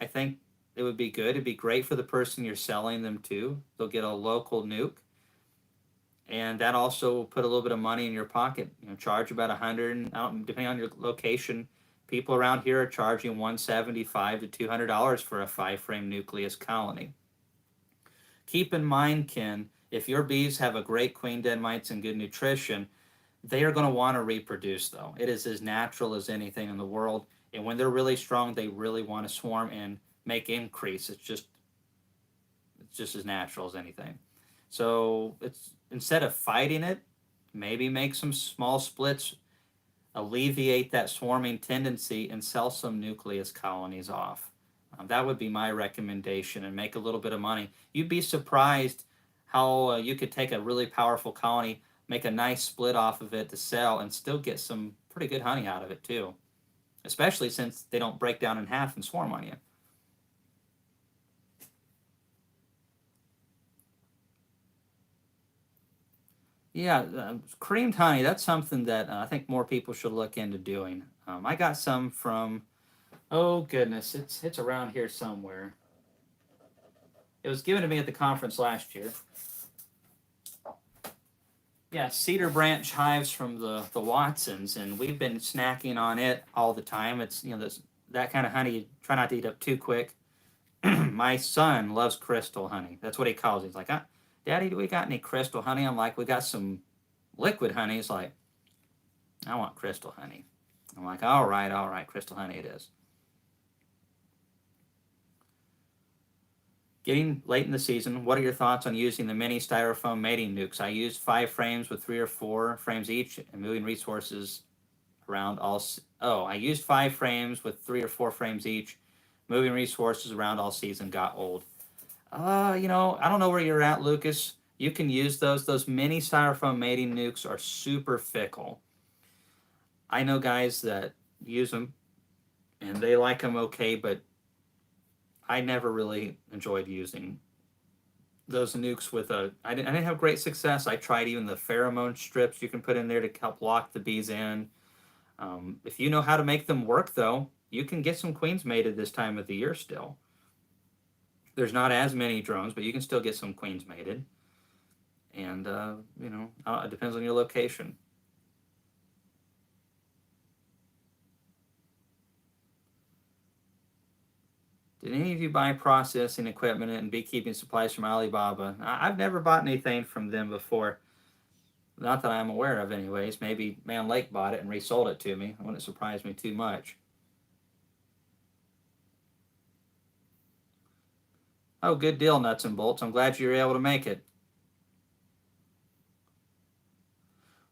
I think it would be good. It'd be great for the person you're selling them to. They'll get a local nuke. And that also will put a little bit of money in your pocket. Charge about $100, depending on your location. People around here are charging $175 to $200 for a 5-frame nucleus colony. Keep in mind, Ken, if your bees have a great queen dead mites and good nutrition, they are going to want to reproduce, though. It is as natural as anything in the world. And when they're really strong, they really want to swarm and make increase. It's just as natural as anything. So instead of fighting it, maybe make some small splits, alleviate that swarming tendency, and sell some nucleus colonies off. That would be my recommendation, and make a little bit of money. You'd be surprised how you could take a really powerful colony, make a nice split off of it to sell, and still get some pretty good honey out of it too. Especially since they don't break down in half and swarm on you. Yeah, creamed honey, that's something that I think more people should look into doing. I got some from, oh goodness, it's around here somewhere. It was given to me at the conference last year. Yeah, cedar branch hives from the Watsons, and we've been snacking on it all the time. It's, that kind of honey you try not to eat up too quick. My son loves crystal honey. That's what he calls it. He's like, Daddy, do we got any crystal honey? I'm like, we got some liquid honey. He's like, I want crystal honey. I'm like, all right, crystal honey it is. Getting late in the season, what are your thoughts on using the mini styrofoam mating nukes? I used 5 frames with 3 or 4 frames each and moving resources around all... Oh, I used 5 frames with 3 or 4 frames each. Moving resources around all season got old. I don't know where you're at, Lucas. You can use those. Those mini styrofoam mating nukes are super fickle. I know guys that use them, and they like them okay, but I never really enjoyed using those nukes with I didn't have great success. I tried even the pheromone strips you can put in there to help lock the bees in. If you know how to make them work, though, you can get some queens mated this time of the year still. There's not as many drones, but you can still get some queens mated. And, it depends on your location. Did any of you buy processing equipment and beekeeping supplies from Alibaba? I've never bought anything from them before. Not that I'm aware of anyways. Maybe Man Lake bought it and resold it to me. It wouldn't surprise me too much. Oh, good deal, Nuts and Bolts. I'm glad you were able to make it.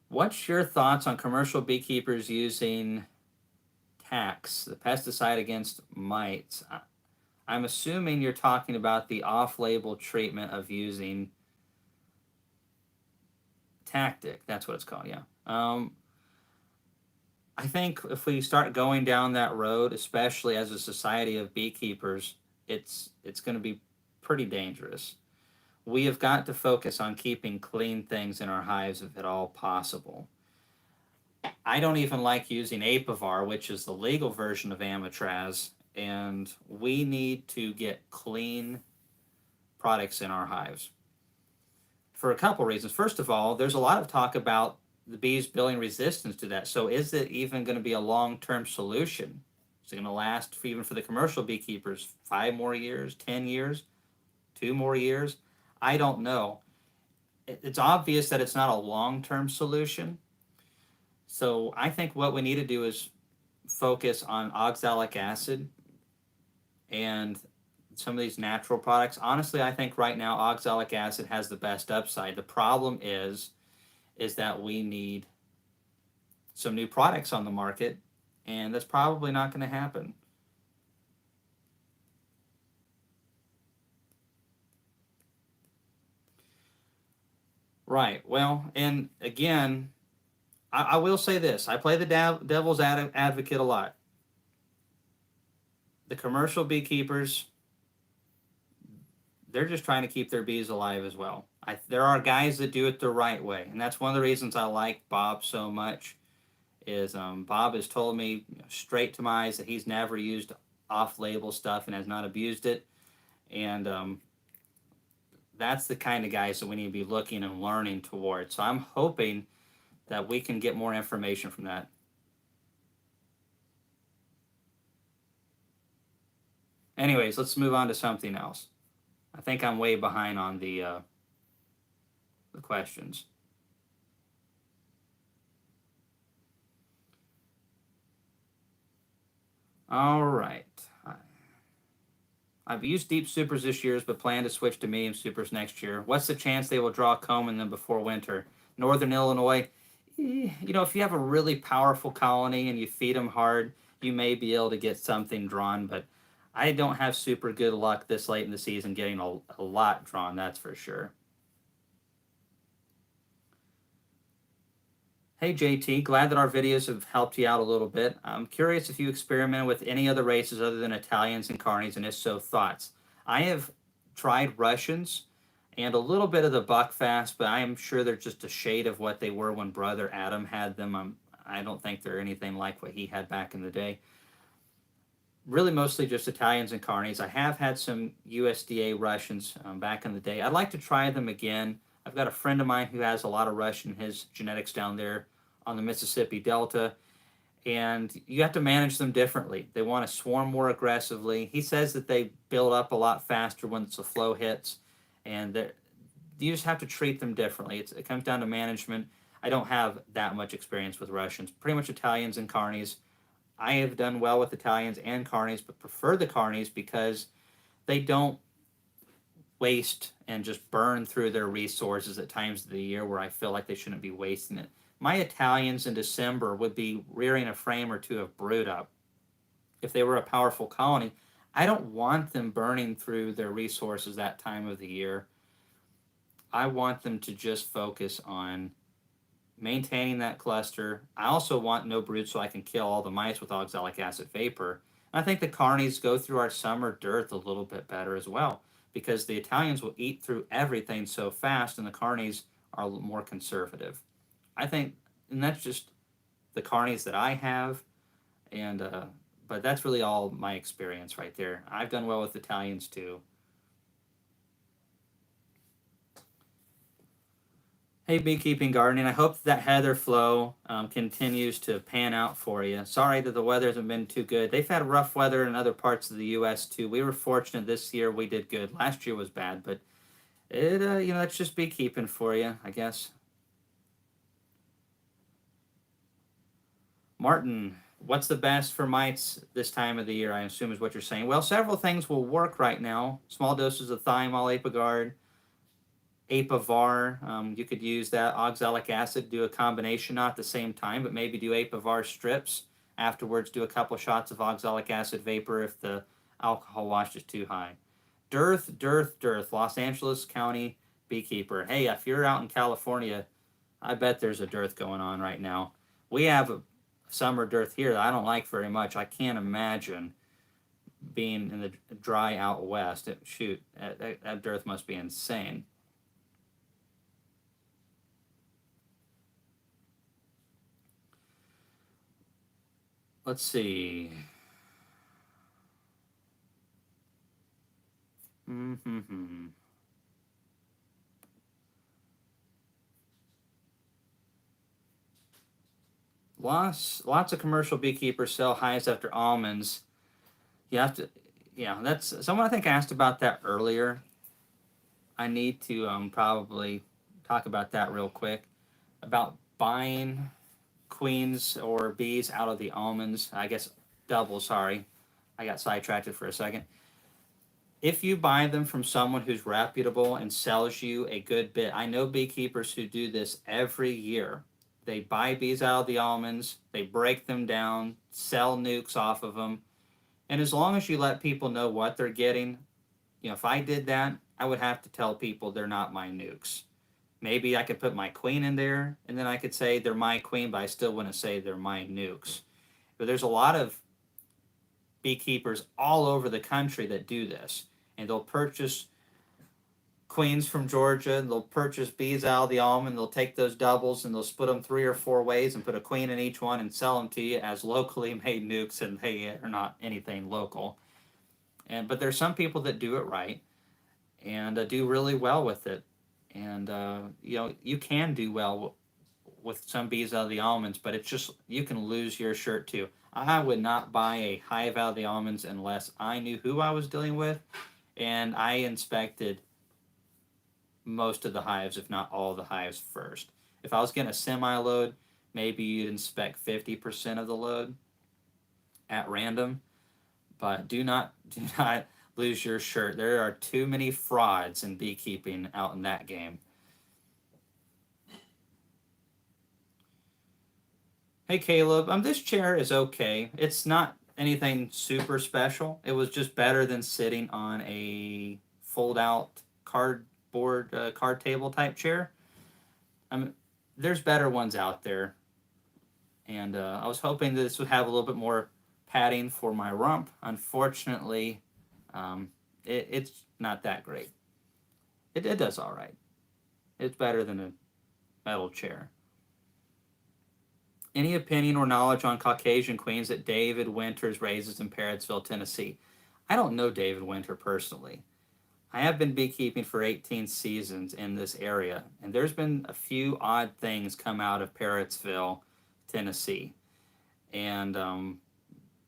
What's your thoughts on commercial beekeepers using Tax, the pesticide against mites? I'm assuming you're talking about the off-label treatment of using Tactic. That's what it's called, yeah. I think if we start going down that road, especially as a society of beekeepers, it's going to be pretty dangerous. We have got to focus on keeping clean things in our hives if at all possible. I don't even like using Apivar, which is the legal version of Amitraz, and we need to get clean products in our hives for a couple reasons. First of all, there's a lot of talk about the bees building resistance to that. So is it even going to be a long-term solution? Is it going to last even for the commercial beekeepers 5 more years, 10 years, 2 more years? I don't know. It's obvious that it's not a long-term solution. So I think what we need to do is focus on oxalic acid and some of these natural products. Honestly, I think right now oxalic acid has the best upside. The problem is that we need some new products on the market, and that's probably not going to happen. Right. Well, and again, I will say this. I play the devil's advocate a lot. The commercial beekeepers, they're just trying to keep their bees alive as well. There are guys that do it the right way, and that's one of the reasons I like Bob so much. Is Bob has told me straight to my eyes that he's never used off-label stuff and has not abused it, and that's the kind of guys that we need to be looking and learning towards. So I'm hoping that we can get more information from that. Anyways, let's move on to something else. I think I'm way behind on the questions. All right. I've used deep supers this year, but plan to switch to medium supers next year. What's the chance they will draw a comb in them before winter? Northern Illinois, you know, if you have a really powerful colony and you feed them hard, you may be able to get something drawn, but I don't have super good luck this late in the season getting a lot drawn, that's for sure. Hey JT, glad that our videos have helped you out a little bit. I'm curious if you experimented with any other races other than Italians and Carnies, and if so, thoughts. I have tried Russians and a little bit of the Buckfast, but I am sure they're just a shade of what they were when Brother Adam had them. I don't think they're anything like what he had back in the day. Really mostly just Italians and Carnies. I have had some USDA Russians back in the day. I'd like to try them again. I've got a friend of mine who has a lot of Russian in his genetics down there on the Mississippi Delta, and you have to manage them differently. They want to swarm more aggressively. He says that they build up a lot faster once the flow hits, and you just have to treat them differently. It comes down to management. I don't have that much experience with Russians. Pretty much Italians and Carnies. I have done well with Italians and Carnies, but prefer the Carnies because they don't waste and just burn through their resources at times of the year where I feel like they shouldn't be wasting it. My Italians in December would be rearing a frame or two of brood up. If they were a powerful colony, I don't want them burning through their resources that time of the year. I want them to just focus on maintaining that cluster. I also want no brood so I can kill all the mice with oxalic acid vapor. And I think the Carnies go through our summer dearth a little bit better as well, because the Italians will eat through everything so fast and the Carnies are more conservative. I think, and that's just the Carnies that I have, and but that's really all my experience right there. I've done well with Italians too. Hey, Beekeeping Gardening, I hope that heather flow continues to pan out for you. Sorry that the weather hasn't been too good. They've had rough weather in other parts of the U.S. too. We were fortunate this year. We did good. Last year was bad, but it you know, that's just beekeeping for you, I guess. Martin, what's the best for mites this time of the year, I assume is what you're saying. Well, several things will work right now. Small doses of thiamol, Apigard, Apivar, you could use that. Oxalic acid, do a combination, not at the same time, but maybe do Apivar strips. Afterwards, do a couple shots of oxalic acid vapor if the alcohol wash is too high. Dearth, dearth, dearth. Los Angeles County Beekeeper. Hey, if you're out in California, I bet there's a dearth going on right now. We have a summer dearth here that I don't like very much. I can't imagine being in the dry out west. Shoot, that dearth must be insane. Let's see. Mm-hmm. lots of commercial beekeepers sell hives after almonds. You have to, yeah, that's someone I think asked about that earlier. I need to probably talk about that real quick about buying queens or bees out of the almonds. I guess double. Sorry, I got sidetracked for a second. If you buy them from someone who's reputable and sells you a good bit, I know beekeepers who do this every year. They buy bees out of the almonds, they break them down, sell nukes off of them, and as long as you let people know what they're getting, if I did that, I would have to tell people they're not my nukes. Maybe I could put my queen in there, and then I could say they're my queen, but I still wouldn't say they're my nukes. But there's a lot of beekeepers all over the country that do this, and they'll purchase queens from Georgia, and they'll purchase bees out of the almond. They'll take those doubles and they'll split them 3 or 4 ways and put a queen in each one and sell them to you as locally made nukes, and they are not anything local. But there's some people that do it right and do really well with it. And you can do well with some bees out of the almonds, but it's just you can lose your shirt too. I would not buy a hive out of the almonds unless I knew who I was dealing with and I inspected most of the hives, if not all of the hives first. If I was getting a semi-load, maybe you'd inspect 50% of the load at random, but do not lose your shirt. There are too many frauds in beekeeping out in that game. Hey Caleb, this chair is okay. It's not anything super special. It was just better than sitting on a fold-out cardboard card table type chair. There's better ones out there, and I was hoping that this would have a little bit more padding for my rump. Unfortunately, it's not that great. It does all right. It's better than a metal chair. Any opinion or knowledge on Caucasian queens that David Winters raises in Parrotsville, Tennessee? I don't know David Winter personally. I have been beekeeping for 18 seasons in this area, and there's been a few odd things come out of Parrotsville, Tennessee. And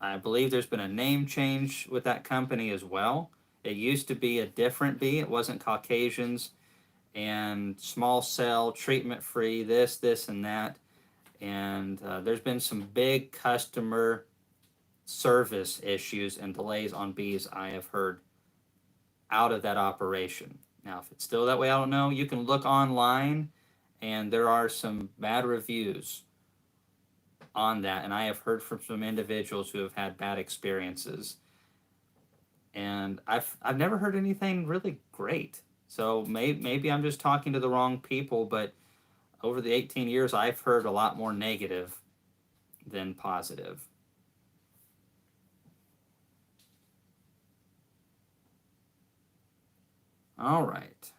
I believe there's been a name change with that company as well. It used to be a different bee. It wasn't Caucasians and small cell, treatment free, this, and that. And there's been some big customer service issues and delays on bees I have heard out of that operation. Now, if it's still that way, I don't know. You can look online, and there are some bad reviews on that, and I have heard from some individuals who have had bad experiences. And I've never heard anything really great. So maybe I'm just talking to the wrong people, but over the 18 years, I've heard a lot more negative than positive. All right.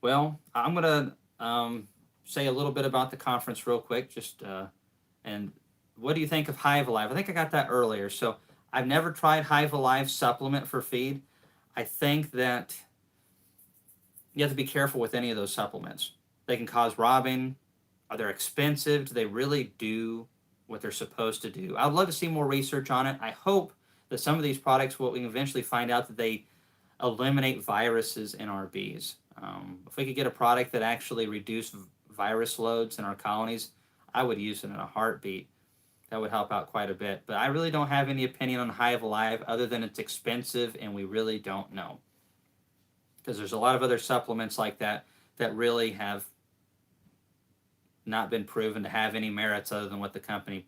Well, I'm going to say a little bit about the conference real quick. And what do you think of Hive Alive? I think I got that earlier. So I've never tried Hive Alive supplement for feed. I think that you have to be careful with any of those supplements. They can cause robbing. Are they expensive? Do they really do what they're supposed to do? I'd love to see more research on it. I hope that some of these products will eventually find out that they eliminate viruses in our bees. If we could get a product that actually reduced virus loads in our colonies, I would use it in a heartbeat. That would help out quite a bit. But I really don't have any opinion on Hive Alive other than it's expensive and we really don't know. Because there's a lot of other supplements like that that really have not been proven to have any merits other than what the company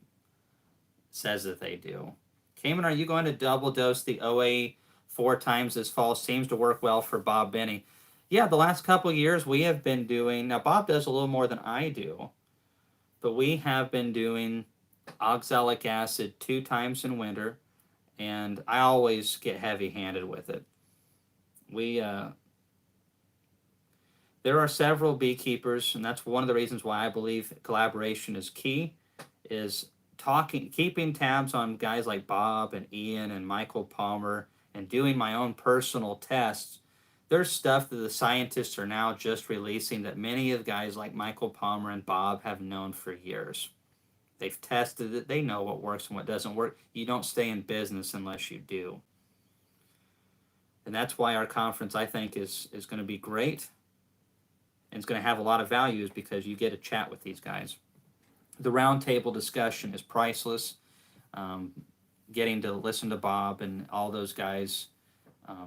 says that they do. Kamon, are you going to double dose the OA 4 times this fall? Seems to work well for Bob Benny. Yeah, the last couple years we have been doing, now Bob does a little more than I do, but we have been doing oxalic acid 2 times in winter, and I always get heavy-handed with it. There are several beekeepers, and that's one of the reasons why I believe collaboration is key, is keeping tabs on guys like Bob and Ian and Michael Palmer and doing my own personal tests there's stuff that the scientists are now just releasing that many of the guys like Michael Palmer and Bob have known for years. They've tested it. They know what works and what doesn't work. You don't stay in business unless you do. And that's why our conference, I think, is going to be great. And it's going to have a lot of values because you get a chat with these guys. The roundtable discussion is priceless. Getting to listen to Bob and all those guys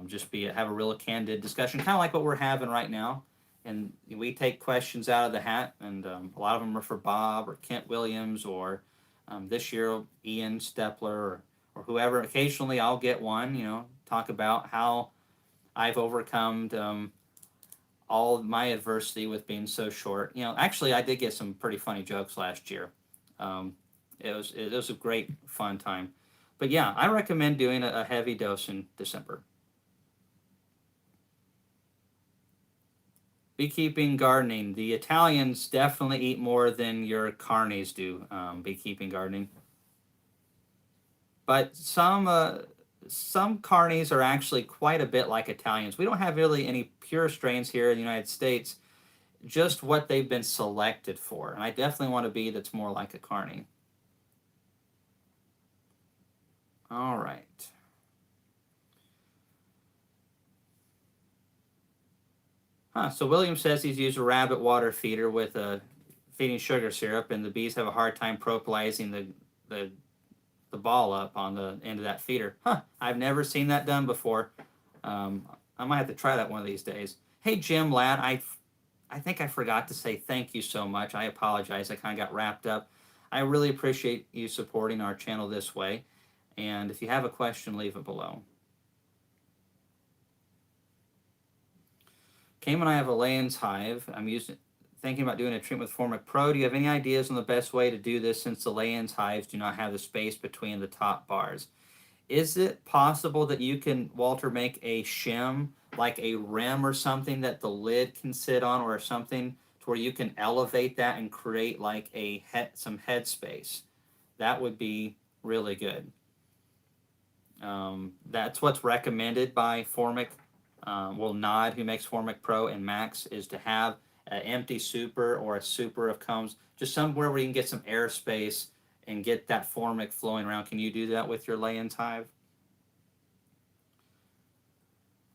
just have a real candid discussion, kind of like what we're having right now. And we take questions out of the hat, and a lot of them are for Bob or Kent Williams or this year Ian Stepler or whoever. Occasionally I'll get one, talk about how I've overcome all my adversity with being so short. Actually I did get some pretty funny jokes last year. It was a great fun time. But yeah, I recommend doing a heavy dose in December. Beekeeping, gardening. The Italians definitely eat more than your carnies do, beekeeping, gardening. But some carnies are actually quite a bit like Italians. We don't have really any pure strains here in the United States, just what they've been selected for. And I definitely want a bee that's more like a carny. All right. So William says he's used a rabbit water feeder with feeding sugar syrup, and the bees have a hard time propalizing the ball up on the end of that feeder. I've never seen that done before. I might have to try that one of these days. Hey, Jim Ladd, I think I forgot to say thank you so much. I apologize. I kind of got wrapped up. I really appreciate you supporting our channel this way. And if you have a question, leave it below. Kamon and I have a Layens hive. I'm thinking about doing a treatment with Formic Pro. Do you have any ideas on the best way to do this since the Layens hives do not have the space between the top bars? Is it possible that you can, Walter, make a shim, like a rim or something that the lid can sit on or something to where you can elevate that and create like some head space? That would be really good. That's what's recommended by Formic. Nod, who makes Formic Pro, and Max, is to have an empty super or a super of combs, just somewhere where you can get some airspace and get that Formic flowing around. Can you do that with your Layens hive?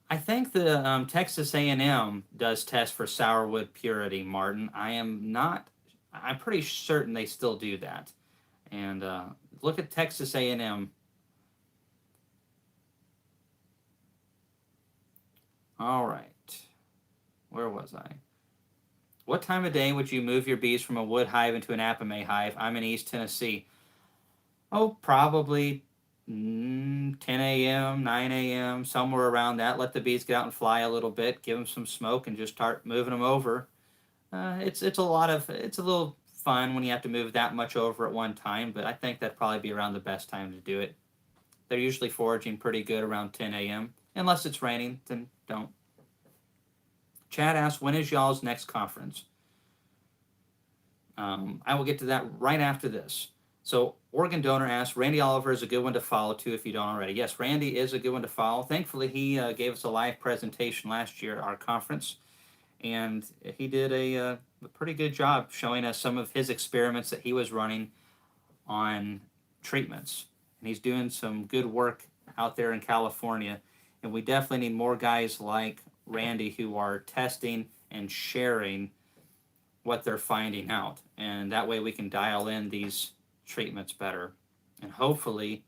I think the Texas A&M does test for sourwood purity, Martin. I'm pretty certain they still do that. And look at Texas A&M. All right. Where was I? What time of day would you move your bees from a wood hive into an Apame hive? I'm in East Tennessee. Oh, probably 10 a.m., 9 a.m., somewhere around that. Let the bees get out and fly a little bit, give them some smoke, and just start moving them over. It's a little fun when you have to move that much over at one time, but I think that'd probably be around the best time to do it. They're usually foraging pretty good around 10 a.m. Unless it's raining, then don't. Chad asks, when is y'all's next conference? I will get to that right after this. So Organ Donor asks, Randy Oliver is a good one to follow too if you don't already. Yes, Randy is a good one to follow. Thankfully, he gave us a live presentation last year at our conference, and he did a pretty good job showing us some of his experiments that he was running on treatments. And he's doing some good work out there in California. And we definitely need more guys like Randy who are testing and sharing what they're finding out. And that way we can dial in these treatments better and hopefully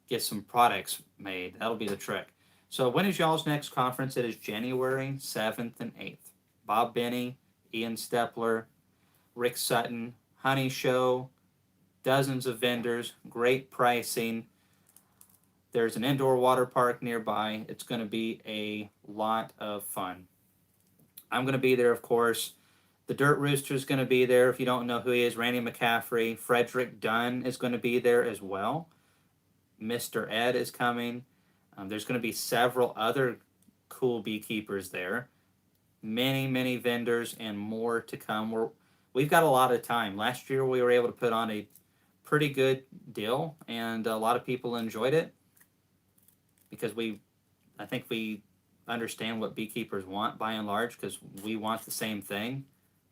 get some products made. That'll be the trick. So when is y'all's next conference? It is January 7th and 8th. Bob Benny, Ian Stepler, Rick Sutton, Honey Show, dozens of vendors, great pricing. There's an indoor water park nearby. It's going to be a lot of fun. I'm going to be there, of course. The Dirt Rooster is going to be there. If you don't know who he is, Randy McCaffrey. Frederick Dunn is going to be there as well. Mr. Ed is coming. There's going to be several other cool beekeepers there. Many, many vendors and more to come. We've got a lot of time. Last year we were able to put on a pretty good deal, and a lot of people enjoyed it because I think we understand what beekeepers want by and large, because we want the same thing: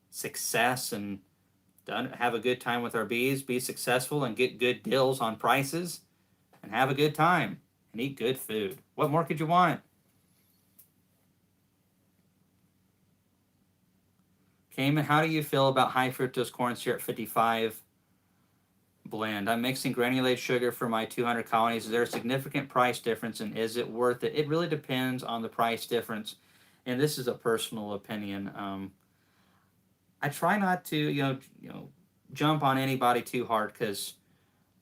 success, and have a good time with our bees, be successful, and get good deals on prices, and have a good time and eat good food. What more could you want? Kamon, how do you feel about high fructose corn syrup 55 blend? I'm mixing granulated sugar for my 200 colonies. Is there a significant price difference, and is it worth it? It really depends on the price difference, and this is a personal opinion. I try not to, jump on anybody too hard, because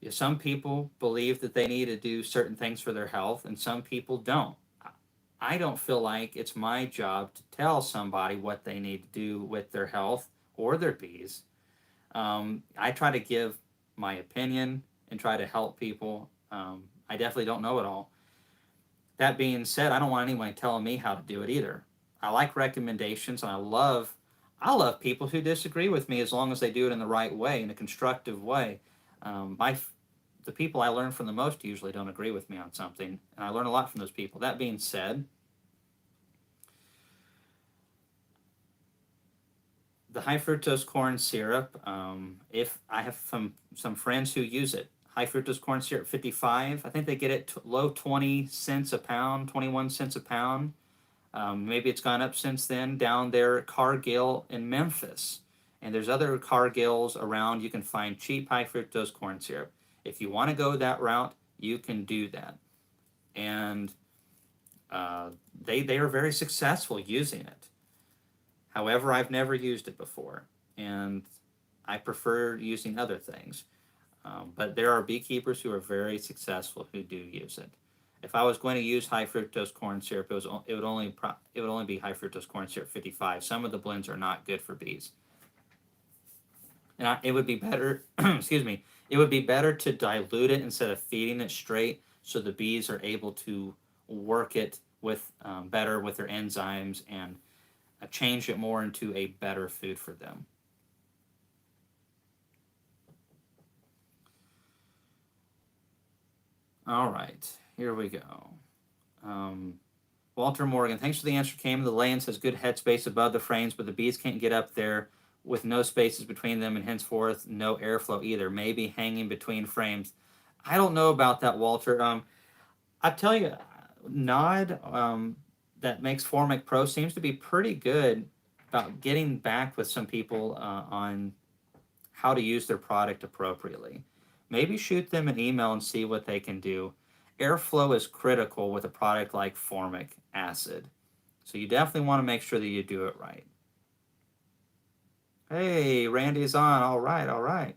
some people believe that they need to do certain things for their health, and some people don't. I don't feel like it's my job to tell somebody what they need to do with their health or their bees. I try to give my opinion and try to help people. I definitely don't know it all. That being said, I don't want anyone telling me how to do it either. I like recommendations, and I love people who disagree with me, as long as they do it in the right way, in a constructive way. The people I learn from the most usually don't agree with me on something, and I learn a lot from those people. That being said, the high fructose corn syrup, if I have some friends who use it, high fructose corn syrup 55, I think they get it low 20 cents a pound, 21 cents a pound. Maybe it's gone up since then, down there at Cargill in Memphis. And there's other Cargills around. You can find cheap high fructose corn syrup. If you want to go that route, you can do that. And they are very successful using it. However, I've never used it before, and I prefer using other things. But there are beekeepers who are very successful who do use it. If I was going to use high fructose corn syrup, it would only be high fructose corn syrup 55. Some of the blends are not good for bees, and it would be better. Excuse me. It would be better to dilute it instead of feeding it straight, so the bees are able to work it with better with their enzymes, and change it more into a better food for them. All right, here we go. Walter Morgan, thanks for the answer, Cam. The lane has good headspace above the frames, but the bees can't get up there with no spaces between them, and henceforth no airflow either. Maybe hanging between frames. I don't know about that, Walter. I tell you, Nod, that makes Formic Pro, seems to be pretty good about getting back with some people on how to use their product appropriately. Maybe shoot them an email and see what they can do. Airflow is critical with a product like formic acid, so you definitely want to make sure that you do it right. Hey, Randy's on. All right, all right.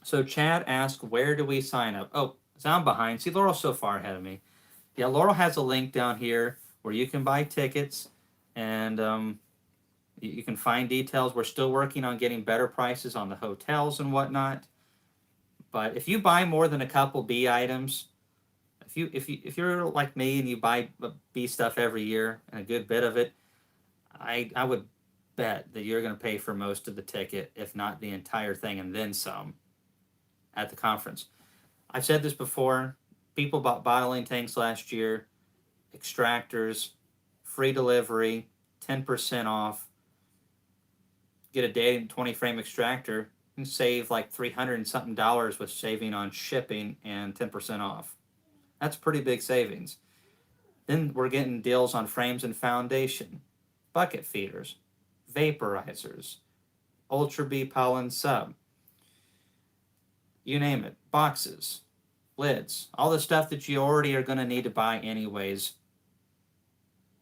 So Chad asked, where do we sign up? Oh, I'm behind. See, Laurel's so far ahead of me. Yeah, Laurel has a link down here where you can buy tickets, and you can find details. We're still working on getting better prices on the hotels and whatnot. But if you buy more than a couple bee items, if you're like me and you buy bee stuff every year and a good bit of it, I would bet that you're going to pay for most of the ticket, if not the entire thing, and then some, at the conference. I've said this before. People bought bottling tanks last year, extractors, free delivery, 10% off. Get a Dadant 20 frame extractor, you can save like $300 and something with saving on shipping and 10% off. That's pretty big savings. Then we're getting deals on frames and foundation, bucket feeders, vaporizers, Ultra Bee pollen sub, you name it, boxes, lids, all the stuff that you already are going to need to buy anyways.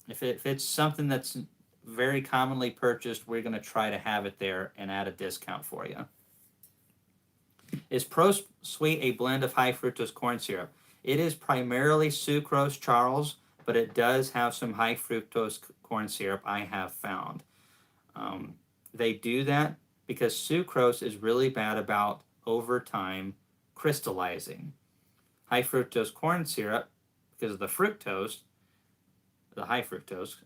If it's something that's very commonly purchased, we're going to try to have it there and add a discount for you. Is Pro Sweet a blend of high fructose corn syrup? It is primarily sucrose, Charles, but it does have some high fructose corn syrup, I have found. They do that because sucrose is really bad about over time crystallizing. High fructose corn syrup, because of the fructose, the high fructose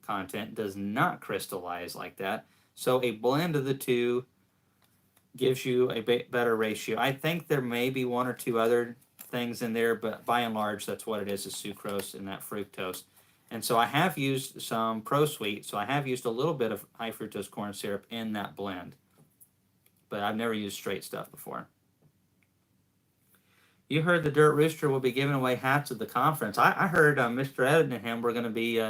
content, does not crystallize like that. So a blend of the two gives you a better ratio. I think there may be one or two other things in there, but by and large, that's what it is sucrose and that fructose. And so I have used some Pro Sweet, so I have used a little bit of high fructose corn syrup in that blend. But I've never used straight stuff before. You heard the Dirt Rooster will be giving away hats at the conference. I heard Mr. Ed and him were going to be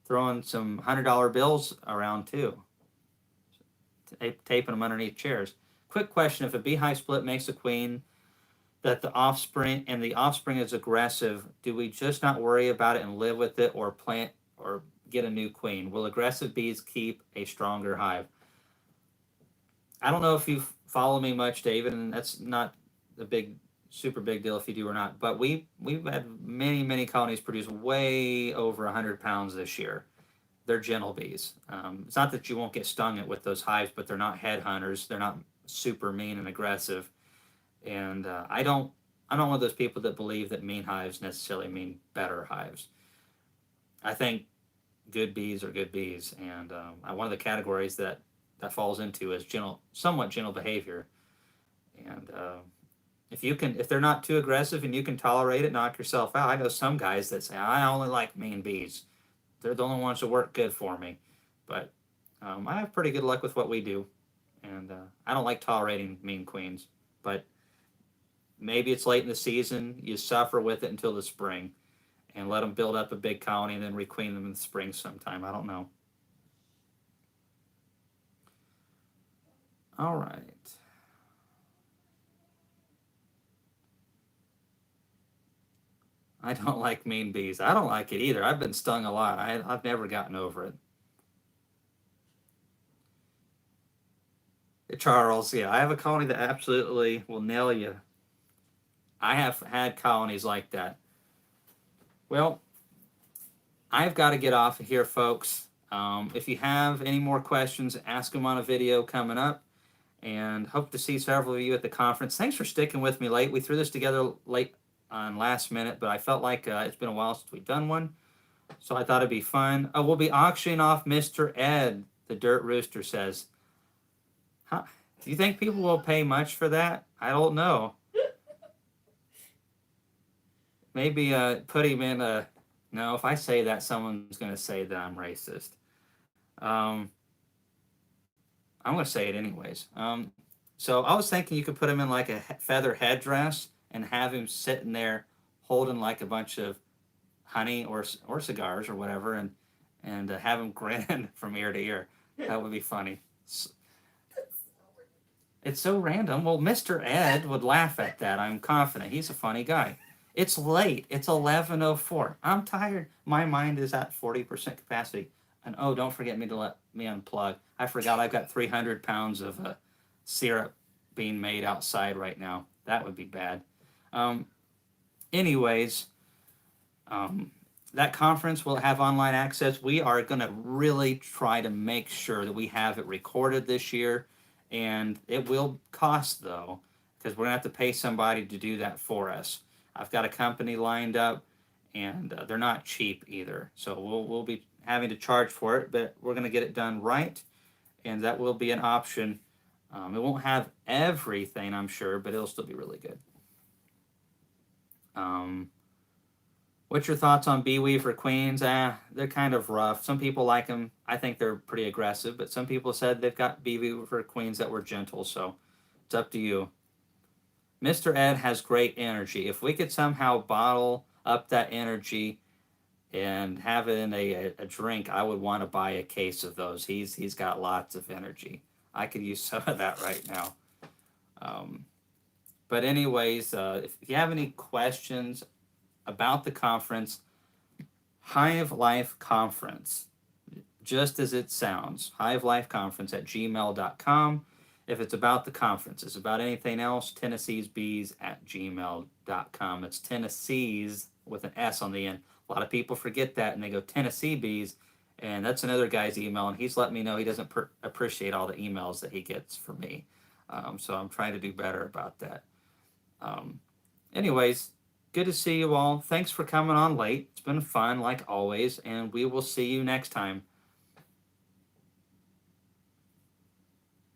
throwing some $100 bills around too, taping them underneath chairs. Quick question: if a beehive split makes a queen that the offspring is aggressive, do we just not worry about it and live with it, or plant or get a new queen? Will aggressive bees keep a stronger hive? I don't know if you follow me much, David, and that's not a super big deal if you do or not. But we've had many colonies produce way over 100 pounds this year. They're gentle bees. It's not that you won't get stung with those hives, but they're not headhunters. They're not super mean and aggressive. And I'm not one of those people that believe that mean hives necessarily mean better hives. I think good bees are good bees, and one of the categories that falls into is somewhat gentle behavior. And if they're not too aggressive and you can tolerate it, knock yourself out. I know some guys that say, I only like mean bees. They're the only ones that work good for me. But I have pretty good luck with what we do. And I don't like tolerating mean queens. But maybe it's late in the season. You suffer with it until the spring and let them build up a big colony and then requeen them in the spring sometime. I don't know. All right. I don't like mean bees. I don't like it either. I've been stung a lot. I've never gotten over it. Charles, yeah, I have a colony that absolutely will nail you. I have had colonies like that. Well, I've got to get off of here, folks. If you have any more questions, ask them on a video coming up. And hope to see several of you at the conference. Thanks for sticking with me late. We threw this together late on last minute, but I felt like it's been a while since we've done one. So I thought it'd be fun. We'll be auctioning off Mr. Ed, the Dirt Rooster says. Huh? Do you think people will pay much for that? I don't know. Maybe put him in a... No, if I say that, someone's going to say that I'm racist. I'm going to say it anyways. So I was thinking you could put him in like a feather headdress and have him sitting there holding like a bunch of honey or cigars or whatever, and have him grin from ear to ear. That would be funny. It's so random. Well, Mr. Ed would laugh at that. I'm confident. He's a funny guy. It's late. It's 11:04. I'm tired. My mind is at 40% capacity. And oh, don't forget me to let me unplug. I forgot I've got 300 pounds of syrup being made outside right now. That would be bad. Anyways, that conference will have online access. We are going to really try to make sure that we have it recorded this year. And it will cost, though, because we're going to have to pay somebody to do that for us. I've got a company lined up, and they're not cheap either. So we'll be having to charge for it, but we're going to get it done right, and that will be an option. It won't have everything, I'm sure, but it'll still be really good. What's your thoughts on bee weaver queens? They're kind of rough. Some people like them. I think they're pretty aggressive, but some people said they've got bee weaver queens that were gentle, so it's up to you. Mr. Ed has great energy. If we could somehow bottle up that energy and have it in a drink, I would want to buy a case of those. He's got lots of energy. I could use some of that right now. But anyways, if you have any questions about the conference, Hive Life Conference, just as it sounds, hivelifeconference@gmail.com. If it's about the conference, it's about anything else, Tennessee'sBees@gmail.com. It's Tennessee's with an S on the end. A lot of people forget that and they go Tennessee Bees, and that's another guy's email, and he's let me know he doesn't appreciate all the emails that he gets from me. So I'm trying to do better about that. Anyways, good to see you all. Thanks for coming on late. It's been fun like always, and we will see you next time.